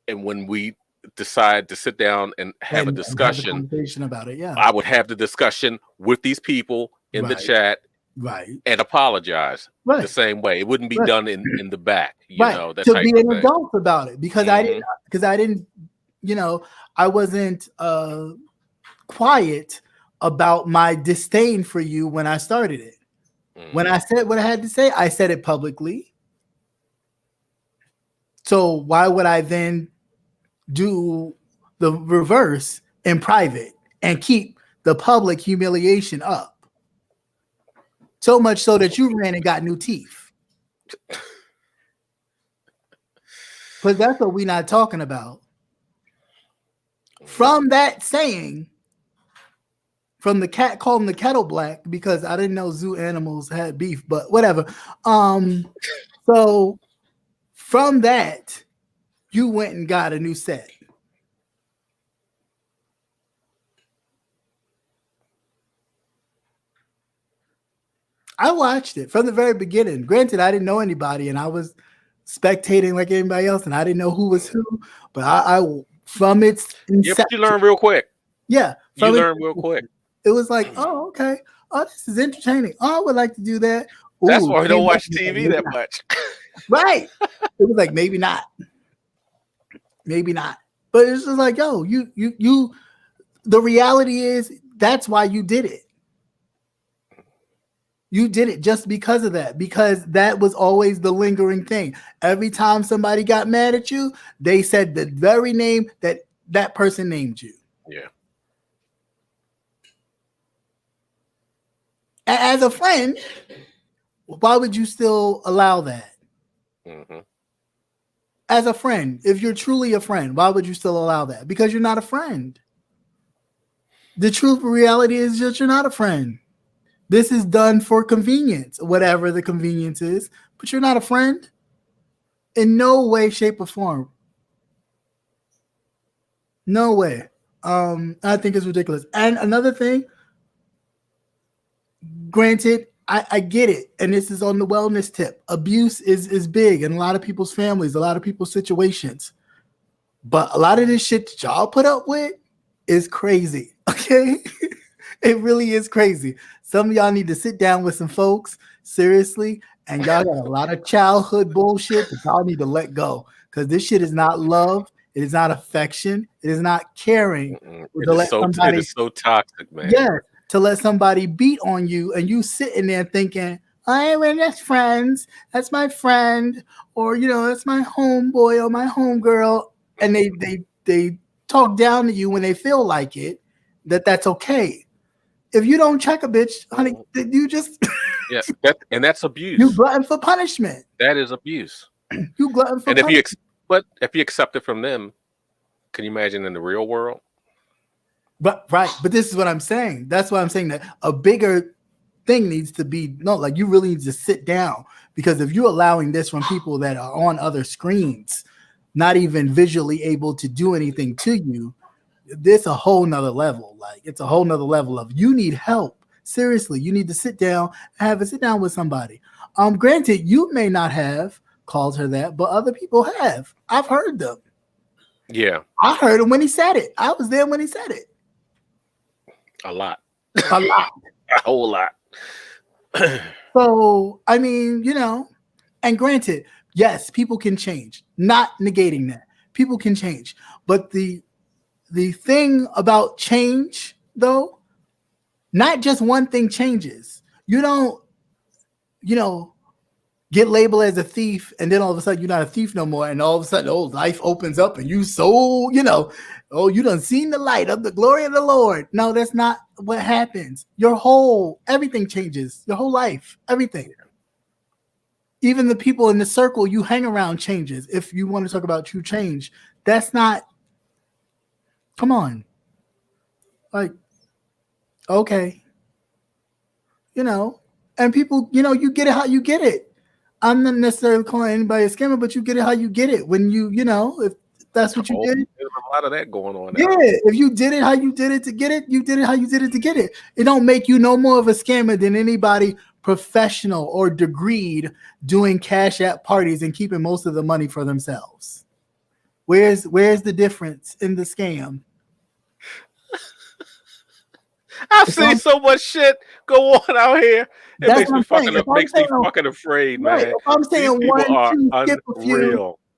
Speaker 2: when we decide to sit down and have a discussion
Speaker 1: about it,
Speaker 2: I would have the discussion with these people in the chat, and apologize the same way. It wouldn't be done in the back, that
Speaker 1: to
Speaker 2: type
Speaker 1: be
Speaker 2: of
Speaker 1: an
Speaker 2: thing.
Speaker 1: adult about it, because I didn't, I wasn't quiet about my disdain for you when I started it. When I said what I had to say, I said it publicly. So why would I then do the reverse in private and keep the public humiliation up? So much so that you ran and got new teeth. But that's what we're not talking about. From that saying, from the cat calling the kettle black, because I didn't know zoo animals had beef, but whatever. So from that, you went and got a new set. I watched it from the very beginning. Granted, I didn't know anybody, and I was spectating like anybody else, and I didn't know who was who. But I from its
Speaker 2: Yeah, but you learn
Speaker 1: inception,
Speaker 2: real quick.
Speaker 1: yeah,
Speaker 2: You
Speaker 1: from
Speaker 2: learn real quick.
Speaker 1: it was like, oh, okay, oh, this is entertaining. Oh, I would like to do that.
Speaker 2: That's
Speaker 1: Ooh,
Speaker 2: why we don't watch
Speaker 1: maybe
Speaker 2: TV that
Speaker 1: not.
Speaker 2: much.
Speaker 1: Right? It was like maybe not, maybe not. But it's just like, yo, you. The reality is that's why you did it. You did it just because of that, because that was always the lingering thing. Every time somebody got mad at you, they said the very name that that person named you.
Speaker 2: Yeah.
Speaker 1: As a friend, why would you still allow that?
Speaker 2: Mm-hmm.
Speaker 1: As a friend, if you're truly a friend, why would you still allow that? Because you're not a friend. The truth reality is that you're not a friend. This is done for convenience, whatever the convenience is, but you're not a friend in no way, shape, or form. No way. I think it's ridiculous. And another thing, granted, I get it, and this is on the wellness tip. Abuse is big in a lot of people's families, a lot of people's situations. But a lot of this shit that y'all put up with is crazy. Okay? It really is crazy. Some of y'all need to sit down with some folks, seriously, and y'all got a lot of childhood bullshit that y'all need to let go. Because this shit is not love, it is not affection, it is not caring.
Speaker 2: It is so toxic, man.
Speaker 1: Yeah, to let somebody beat on you and you sitting there thinking, I mean, that's friends, that's my friend, or that's my homeboy or my homegirl, and they talk down to you when they feel like it, that's okay. If you don't check a bitch, honey, you just
Speaker 2: yeah, that's abuse.
Speaker 1: You glutton for punishment.
Speaker 2: That is abuse.
Speaker 1: You glutton for
Speaker 2: punishment. If you accept it from them, can you imagine in the real world?
Speaker 1: But this is what I'm saying. That's why I'm saying that a bigger thing needs to be like you really need to sit down, because if you're allowing this from people that are on other screens, not even visually able to do anything to you, this a whole nother level. Like it's a whole nother level of you need help. Seriously, you need to sit down, sit down with somebody. Granted, you may not have called her that, but other people have. I've heard them.
Speaker 2: Yeah.
Speaker 1: I heard him when he said it. I was there when he said it.
Speaker 2: A lot.
Speaker 1: A lot.
Speaker 2: A whole lot.
Speaker 1: So, I mean, and granted, yes, people can change. Not negating that. People can change. But the thing about change, though, not just one thing changes. You don't, get labeled as a thief, and then all of a sudden you're not a thief no more, and all of a sudden, life opens up, and you you done seen the light of the glory of the Lord. No, that's not what happens. Everything changes. Your whole life, everything. Even the people in the circle you hang around changes. If you want to talk about true change, that's not. Come on. Like, okay. And people, you get it how you get it. I'm not necessarily calling anybody a scammer, but you get it how you get it. When if that's what you did.
Speaker 2: There's a lot of that going on
Speaker 1: now.
Speaker 2: Yeah,
Speaker 1: if you did it how you did it to get it, you did it how you did it to get it. It don't make you no more of a scammer than anybody professional or degreed doing cash app parties and keeping most of the money for themselves. Where's the difference in the scam?
Speaker 2: I've seen so much shit go on out here. It makes me fucking afraid, man.
Speaker 1: If I'm saying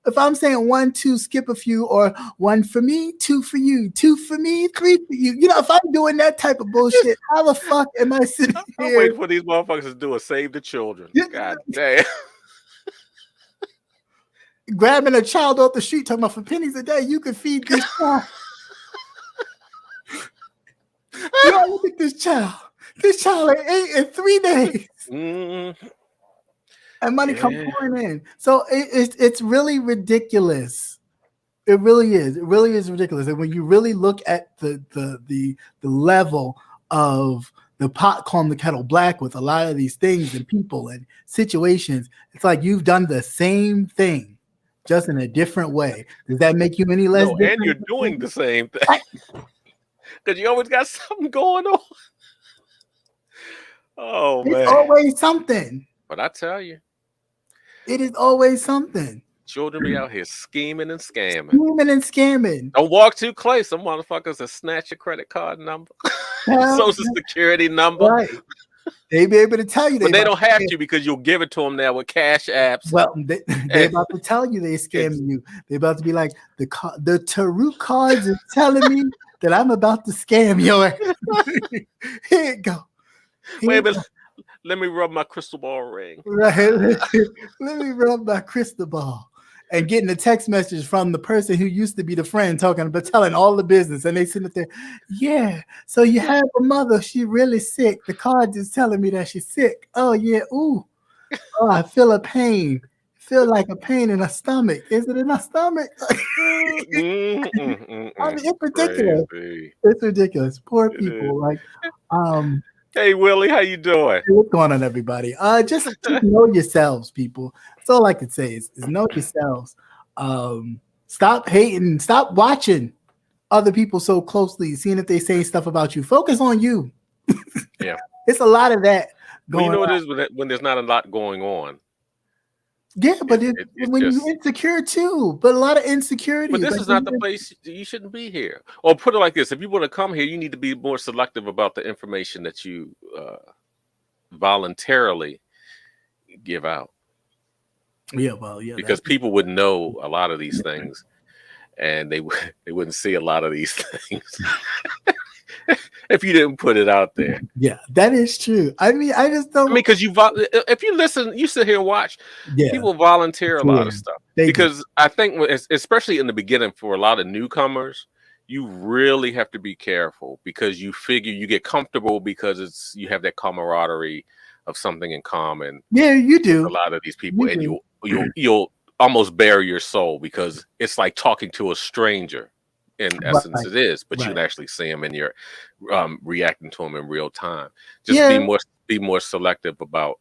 Speaker 1: if I'm saying 1, 2, skip a few, or 1 for me, 2 for you, 2 for me, 3 for you. If I'm doing that type of bullshit, how the fuck am I sitting here?
Speaker 2: I'm waiting for these motherfuckers to do a Save the Children. God damn.
Speaker 1: Grabbing a child off the street, talking about for pennies a day, you can feed this child. Look at this child. This child ate in 3 days. And money come pouring in. So it's really ridiculous. It really is. It really is ridiculous. And when you really look at the level of the pot calling the kettle black with a lot of these things and people and situations, it's like you've done the same thing, just in a different way. Does that make you any less different?
Speaker 2: And you're doing the same thing. Because you always got something going on. Oh
Speaker 1: It's
Speaker 2: man.
Speaker 1: always something.
Speaker 2: But I tell you,
Speaker 1: It is always something.
Speaker 2: children be out here scheming and scamming.
Speaker 1: Scheming and scamming.
Speaker 2: Don't walk too close. Some motherfuckers will snatch your credit card number,
Speaker 1: Hell,
Speaker 2: social security number.
Speaker 1: right. They be able to tell you
Speaker 2: But they
Speaker 1: about
Speaker 2: don't have to because you'll give it to them now with cash apps.
Speaker 1: Well, they about to tell you they scamming you. They about to be like the Tarot cards is telling me that I'm about to scam your ass. Here it go. Here
Speaker 2: Wait a
Speaker 1: it
Speaker 2: minute. Let me rub my crystal ball ring.
Speaker 1: go. Right. Let me rub my crystal ball. And getting a text message from the person who used to be the friend talking about telling all the business, and they sitting up there, yeah. So you have a mother, she really sick. The card is telling me that she's sick. Oh yeah, ooh. Oh, I feel a pain. Feel like a pain in her stomach. Is it in her stomach? I mean, it's ridiculous.
Speaker 2: Crazy.
Speaker 1: It's ridiculous. Poor people. Like,
Speaker 2: Hey Willie, how you doing?
Speaker 1: what's going on, everybody? Just know yourselves, people. That's all I can say is know yourselves. Stop hating. Stop watching other people so closely, seeing if they say stuff about you. Focus on you.
Speaker 2: Yeah.
Speaker 1: It's a lot of that
Speaker 2: Well,
Speaker 1: going
Speaker 2: you know
Speaker 1: on.
Speaker 2: what it is when there's not a lot going on.
Speaker 1: Yeah, but when
Speaker 2: just,
Speaker 1: you're insecure too, but a lot of insecurity.
Speaker 2: But this is not the place. You shouldn't be here. Or put it like this: if you want to come here, you need to be more selective about the information that you voluntarily give out.
Speaker 1: Yeah, well, yeah,
Speaker 2: because people would know a lot of these things, and they wouldn't see a lot of these things if you didn't put it out there.
Speaker 1: Yeah, that is true. I mean, I just don't.
Speaker 2: I mean, because if you listen, you sit here and watch. Yeah, people volunteer a lot of stuff because I think, especially in the beginning, for a lot of newcomers, you really have to be careful because you figure you get comfortable because you have that camaraderie of something in common.
Speaker 1: Yeah, you do.
Speaker 2: A lot of these people, and you'll almost bare your soul because it's like talking to a stranger. In essence, it is, but you can actually see them and you're reacting to them in real time. Just be more selective about.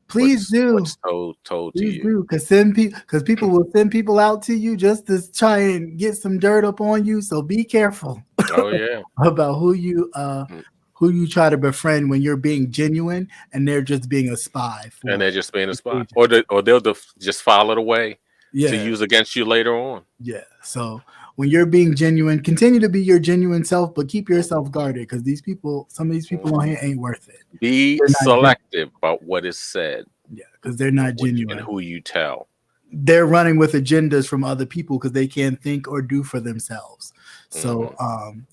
Speaker 1: Please do.
Speaker 2: What's told to you.
Speaker 1: Because people will send people out to you just to try and get some dirt up on you. So be careful.
Speaker 2: Oh yeah.
Speaker 1: About who you try to befriend when you're being genuine and they're just being a spy.
Speaker 2: And they're just being a spy, or they'll just file it away to use against you later on.
Speaker 1: Yeah. So when you're being genuine, continue to be your genuine self, but keep yourself guarded because some of these people on here ain't worth it.
Speaker 2: Be selective about what is said.
Speaker 1: Yeah, because they're not genuine.
Speaker 2: And who you tell.
Speaker 1: They're running with agendas from other people because they can't think or do for themselves. So,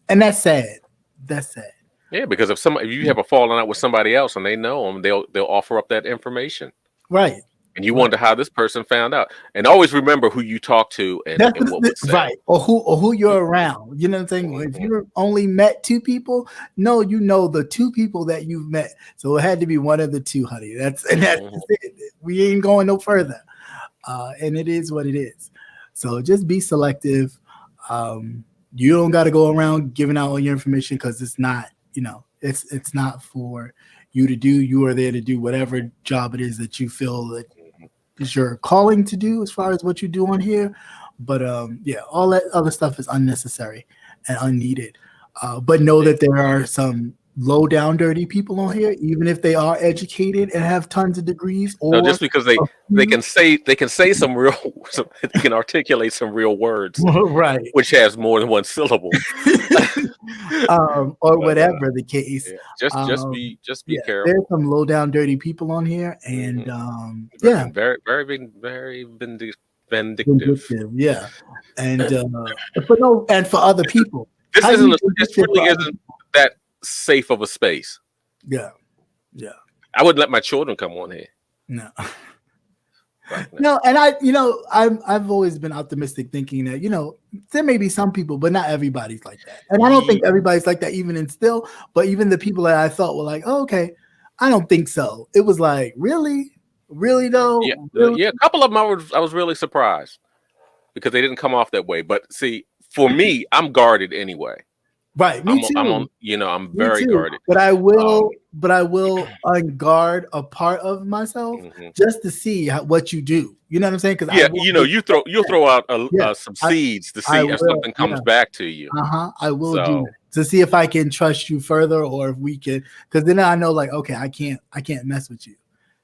Speaker 1: and that's sad. That's sad.
Speaker 2: Yeah, because if you have a falling out with somebody else and they know them, they'll offer up that information.
Speaker 1: Right.
Speaker 2: And you wonder how this person found out. And always remember who you talk to and what was said.
Speaker 1: Right. Or who you're around. You know what I'm saying? If you only met two people, you know the two people that you've met. So it had to be one of the two, honey. That's it. We ain't going no further. And it is what it is. So just be selective. You don't got to go around giving out all your information because it's not, it's not for you to do. You are there to do whatever job it is that you feel that is your calling to do as far as what you do on here. But all that other stuff is unnecessary and unneeded. But know that there are some low down dirty people on here, even if they are educated and have tons of degrees. Or
Speaker 2: just because they can say some real, they can articulate some real words,
Speaker 1: right?
Speaker 2: Which has more than one syllable,
Speaker 1: or whatever the case.
Speaker 2: Just be careful.
Speaker 1: There's some low down dirty people on here, and
Speaker 2: very very vindictive.
Speaker 1: Yeah, and for other people,
Speaker 2: this really isn't that safe of a space.
Speaker 1: Yeah.
Speaker 2: I wouldn't let my children come on here.
Speaker 1: No. No, and I've always been optimistic, thinking that there may be some people, but not everybody's like that. And I don't think everybody's like that, even in still. But even the people that I thought were like, oh, okay, I don't think so. It was like, really though.
Speaker 2: Yeah,
Speaker 1: really?
Speaker 2: A couple of them I was really surprised because they didn't come off that way. But see, for me, I'm guarded anyway.
Speaker 1: Right, me too.
Speaker 2: I'm very guarded.
Speaker 1: But I will unguard a part of myself just to see what you do. You know what I'm saying? Because
Speaker 2: you'll throw out some seeds to see if something comes back to you.
Speaker 1: I will do that. to see if I can trust you further or if we can, because then I know like, okay, I can't mess with you.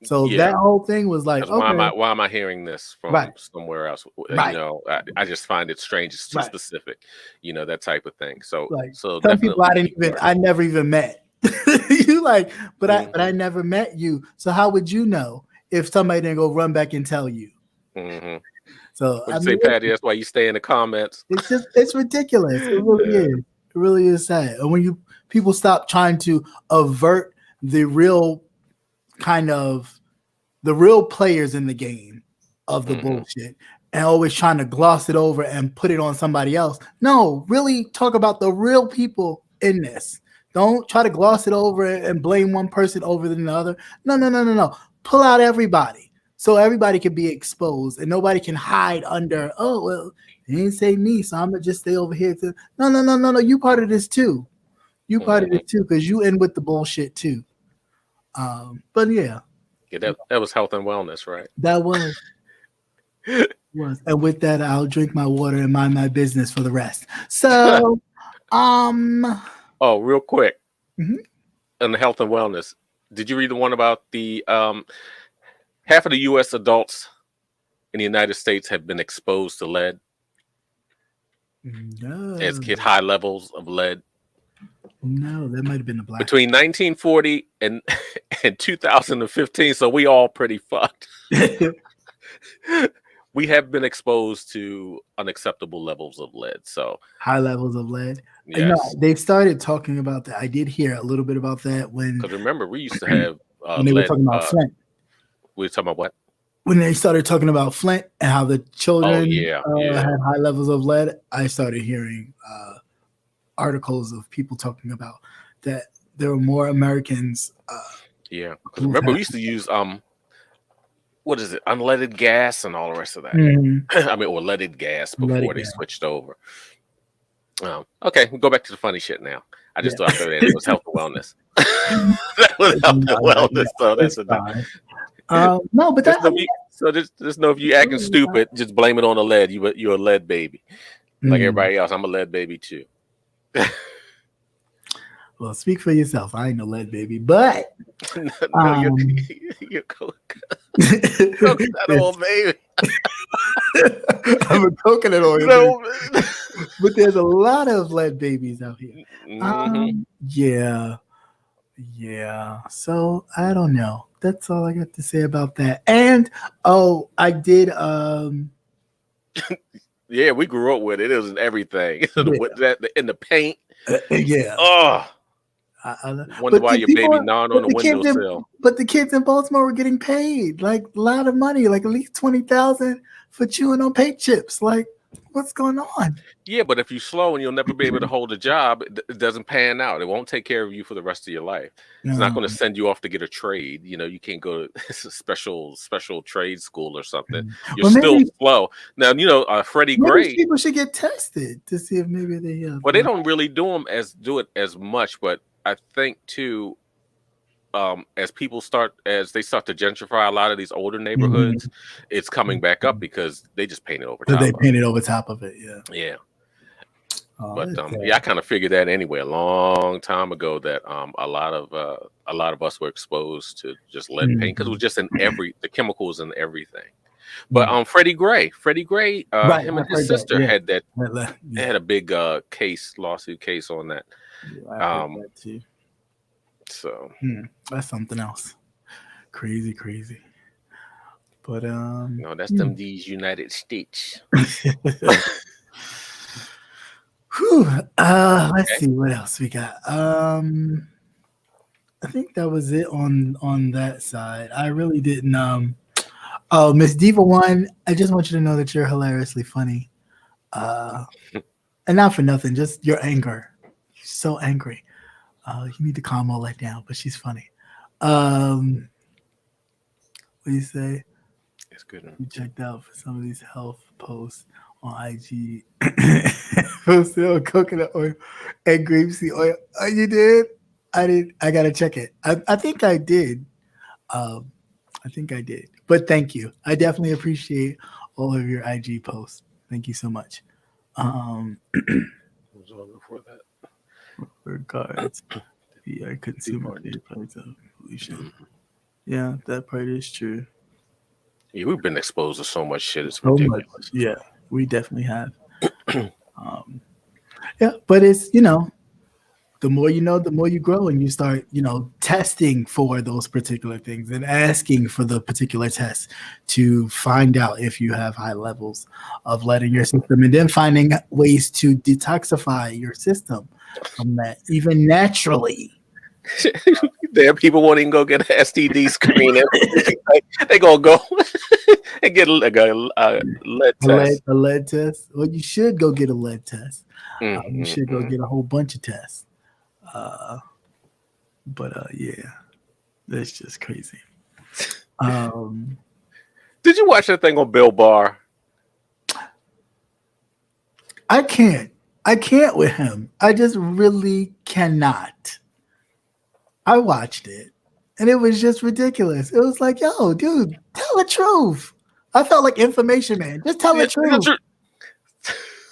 Speaker 1: So that whole thing was like, okay,
Speaker 2: why am I hearing this from somewhere else?
Speaker 1: Right.
Speaker 2: You know, I just find it strange. It's too specific, you know, that type of thing. So,
Speaker 1: like
Speaker 2: so
Speaker 1: some people I never even met. You like, but I never met you. So how would you know if somebody didn't go run back and tell you? So
Speaker 2: I say, Patty, that's why you stay in the comments.
Speaker 1: It's ridiculous. It really is. It really is sad. And when people stop trying to avert the real players in the game of the bullshit and always trying to gloss it over and put it on somebody else. No, really talk about the real people in this. Don't try to gloss it over and blame one person over than the other. No. Pull out everybody so everybody can be exposed and nobody can hide under, oh, well, they didn't say me, so I'm going to just stay over here. No. You part of this too. You part of this too because you in with the bullshit too. But yeah.
Speaker 2: Yeah, that was health and wellness, right?
Speaker 1: That was. And with that, I'll drink my water and mind my business for the rest. So,
Speaker 2: oh, real quick, on the health and wellness, did you read the one about the half of the U.S. adults in the United States have been exposed to lead?
Speaker 1: No.
Speaker 2: As hit high levels of lead.
Speaker 1: No, that might have been the black.
Speaker 2: Between 1940 and 2015, so we all pretty fucked. We have been exposed to unacceptable levels of lead. So
Speaker 1: high levels of lead.
Speaker 2: Yes.
Speaker 1: You know, they started talking about that. I did hear a little bit about that when.
Speaker 2: Because remember, we used to have
Speaker 1: when they were talking about Flint.
Speaker 2: We were talking about what?
Speaker 1: When they started talking about Flint and how the children had high levels of lead, I started hearing articles of people talking about that there were more Americans.
Speaker 2: Remember, we used to use what is it, unleaded gas and all the rest of that. I mean, or leaded gas before they switched over. Okay, we'll go back to the funny shit now. I just thought that it was health and wellness. That was health and wellness, so that's enough.
Speaker 1: No, but that's
Speaker 2: so just know if you acting stupid, just blame it on the lead. You're a lead baby, like everybody else. I'm a lead baby too.
Speaker 1: Well, speak for yourself. I ain't no lead baby, but
Speaker 2: you're coconut oil baby.
Speaker 1: I'm a coconut oil baby. But there's a lot of lead babies out here. Yeah. So I don't know. That's all I got to say about that. And I did.
Speaker 2: Yeah, we grew up with it. It was in everything. In the paint. Wonder why your baby gnawing on the windowsill.
Speaker 1: But the kids in Baltimore were getting paid like a lot of money, like at least $20,000 for chewing on paint chips. Like, what's going on?
Speaker 2: Yeah, but if you're slow and you'll never be able to hold a job, it doesn't pan out. It won't take care of you for the rest of your life. It's not going to send you off to get a trade. You know, you can't go to a special trade school or something. You're still slow. Now, you know, Freddie Gray.
Speaker 1: People should get tested to see if maybe they have.
Speaker 2: Well, they don't really do it as much, but I think too, as they start to gentrify a lot of these older neighborhoods, it's coming back up because they just painted over top.
Speaker 1: They painted over top of it,
Speaker 2: yeah. But I kind of figured that anyway a long time ago that a lot of us were exposed to just lead paint because it was just in the chemicals in everything. But Freddie Gray, him and his sister had that. They had a big lawsuit case on that.
Speaker 1: That too.
Speaker 2: So
Speaker 1: that's something else. Crazy. But
Speaker 2: no, that's them these United States.
Speaker 1: Let's see what else we got. I think that was it on that side. I really didn't. Miss Diva One, I just want you to know that you're hilariously funny. And not for nothing, just your anger. You're so angry. You need to calm all that down, but she's funny. What do you say?
Speaker 2: It's good.
Speaker 1: You checked out for some of these health posts on IG. Posted on coconut oil and grapeseed oil. Oh, you did? I gotta check it. I think I did. But thank you. I definitely appreciate all of your IG posts. Thank you so much.
Speaker 2: What was on before that?
Speaker 1: regards. Yeah, consumer price of pollution. Yeah, that part is true.
Speaker 2: Yeah, we've been exposed to so much shit. It's
Speaker 1: So
Speaker 2: ridiculous.
Speaker 1: much. Yeah, we definitely have. Yeah, but it's the more you know, the more you grow, and you start testing for those particular things and asking for the particular tests to find out if you have high levels of lead in your system, and then finding ways to detoxify your system from that, even naturally.
Speaker 2: There, people won't even go get an STD screening. They gonna go and get a lead test.
Speaker 1: A lead test. Well, you should go get a lead test. You should go
Speaker 2: Mm-hmm.
Speaker 1: get a whole bunch of tests. But yeah, that's just crazy.
Speaker 2: Did you watch that thing on Bill Barr?
Speaker 1: I can't with him. I just really cannot. I watched it, and it was just ridiculous. It was like, yo, dude, tell the truth. I felt like Information Man. Just tell the truth.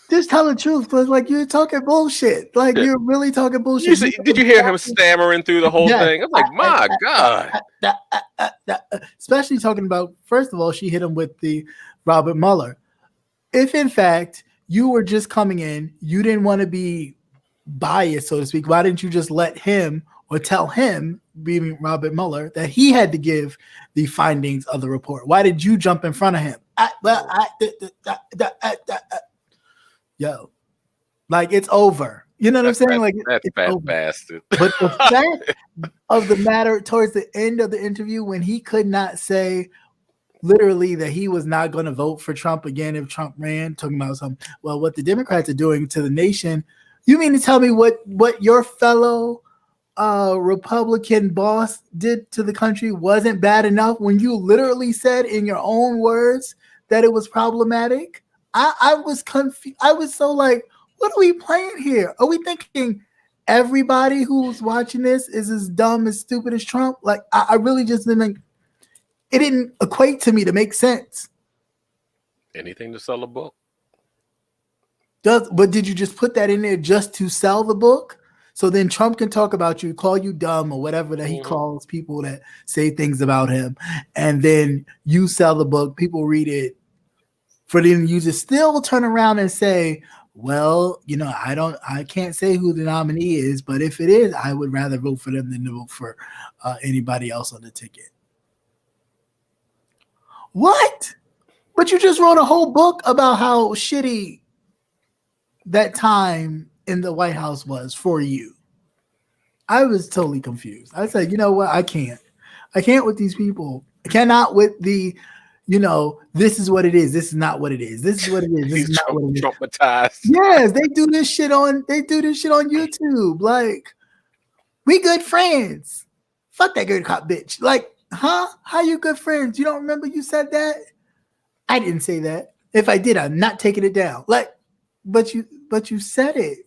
Speaker 1: Just tell the truth, because like you're talking bullshit. Like you're really talking bullshit.
Speaker 2: Did you hear him stammering through the whole thing? I'm like, my God.
Speaker 1: Especially talking about, first of all, she hit him with the Robert Mueller. If in fact you were just coming in, you didn't want to be biased, so to speak, why didn't you just let him or tell him, being Robert Mueller, that he had to give the findings of the report? Why did you jump in front of him? Yo, like it's over. You know what I'm saying? Like
Speaker 2: that's fat bastard.
Speaker 1: But the fact of the matter, towards the end of the interview, when he could not say literally that he was not going to vote for Trump again if Trump ran, talking about what the Democrats are doing to the nation. You mean to tell me what your fellow Republican boss did to the country wasn't bad enough, when you literally said in your own words that it was problematic? I was confused. I was so like, what are we playing here? Are we thinking everybody who's watching this is as dumb, as stupid as Trump? Like, I really just didn't. It didn't equate to me to make sense.
Speaker 2: Anything to sell a book.
Speaker 1: But did you just put that in there just to sell the book? So then Trump can talk about you, call you dumb or whatever that he calls people that say things about him. And then you sell the book, people read it. For them, you just still turn around and say, well, I can't say who the nominee is, but if it is, I would rather vote for them than to vote for anybody else on the ticket. What? But you just wrote a whole book about how shitty that time in the White House was for you. I was totally confused. I said, you know what? I can't with these people. I cannot with the, this is what it is. This is not what it is. This is what it is. This is not what it is.
Speaker 2: Traumatized.
Speaker 1: Yes, they do this shit on YouTube. Like, we good friends. Fuck that good cop bitch. Like, huh? How you good friends? You don't remember you said that? I didn't say that. If I did, I'm not taking it down. Like, but you said it.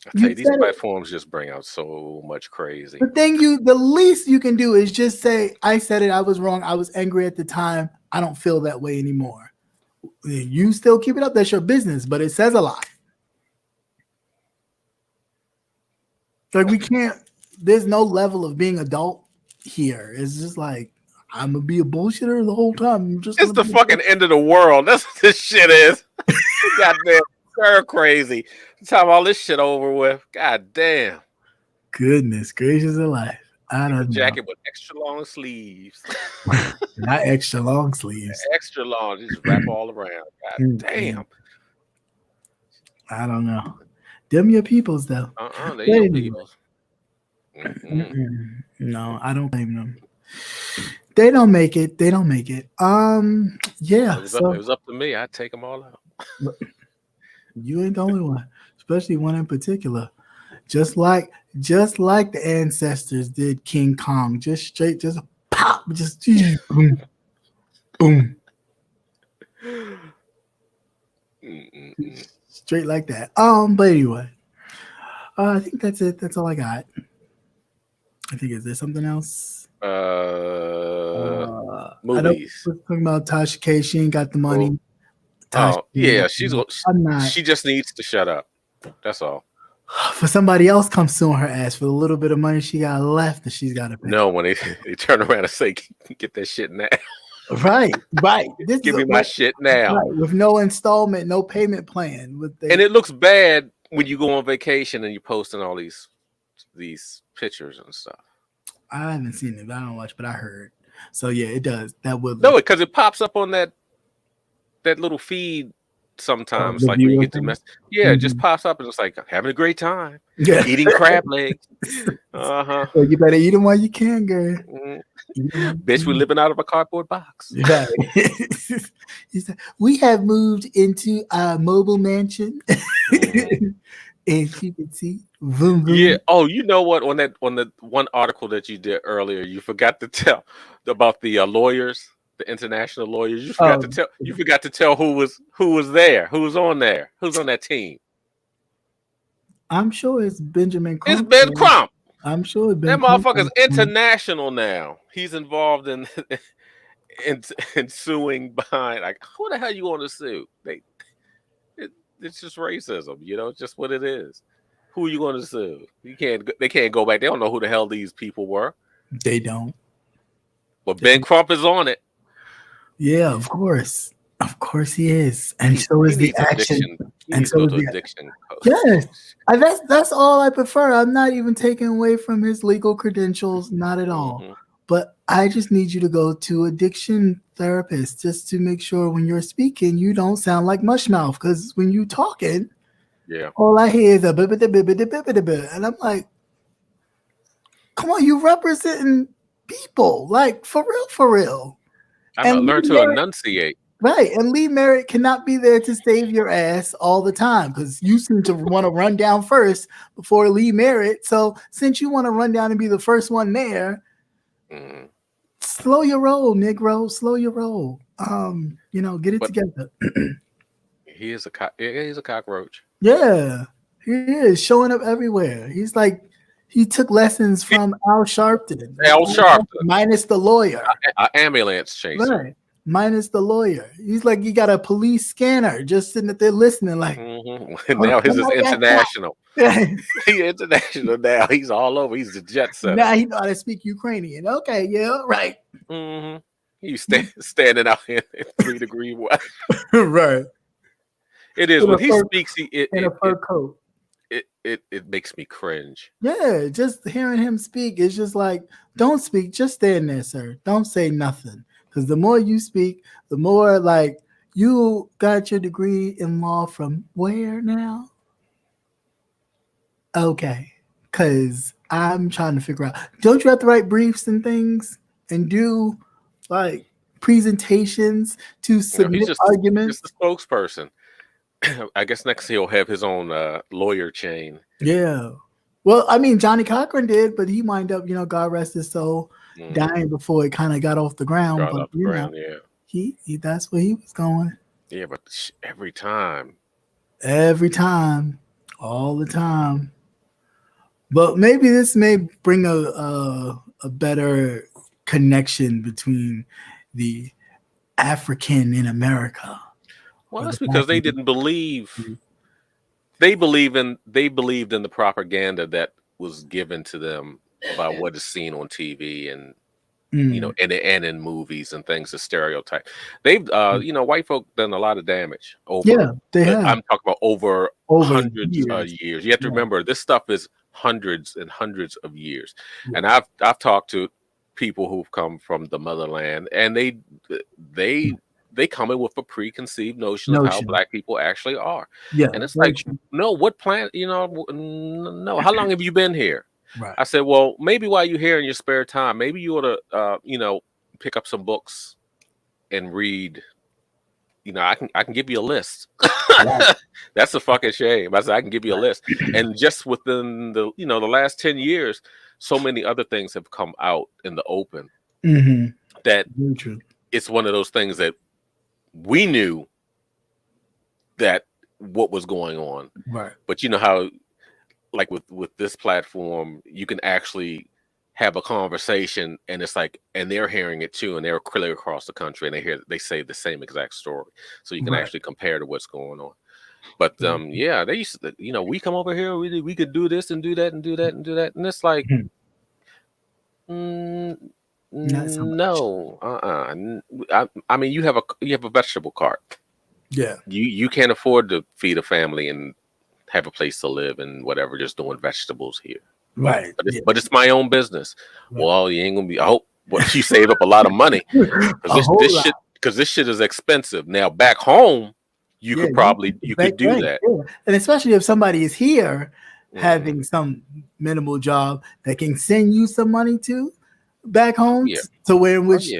Speaker 2: I tell you, these platforms just bring out so much crazy.
Speaker 1: The least you can do is just say, I said it, I was wrong, I was angry at the time, I don't feel that way anymore. You still keep it up, that's your business, but it says a lot. Like, we can't, there's no level of being adult here. It's just like, I'm gonna be a bullshitter the whole time.
Speaker 2: It's the fucking end of the world. That's what this shit is. Goddamn. They're crazy. Time all this shit over with. God damn.
Speaker 1: Goodness gracious alive. I don't know.
Speaker 2: Jacket with extra long sleeves.
Speaker 1: Not extra long sleeves.
Speaker 2: Extra long. Just wrap all around. God damn.
Speaker 1: I don't know. Them your peoples though.
Speaker 2: They your peoples.
Speaker 1: No, I don't blame them. They don't make it. Yeah.
Speaker 2: It was up to me. I'd take them all out.
Speaker 1: You ain't the only one, especially one in particular. Just like the ancestors did King Kong, just pop, just boom, boom, straight like that. But anyway, I think that's it. That's all I got. I think, is there something else?
Speaker 2: Movies.
Speaker 1: We're talking about Tasha K. She ain't got the money.
Speaker 2: Oh yeah, she just needs to shut up. That's all.
Speaker 1: For somebody else come suing her ass for the little bit of money she got left that she's got to pay.
Speaker 2: No, when they turn around and say, "Get that shit now."
Speaker 1: Right. This
Speaker 2: Give
Speaker 1: is
Speaker 2: me my shit now.
Speaker 1: right, with no installment, no payment plan.
Speaker 2: And it looks bad when you go on vacation and you're posting all these pictures and stuff.
Speaker 1: I haven't seen it. I don't watch, but I heard. So yeah, it does. That would
Speaker 2: No, because it pops up on that little feed sometimes. Like when you get the mess, it just pops up and it's like having a great time, eating crab legs.
Speaker 1: Well, you better eat them while you can, girl.
Speaker 2: Bitch, we're living out of a cardboard box.
Speaker 1: Right. He said, we have moved into a mobile mansion. And you can see vroom, vroom.
Speaker 2: Yeah. Oh, you know what? On the one article that you did earlier, you forgot to tell about the lawyers, the international lawyers. You forgot to tell. You forgot to tell who was there, who was on there, who's on that team.
Speaker 1: I'm sure it's Benjamin Crump.
Speaker 2: It's Ben Crump.
Speaker 1: I'm sure
Speaker 2: that motherfucker's international now. He's involved in suing behind. Like, who the hell you want to sue? It's just racism, it's just what it is. Who are you going to sue? They can't go back. They don't know who the hell these people were.
Speaker 1: They don't.
Speaker 2: But Ben Crump is on it.
Speaker 1: Yeah, of course. Of course he is. And so is the action. And so is the addiction. Yes. That's all I prefer. I'm not even taking away from his legal credentials, not at all. Mm-hmm. But I just need you to go to addiction therapist just to make sure when you're speaking, you don't sound like mushmouth. Because when you talking, all I hear is a and I'm like, come on, you representing people, like for real.
Speaker 2: I learned to enunciate.
Speaker 1: Right, and Lee Merritt cannot be there to save your ass all the time because you seem to want to run down first before Lee Merritt. So since you want to run down and be the first one there, slow your roll, Negro. Slow your roll. Get it together.
Speaker 2: He's a cockroach.
Speaker 1: Yeah, he is showing up everywhere. He's like he took lessons from Al Sharpton. Minus the lawyer.
Speaker 2: Ambulance chaser.
Speaker 1: Right. Minus the lawyer. He's like, you got a police scanner just sitting there listening like.
Speaker 2: Now his is international. He's international now. He's all over. He's the jet setter.
Speaker 1: Now he know how to speak Ukrainian. Okay, yeah, right.
Speaker 2: Mm-hmm. He's standing out here in 3-degree weather.
Speaker 1: Right.
Speaker 2: It is. When he speaks,
Speaker 1: in a fur coat.
Speaker 2: It makes me cringe.
Speaker 1: Yeah, just hearing him speak is just like, don't speak. Just stand there, sir. Don't say nothing. Because the more you speak, the more like you got your degree in law from where now? Okay. Because I'm trying to figure out, don't you have to write briefs and things and do like presentations to submit arguments?
Speaker 2: He's just a spokesperson. I guess next he'll have his own lawyer chain.
Speaker 1: Yeah. Well, I mean, Johnny Cochran did, but he wind up, God rest his soul, dying before it kind of got off the ground. He that's where he was going.
Speaker 2: Yeah, but every time,
Speaker 1: all the time. But maybe this may bring a better connection between the African in America.
Speaker 2: Well, that's because they didn't believe. They believed in the propaganda that was given to them by what is seen on TV and and in movies and things. The stereotype. They've white folk done a lot of damage over.
Speaker 1: Yeah, they have.
Speaker 2: I'm talking about over hundreds of years. You have to remember this stuff is hundreds and hundreds of years. Yeah. And I've talked to people who've come from the motherland, and they come in with a preconceived notion of how Black people actually are. Yeah. And it's like, no, what plan, no, how long have you been here? Right. I said, well, maybe while you're here in your spare time, maybe you ought to, pick up some books and read. I can give you a list. Right. That's a fucking shame. I said, I can give you a list. And just within the last 10 years, so many other things have come out in the open that it's one of those things that we knew that what was going on.
Speaker 1: Right.
Speaker 2: But you know how, like with this platform, you can actually have a conversation and it's like, and they're hearing it too, and they're clearly across the country and they say the same exact story. So you can actually compare to what's going on. But yeah, they used to, we come over here, we could do this and do that and do that and do that, and it's like,
Speaker 1: Not so much.
Speaker 2: no, I mean, you have a vegetable cart.
Speaker 1: Yeah.
Speaker 2: You can't afford to feed a family and have a place to live and whatever, just doing vegetables here.
Speaker 1: Right.
Speaker 2: But it's my own business.
Speaker 1: Right.
Speaker 2: Well, you ain't gonna be. I hope. Well, you save up a lot of money because this shit is expensive. Now back home, you could do that.
Speaker 1: Yeah. And especially if somebody is here having some minimal job that can send you some money to back home to where in which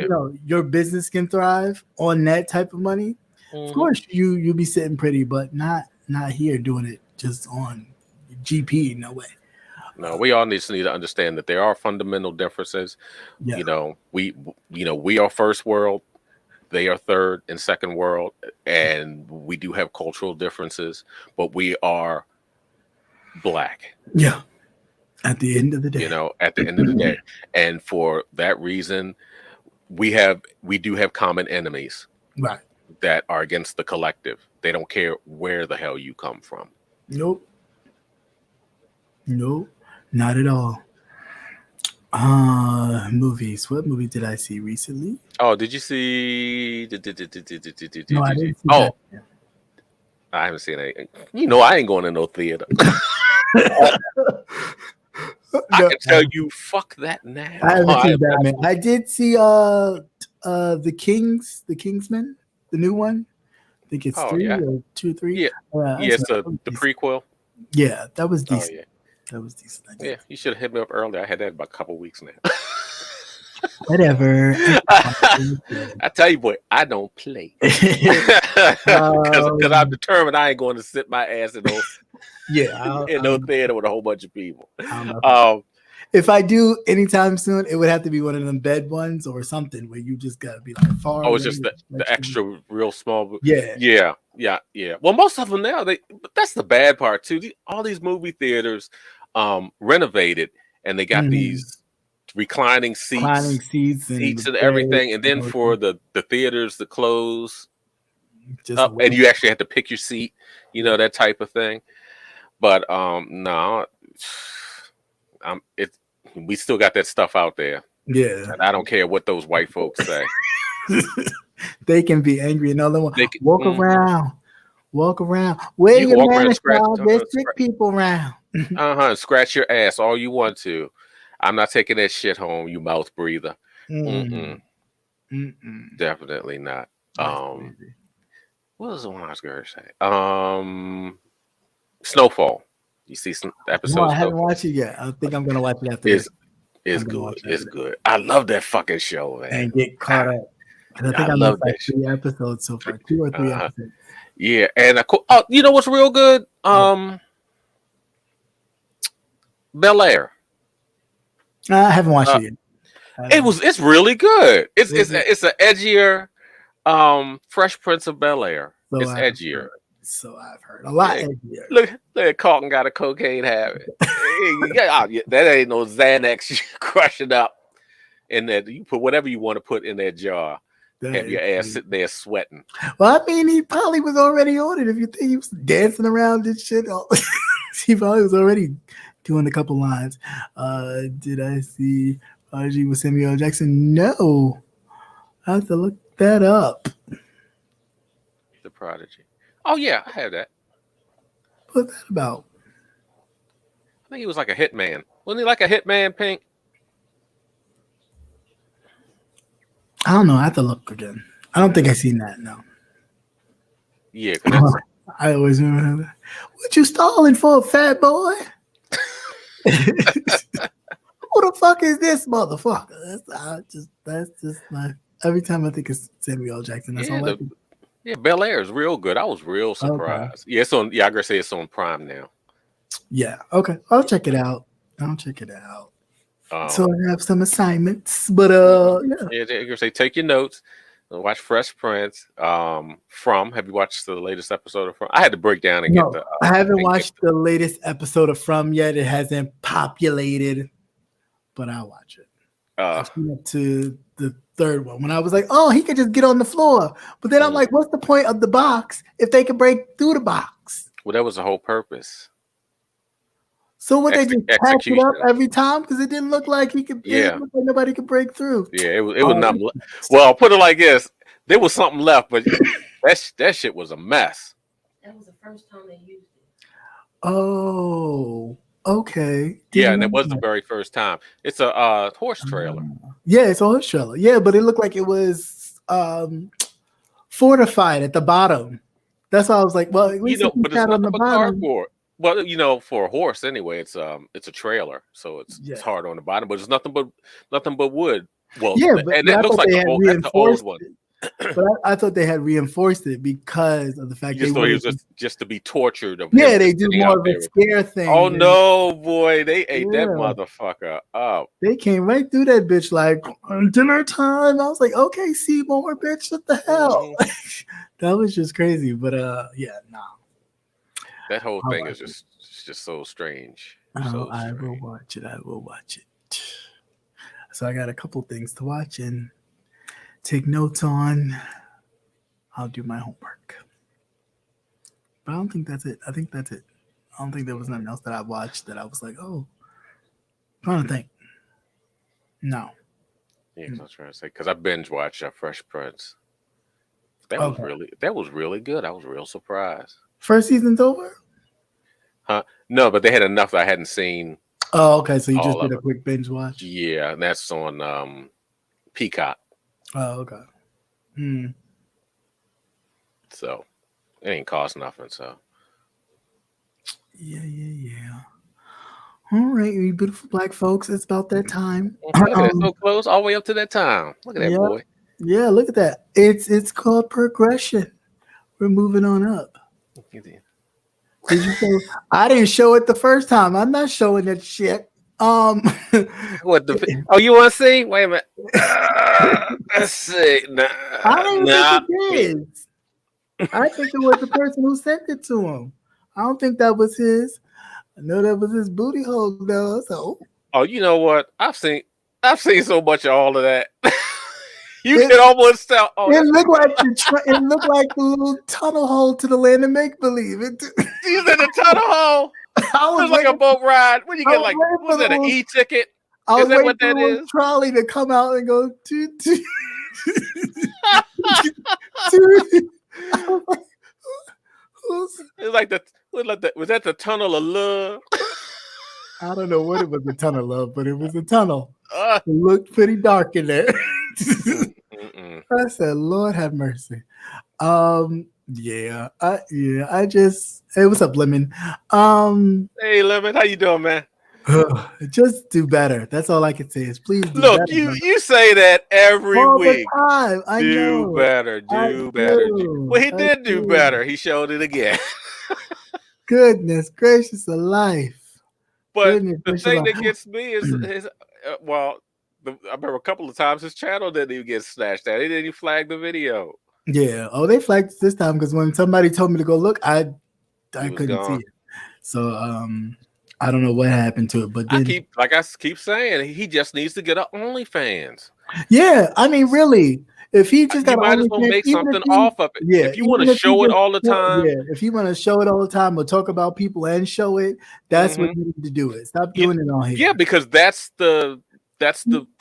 Speaker 1: your business can thrive on that type of money. Of course, you'll be sitting pretty, but not here doing it just on GP. No way.
Speaker 2: No, we all need to understand that there are fundamental differences.
Speaker 1: Yeah.
Speaker 2: We are first world, they are third and second world, and we do have cultural differences, but we are Black.
Speaker 1: Yeah. At the end of the day.
Speaker 2: At the end of the day. And for that reason, we do have common enemies.
Speaker 1: Right.
Speaker 2: That are against the collective. They don't care where the hell you come from.
Speaker 1: Nope, not at all. Movies. What movie did I see recently?
Speaker 2: Oh, did you see?
Speaker 1: No, I didn't see that.
Speaker 2: I haven't seen anything. I ain't going to no theater. I can tell you, fuck that now.
Speaker 1: I haven't seen Batman. I did see the Kingsman, the new one. I think it's 3 or 2, 3.
Speaker 2: Yeah. So the prequel.
Speaker 1: Yeah, that was decent. That was decent.
Speaker 2: Yeah, you should have hit me up earlier. I had that about a couple weeks now.
Speaker 1: Whatever.
Speaker 2: I tell you, boy, I don't play because I'm determined I ain't going to sit my ass in no theater with a whole bunch of people.
Speaker 1: If I do anytime soon, it would have to be one of them bed ones or something where you just gotta be like far.
Speaker 2: Oh, it's just the extra real small.
Speaker 1: Yeah.
Speaker 2: Well, most of them now, but that's the bad part too. All these movie theaters renovated, and they got these reclining seats and everything. And then for the theaters to close up, and you actually have to pick your seat, that type of thing. But no, we still got that stuff out there.
Speaker 1: Yeah,
Speaker 2: and I don't care what those white folks say.
Speaker 1: They can be angry and all they want. Walk around. Where
Speaker 2: you
Speaker 1: your manners, y'all? There's sick people around.
Speaker 2: Scratch your ass all you want to. I'm not taking that shit home, you mouth breather. Definitely not. What was the one I was going to say? Snowfall. You see some episodes?
Speaker 1: No, I haven't watched it yet. I think I'm going to watch it after this.
Speaker 2: It's good. It's good. I love that fucking show, man.
Speaker 1: And get caught up. And I think I love like 3 episodes so far. 2 or 3 episodes.
Speaker 2: Yeah, and you know what's real good? Bel Air.
Speaker 1: I haven't watched it yet.
Speaker 2: It's really good. It's an edgier Fresh Prince of Bel Air. So it's edgier.
Speaker 1: So I've heard a lot edgier.
Speaker 2: Look at Carlton got a cocaine habit. That ain't no Xanax crushing up in there. You put whatever you want to put in that jar. Have your ass sitting there sweating.
Speaker 1: Well, I mean, he probably was already on it. If you think he was dancing around and shit, he probably was already doing a couple lines. Did I see Prodigy with Samuel L. Jackson? No. I have to look that up.
Speaker 2: The Prodigy. Oh, yeah, I have that.
Speaker 1: What's that about?
Speaker 2: I think he was like a hitman. Wasn't he like a hitman, Pink?
Speaker 1: I don't know. I have to look again. I don't think I've seen that, no.
Speaker 2: Yeah.
Speaker 1: I always remember that. What you stalling for, fat boy? Who the fuck is this motherfucker? That's just my every time I think of Samuel L. Jackson. That's all I think.
Speaker 2: Yeah, Bel Air is real good. I was real surprised. Okay. Yeah, it's on. Yeah, I gotta say it's on Prime now.
Speaker 1: Yeah. Okay. I'll check it out. So I have some assignments, but
Speaker 2: yeah, I gonna say take your notes. Watch Fresh Prince. Have you watched the latest episode of From? I had to break down and get the.
Speaker 1: I haven't watched the latest episode of From yet. It hasn't populated, but I'll watch it. Up to the 3rd one when I was like, oh, he could just get on the floor. But then I'm like, what's the point of the box if they can break through the box?
Speaker 2: Well, that was the whole purpose.
Speaker 1: So would they just patch it up
Speaker 2: Execution.
Speaker 1: every time? Because it didn't look like he could. It
Speaker 2: Yeah.
Speaker 1: didn't look like nobody could break through.
Speaker 2: Yeah, it was not. Well, I'll put it like this: there was something left, but that shit was a mess.
Speaker 4: That was the first time they used it.
Speaker 1: Oh, okay.
Speaker 2: Yeah, and it was the very first time. It's a horse trailer.
Speaker 1: Yeah, it's a horse trailer. Yeah, but it looked like it was fortified at the bottom. That's why I was like, well, at least
Speaker 2: but it's
Speaker 1: on
Speaker 2: nothing
Speaker 1: the
Speaker 2: but
Speaker 1: bottom.
Speaker 2: cardboard. Well, for a horse anyway, it's a trailer, so it's hard on the bottom, but it's nothing but wood. Well,
Speaker 1: yeah, but
Speaker 2: and it looks like that's the old one.
Speaker 1: But I thought they had reinforced it because of the fact
Speaker 2: they thought he was just to be tortured.
Speaker 1: Yeah, they do more of a scare thing.
Speaker 2: Oh no, boy, they ate that motherfucker up.
Speaker 1: They came right through that bitch like dinner time. I was like, okay, Seymour, bitch, what the hell? That was just crazy. But yeah, no.
Speaker 2: That whole thing is just so strange. So
Speaker 1: I will watch it. I will watch it. So I got a couple things to watch and take notes on. I'll do my homework. But I don't think that's it. I think that's it. I don't think there was nothing else that I watched that I was like, oh, I'm trying to think. No.
Speaker 2: Yeah, I was trying to say, because I binge watched Fresh Prince. That was really good. I was real surprised.
Speaker 1: First season's over?
Speaker 2: Huh? No, but they had enough that I hadn't seen.
Speaker 1: Oh, okay. So you just did a quick binge watch?
Speaker 2: Yeah, and that's on Peacock.
Speaker 1: Oh, okay.
Speaker 2: So it ain't cost nothing. So
Speaker 1: yeah. All right, you beautiful black folks. It's about that time.
Speaker 2: So close, all the way up to that time. Look at that boy.
Speaker 1: Yeah, look at that. It's called progression. We're moving on up. Did you say I didn't show it the first time? I'm not showing that shit.
Speaker 2: What the? Oh, you want to see? Wait a minute. Let's see.
Speaker 1: I don't think it is. I think it was the person who sent it to him. I don't think that was his. I know that was his booty hole though. So.
Speaker 2: Oh, you know what? I've seen so much of all of that. You can almost tell. Oh,
Speaker 1: it looked like the little tunnel hole to the land of make believe.
Speaker 2: You said the tunnel hole. It was like a boat ride. When you get like, was that an e-ticket?
Speaker 1: Is that what that is? Trolley to come out and go toot.
Speaker 2: Was that the tunnel of love?
Speaker 1: I don't know what it was, the tunnel of love, but it was a tunnel. It looked pretty dark in there. I said, Lord have mercy. Hey, what's up, Lemon?
Speaker 2: Hey, Lemon, how you doing, man?
Speaker 1: Just do better. That's all I can say is please do
Speaker 2: Look,
Speaker 1: better.
Speaker 2: you say that every week.
Speaker 1: I
Speaker 2: do
Speaker 1: know.
Speaker 2: Better, do better. Well, he did do better. He showed it again.
Speaker 1: Goodness gracious of life.
Speaker 2: But the thing that gets me is I remember a couple of times his channel didn't even get snatched out. They didn't even flag the video.
Speaker 1: Yeah. Oh, they flagged it this time because when somebody told me to go look, I couldn't see it. So I don't know what happened to it, but then,
Speaker 2: I keep saying, he just needs to get an OnlyFans.
Speaker 1: Yeah, I mean, really, if he just got,
Speaker 2: might as well make something off of it. Yeah, if you want to show it all the time,
Speaker 1: if you want to show it all the time or talk about people and show it, that's what you need to do. It stop doing it on here.
Speaker 2: Yeah, because that's the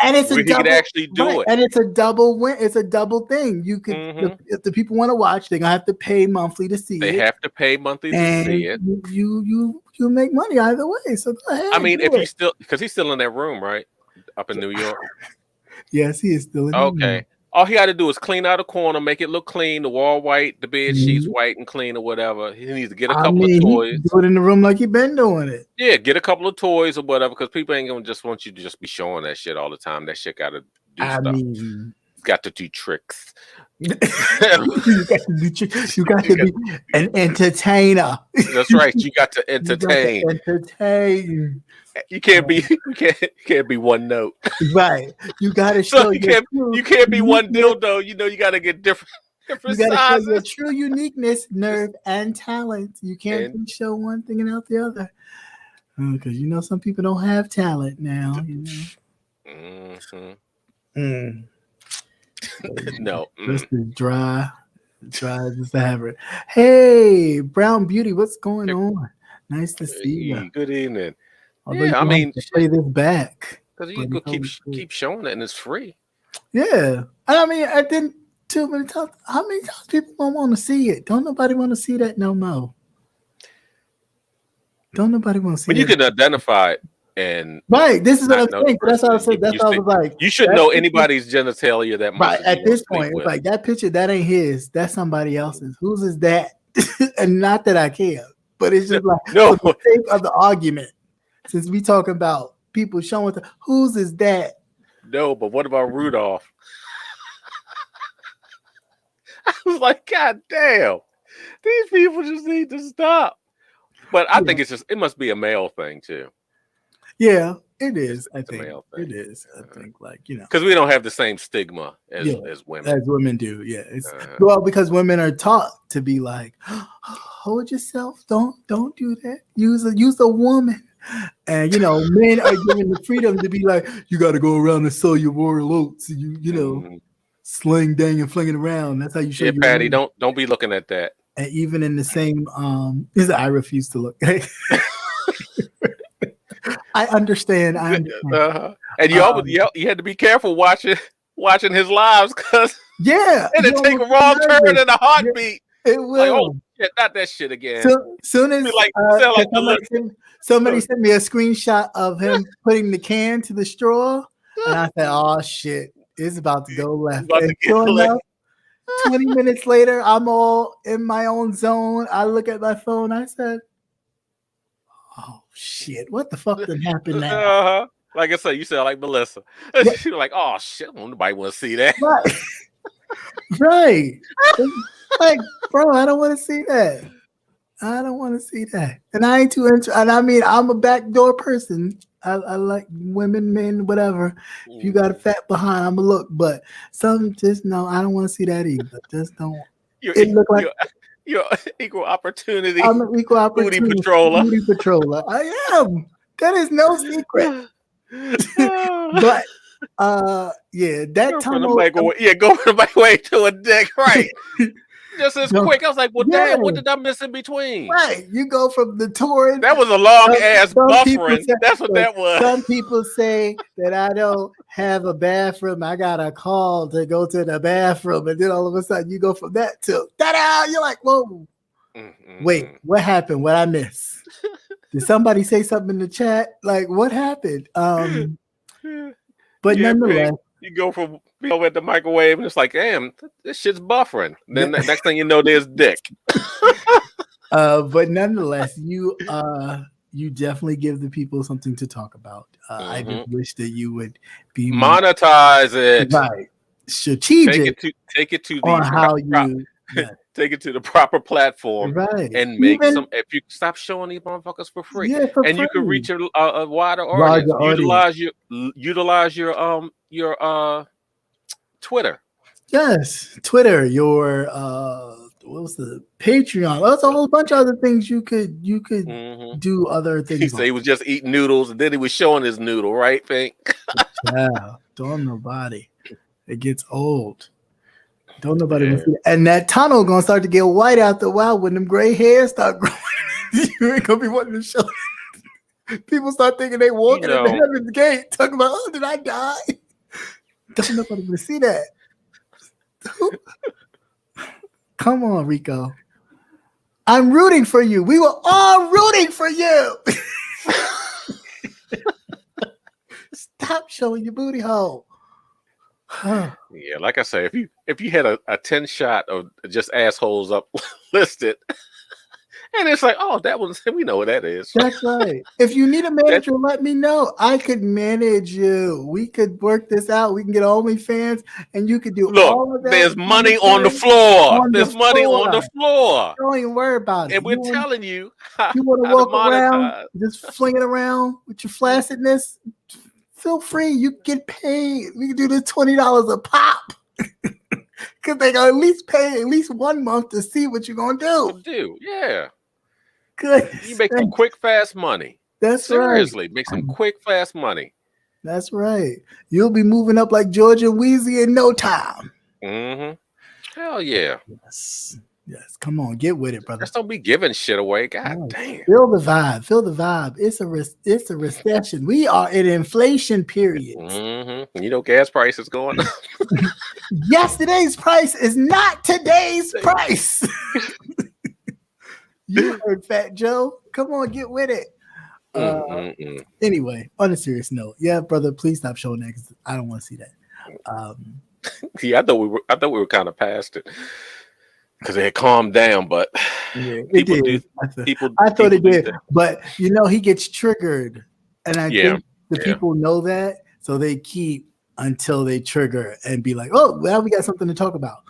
Speaker 1: and it's
Speaker 2: where
Speaker 1: a double,
Speaker 2: he could actually do it,
Speaker 1: and it's a double win. It's a double thing. You could if the people want to watch, they're gonna have to pay monthly to see it.
Speaker 2: They have to pay monthly to see it.
Speaker 1: You make money either way. So go ahead.
Speaker 2: I mean, if he's still in that room, right, up in New York.
Speaker 1: Yes, he is still in.
Speaker 2: Okay. All he got to do is clean out a corner, make it look clean, the wall white, the bed sheets white and clean or whatever. He needs to get a couple of toys.
Speaker 1: Do it in the room like he been doing it.
Speaker 2: Yeah, get a couple of toys or whatever, because people ain't gonna just want you to just be showing that shit all the time. That shit got to do stuff.
Speaker 1: Mean,
Speaker 2: got to do tricks.
Speaker 1: You got to be an entertainer.
Speaker 2: That's right. You got to entertain. You can't be one note.
Speaker 1: Right. You got to show.
Speaker 2: You can't be one dildo. You know, you got to get different sizes. You got to show your
Speaker 1: true uniqueness, nerve, and talent. You can't show one thing and out the other. Because some people don't have talent now.
Speaker 2: No.
Speaker 1: Just a dry Try just to have her. Hey, Brown Beauty, what's going on? Nice to see you.
Speaker 2: Hey, good evening.
Speaker 1: Although
Speaker 2: Yeah, I
Speaker 1: you
Speaker 2: mean,
Speaker 1: have to play this back.
Speaker 2: because
Speaker 1: but
Speaker 2: you could
Speaker 1: it's always good.
Speaker 2: keep showing it and it's free.
Speaker 1: Yeah. I mean, I didn't too many times. How many times people don't want to see it? Don't nobody want to see that no more. Don't nobody want to see
Speaker 2: But
Speaker 1: that.
Speaker 2: you can identify it and
Speaker 1: Right. This is what I'm
Speaker 2: not know
Speaker 1: saying.
Speaker 2: the
Speaker 1: That's how I
Speaker 2: person.
Speaker 1: said. That's how I was like.
Speaker 2: You shouldn't
Speaker 1: that
Speaker 2: know
Speaker 1: picture-
Speaker 2: anybody's genitalia that much.
Speaker 1: Right.
Speaker 2: that you
Speaker 1: At
Speaker 2: wanna
Speaker 1: this
Speaker 2: sleep
Speaker 1: point, it's
Speaker 2: with.
Speaker 1: like that picture, that ain't his. That's somebody else's. Whose is that? And not that I care, but it's just like
Speaker 2: No.
Speaker 1: for the sake of the argument, since we talking about people showing whose is that?
Speaker 2: No, but what about Rudolph? I was like, God damn, these people just need to stop. But I think it must be a male thing too.
Speaker 1: Yeah, it is.
Speaker 2: It's a
Speaker 1: I think
Speaker 2: male thing.
Speaker 1: it is. I think
Speaker 2: because we don't have the same stigma as women.
Speaker 1: As women do. Yeah, it's well because women are taught to be like, hold yourself, don't do that. Use a woman. And men are given the freedom to be like, you got to go around and sell your royal oats. You know, sling, dang, and flinging around. That's how you show.
Speaker 2: Yeah, Patty, don't be looking at that.
Speaker 1: And even in the same, I refuse to look. I understand.
Speaker 2: And you always you had to be careful watching his lives because and it take a wrong turn in a heartbeat.
Speaker 1: It will.
Speaker 2: Like, oh shit, not that shit again.
Speaker 1: Soon as somebody sent me a screenshot of him putting the can to the straw, and I said, "Oh shit, it's about to go left." And sure enough, 20 minutes later, I'm all in my own zone. I look at my phone. I said, "Oh shit, what the fuck did happen now?"
Speaker 2: Like I said, you sound like Melissa. She was like, "Oh shit, nobody want to see that."
Speaker 1: Right. Like, bro, I don't want to see that. I don't want to see that. And I ain't too interested. And I mean, I'm a backdoor person. I like women, men, whatever. If you got a fat behind, I'm a look. But some just no, I don't want to see that either. Just don't. You're
Speaker 2: equal opportunity.
Speaker 1: I'm an equal opportunity
Speaker 2: booty patroller.
Speaker 1: Booty patroller. I am. That is no secret. But that tunnel.
Speaker 2: Go from the microwave to a dick, right? Just as quick. I was like, well, damn, what did I miss in between?
Speaker 1: Right. You go from the torrent.
Speaker 2: That was a long ass buffering. That's what that was.
Speaker 1: Some people say that I don't have a bathroom. I got a call to go to the bathroom. And then all of a sudden you go from that to that. You're like, whoa. Wait, what happened? What I miss? Did somebody say something in the chat? Like, what happened? But nonetheless.
Speaker 2: You go from at the microwave and it's like, damn, this shit's buffering. Then the next thing you know, there's dick.
Speaker 1: But nonetheless, you definitely give the people something to talk about. I just wish that you would be
Speaker 2: monetize it,
Speaker 1: right? Strategic.
Speaker 2: Take it to
Speaker 1: on how you
Speaker 2: take it to the proper platform,
Speaker 1: right?
Speaker 2: And make some. If you stop showing these motherfuckers for free, you can reach a wider audience. Utilize your Twitter.
Speaker 1: Yes, Twitter. Your what was the Patreon? That's a whole bunch of other things you could do other things.
Speaker 2: He said he was just eating noodles, and then he was showing his noodle, right, Pink?
Speaker 1: Yeah, don't nobody. It gets old. Don't nobody want to see it. And that tunnel gonna start to get white after a while when them gray hairs start growing. You ain't gonna be wanting to show. People start thinking they walking at the heaven's gate, talking about, oh, did I die? Don't nobody want to see that. Come on, Rico. I'm rooting for you. We were all rooting for you. Stop showing your booty hole.
Speaker 2: Yeah, like I say, if you had a 10 shot of just assholes up listed, and it's like, oh, that one, we know what that is.
Speaker 1: That's right. If you need a manager, let me know. I could manage you. We could work this out. We can get OnlyFans, and you could do all of that.
Speaker 2: There's money on the floor. There's money on the floor.
Speaker 1: Don't even worry about it.
Speaker 2: And we're telling you how
Speaker 1: you want to walk around,
Speaker 2: monetize.
Speaker 1: just flinging around with your flaccidness. Feel free. You get paid. We can do this $20 a pop. Because they gonna at least pay at least 1 month to see what you're gonna do.
Speaker 2: Yeah.
Speaker 1: Good.
Speaker 2: You make some quick, fast money.
Speaker 1: That's
Speaker 2: Seriously,
Speaker 1: right.
Speaker 2: Make some quick, fast money.
Speaker 1: That's right. You'll be moving up like Georgia and Wheezy in no time.
Speaker 2: Hell yeah.
Speaker 1: Yes. Yes. Come on, get with it, brother.
Speaker 2: Just don't be giving shit away. God
Speaker 1: No.
Speaker 2: damn.
Speaker 1: Feel the vibe. Feel the vibe. It's a recession. We are in inflation period.
Speaker 2: You know, gas prices going up.
Speaker 1: Yesterday's price is not today's price. You heard Fat Joe. Come on, get with it. Anyway, on a serious note, yeah, brother, please stop showing that because I don't want to see that.
Speaker 2: Yeah, I thought we were kind of past it because it had calmed down, but
Speaker 1: Yeah,
Speaker 2: people
Speaker 1: it
Speaker 2: do.
Speaker 1: did. I thought it did,
Speaker 2: that.
Speaker 1: but you know he gets triggered, and I think the people know that, so they keep until they trigger and be like, "Oh, well, we got something to talk about,"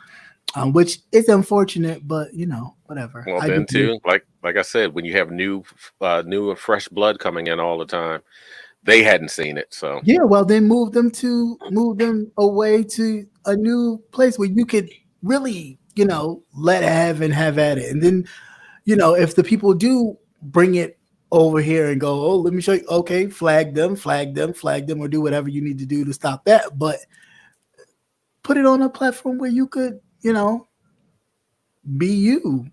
Speaker 1: which is unfortunate, but you know, whatever.
Speaker 2: Well, then too, like I said, when you have new and fresh blood coming in all the time, they hadn't seen it, so
Speaker 1: yeah. Well, then move them away to a new place where you could really, you know, have at it, and then, you know, if the people do bring it over here and go, oh, let me show you, okay, flag them, or do whatever you need to do to stop that, but put it on a platform where you could, you know, be you.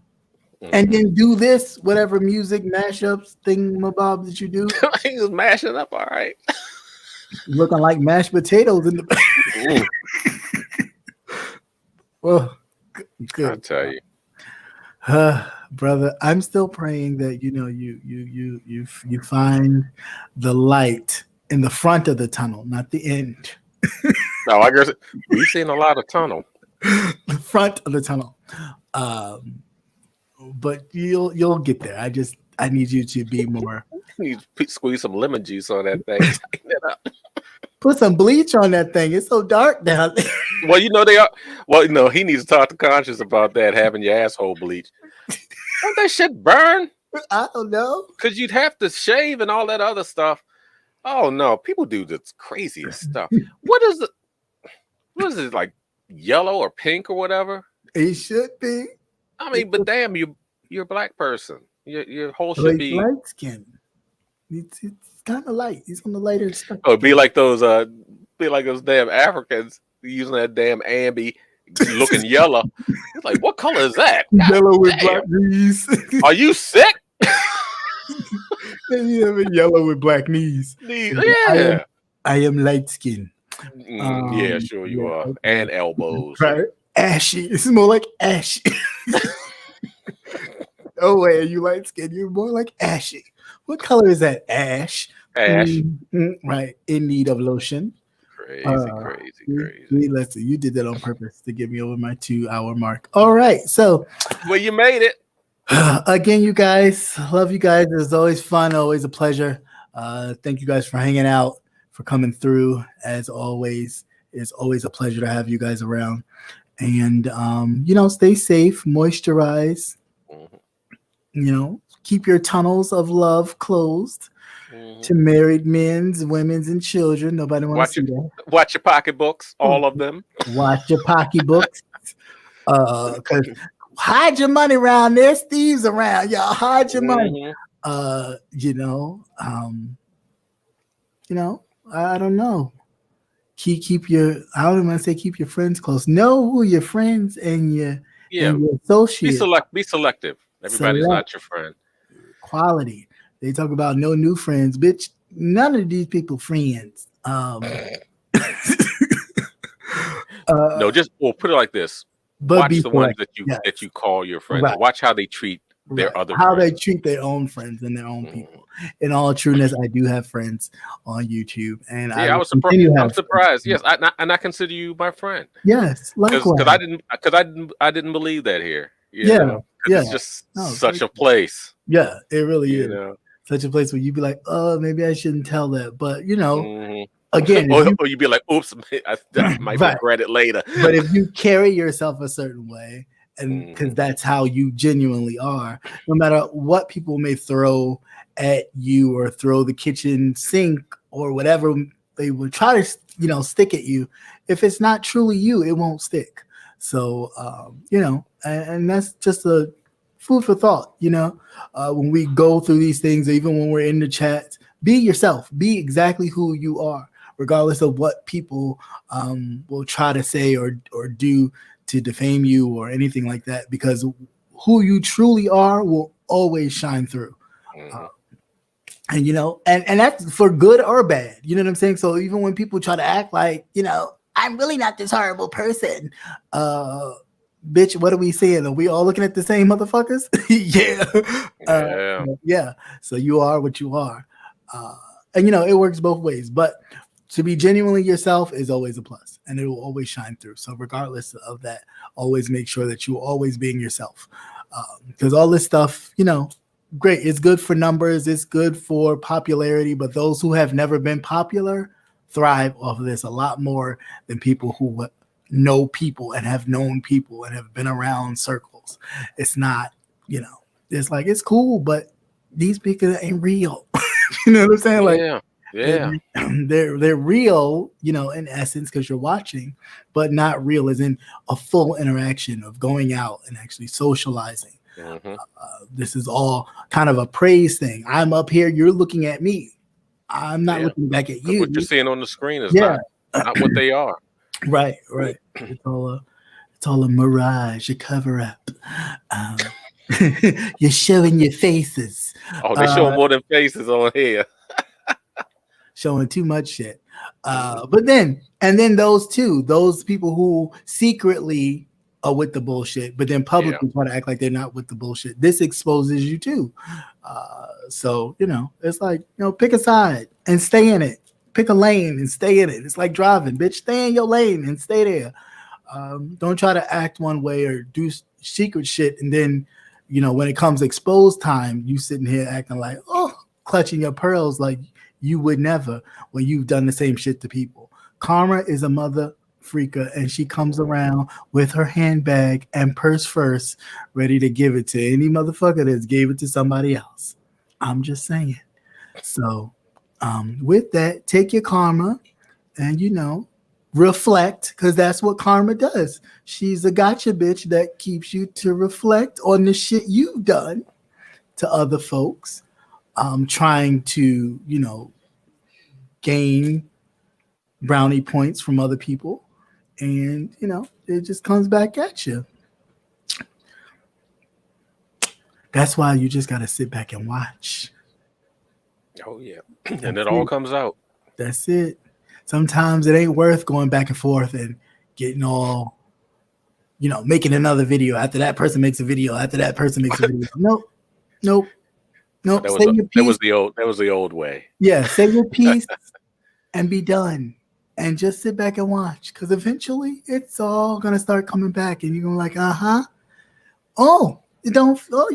Speaker 1: And then do this, whatever music mashups, thingamabob that you do.
Speaker 2: He was mashing up, all right.
Speaker 1: Looking like mashed potatoes in the. Well, good.
Speaker 2: I'll tell you,
Speaker 1: brother. I'm still praying that you know you find the light in the front of the tunnel, not the end.
Speaker 2: no, I guess we've seen a lot of tunnel.
Speaker 1: The front of the tunnel. But you'll get there. I need you to be more.
Speaker 2: You squeeze some lemon juice on that thing. Tighten it up.
Speaker 1: Put some bleach on that thing. It's so dark down there.
Speaker 2: Well, you know they are. Well, you know he needs to talk to Conscious about that. Having your asshole bleach. Don't that shit burn?
Speaker 1: I don't know.
Speaker 2: Because you'd have to shave and all that other stuff. Oh no, people do this craziest stuff. What is it? What is it like? Yellow or pink or whatever?
Speaker 1: It should be.
Speaker 2: I mean, but damn, you're a black person. Your whole should be
Speaker 1: light skin. It's kind of light. He's on the lighter stuff.
Speaker 2: Oh, be like those damn Africans using that damn ambi, looking yellow. It's like, what color is that?
Speaker 1: Yellow with black knees.
Speaker 2: Are you sick?
Speaker 1: Yellow with black knees.
Speaker 2: Yeah,
Speaker 1: I am light skin.
Speaker 2: Yeah, sure you are,
Speaker 1: okay.
Speaker 2: And elbows.
Speaker 1: Right. Ashy. This is more like ashy. Oh wait, are you light skinned? You're more like ashy. What color is that? Ash.
Speaker 2: Ash.
Speaker 1: Right. In need of lotion.
Speaker 2: Crazy.
Speaker 1: Listen, you did that on purpose to get me over my 2-hour mark. All right. So
Speaker 2: well, you made it.
Speaker 1: Again, you guys, love you guys. It's always fun, always a pleasure. Thank you guys for hanging out, for coming through. As always, it's always a pleasure to have you guys around. And you know, stay safe, moisturize. You know, keep your tunnels of love closed to married men's, women's, and children. Nobody wants to see that.
Speaker 2: Watch your pocketbooks, all of them.
Speaker 1: Watch your pocketbooks. Because hide your money around. There's thieves around. Y'all hide your money. You know, I don't know. Keep your. I don't want to say keep your friends close. Know who your friends and your associates.
Speaker 2: Be selective. Everybody's not your friend.
Speaker 1: Quality. They talk about no new friends, bitch. None of these people friends.
Speaker 2: No, just put it like this.
Speaker 1: But
Speaker 2: watch the ones that you call your friends.
Speaker 1: Right.
Speaker 2: Watch how they treat their other
Speaker 1: how
Speaker 2: friends.
Speaker 1: They treat their own friends and their own people. In all trueness, I do have friends on YouTube, and
Speaker 2: I was surprised. I'm surprised. Yes, I consider you my friend.
Speaker 1: Yes, likewise.
Speaker 2: Because I didn't believe that here. You know? It's just such a place.
Speaker 1: Yeah, it really is.
Speaker 2: Know?
Speaker 1: Such a place where you'd be like, oh, maybe I shouldn't tell that, but you know. Again,
Speaker 2: or you'd be like, "Oops, I might regret it later."
Speaker 1: But if you carry yourself a certain way, and because that's how you genuinely are, no matter what people may throw at you or throw the kitchen sink or whatever they would try to, stick at you, if it's not truly you, it won't stick. So, and that's just a food for thought. When we go through these things, even when we're in the chat, be yourself, be exactly who you are, regardless of what people will try to say or do to defame you or anything like that, because who you truly are will always shine through. And and that's for good or bad. You know what I'm saying? So even when people try to act like, I'm really not this horrible person, bitch, what are we saying? Are we all looking at the same motherfuckers? Yeah. So you are what you are. And it works both ways, but to be genuinely yourself is always a plus, and it will always shine through. So regardless of that, always make sure that you're always being yourself, because all this stuff, great, it's good for numbers, it's good for popularity, but those who have never been popular thrive off of this a lot more than people who know people and have known people and have been around circles. It's not, it's like, it's cool, but these people ain't real. You know what I'm saying? Like, they're real, in essence, because you're watching, but not real as in a full interaction of going out and actually socializing. This is all kind of a praise thing. I'm up here, you're looking at me. I'm not looking back at you.
Speaker 2: What you're seeing on the screen is not what they are.
Speaker 1: Right. It's all a mirage, a cover up. You're showing your faces.
Speaker 2: Oh, they show more than faces on here.
Speaker 1: Showing too much shit. But then those people who secretly are with the bullshit, but then publicly try to act like they're not with the bullshit. This exposes you too. So, it's like, pick a side and stay in it. Pick a lane and stay in it. It's like driving, bitch. Stay in your lane and stay there. Don't try to act one way or do secret shit. And then, when it comes exposed time, you sitting here acting like, clutching your pearls like you would never when you've done the same shit to people. Karma is a mother freaker, and she comes around with her handbag and purse first, ready to give it to any motherfucker that's gave it to somebody else. I'm just saying. So with that, take your karma and reflect, because that's what karma does. She's a gotcha bitch that keeps you to reflect on the shit you've done to other folks, trying to gain brownie points from other people, and it just comes back at you. That's why you just got to sit back and watch.
Speaker 2: Oh yeah. And it all comes out.
Speaker 1: That's it. Sometimes it ain't worth going back and forth and getting all, making another video after that person makes a video, after that person makes a video. Nope.
Speaker 2: That was the old way.
Speaker 1: Yeah, say your piece and be done. And just sit back and watch, because eventually it's all gonna start coming back, and you're gonna like, you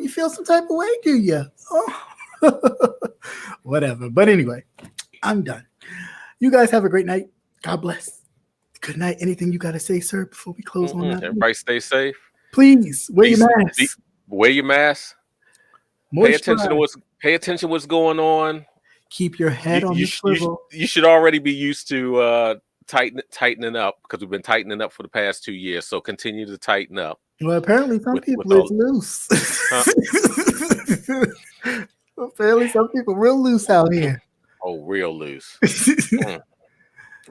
Speaker 1: feel some type of way, do you? Whatever. But anyway, I'm done. You guys have a great night. God bless. Good night. Anything you gotta say, sir, before we close on that?
Speaker 2: Everybody stay safe.
Speaker 1: Please wear your mask.
Speaker 2: Wear your mask. Pay attention to what's going on.
Speaker 1: Keep your head on the swivel.
Speaker 2: You should already be used to tightening up, because we've been tightening up for the past 2 years. So continue to tighten up.
Speaker 1: Well, apparently some people it's loose. Apparently some people real loose out here.
Speaker 2: Oh, real loose.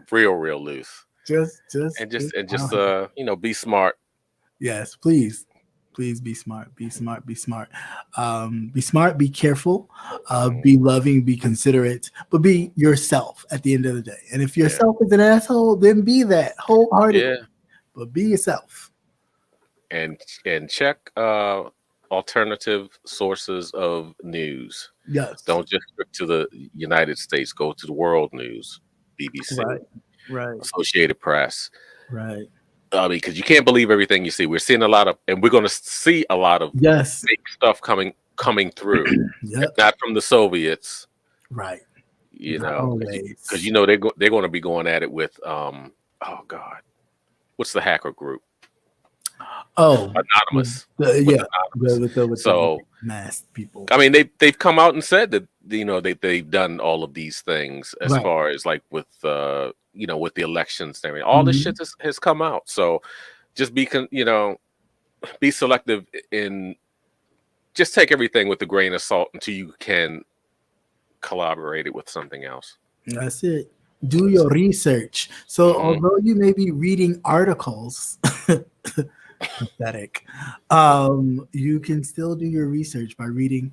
Speaker 2: Real loose. Just be smart.
Speaker 1: Yes, please. Please be smart. Be smart. Be smart. Be smart. Be careful. Be loving. Be considerate. But be yourself at the end of the day. And if yourself is an asshole, then be that wholeheartedly. Yeah. But be yourself.
Speaker 2: And check alternative sources of news.
Speaker 1: Yes.
Speaker 2: Don't just stick to the United States. Go to the world news. BBC.
Speaker 1: Right.
Speaker 2: Associated Press.
Speaker 1: Right.
Speaker 2: Because you can't believe everything you see. We're seeing a lot of, and we're going to see a lot of fake stuff coming through. Not from the Soviets,
Speaker 1: right?
Speaker 2: Because they're going to be going at it with what's the hacker group? Anonymous.
Speaker 1: So masked people.
Speaker 2: I mean, they've come out and said that they've done all of these things as far as like with with the elections and everything. All this shit has come out. So just be selective in, just take everything with a grain of salt until you can collaborate it with something else.
Speaker 1: That's it. Do your research. So,
Speaker 2: Mhm.
Speaker 1: although you may be reading articles, pathetic, you can still do your research by reading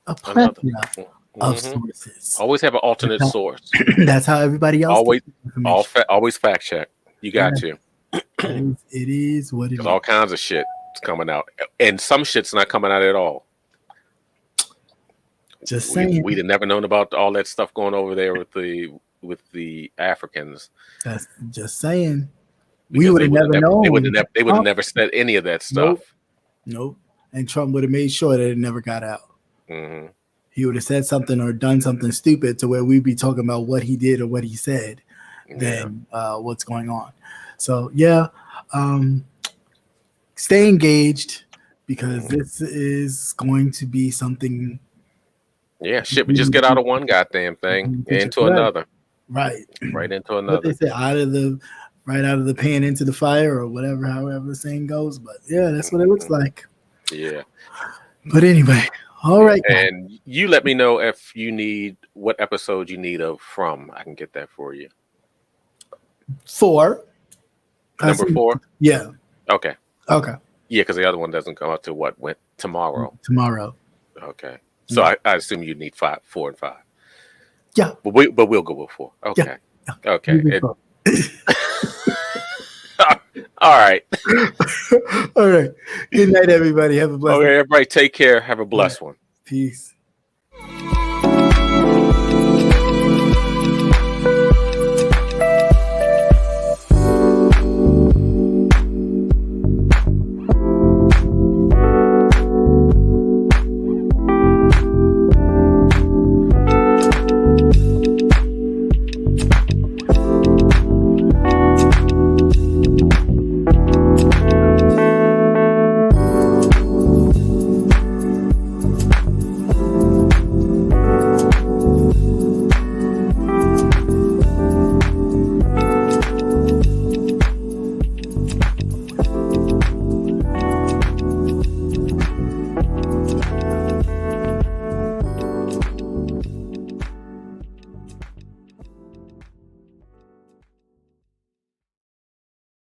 Speaker 1: a
Speaker 2: Another.
Speaker 1: plethora of
Speaker 2: Mhm.
Speaker 1: sources.
Speaker 2: Always have an alternate
Speaker 1: That's how,
Speaker 2: source.
Speaker 1: that's how everybody else
Speaker 2: Always,
Speaker 1: gets information.
Speaker 2: always fact check. You got to.
Speaker 1: It is what it
Speaker 2: Because
Speaker 1: is.
Speaker 2: all kinds of shit is coming out, and some shit's not coming out at all.
Speaker 1: Just saying.
Speaker 2: We'd have never known about all that stuff going over there with the Africans.
Speaker 1: That's just saying. We
Speaker 2: Because
Speaker 1: would have never known.
Speaker 2: They would have never said any of that stuff.
Speaker 1: Nope. And Trump would have made sure that it never got out.
Speaker 2: Mm-hmm.
Speaker 1: He would have said something or done something stupid to where we'd be talking about what he did or what he said than what's going on. So yeah, stay engaged because this is going to be something.
Speaker 2: Yeah, shit. We just get out of one goddamn thing into another.
Speaker 1: Right.
Speaker 2: Right into
Speaker 1: What
Speaker 2: another.
Speaker 1: they say, out of the pan into the fire or whatever, however the saying goes. But yeah, that's what it looks like.
Speaker 2: Yeah.
Speaker 1: But anyway, all right.
Speaker 2: And you let me know if you need what episode you need of from. I can get that for you.
Speaker 1: 4.
Speaker 2: Number 4?
Speaker 1: Yeah.
Speaker 2: Okay.
Speaker 1: Okay.
Speaker 2: Yeah, because the other one doesn't come out to tomorrow.
Speaker 1: Tomorrow.
Speaker 2: Okay. So I assume you need 5, 4, and 5.
Speaker 1: Yeah.
Speaker 2: But we'll go with 4. Okay.
Speaker 1: Yeah.
Speaker 2: Okay. All right.
Speaker 1: All right. Good night, everybody. Have a blessed
Speaker 2: Okay, everybody take care. Have a blessed one.
Speaker 1: Peace.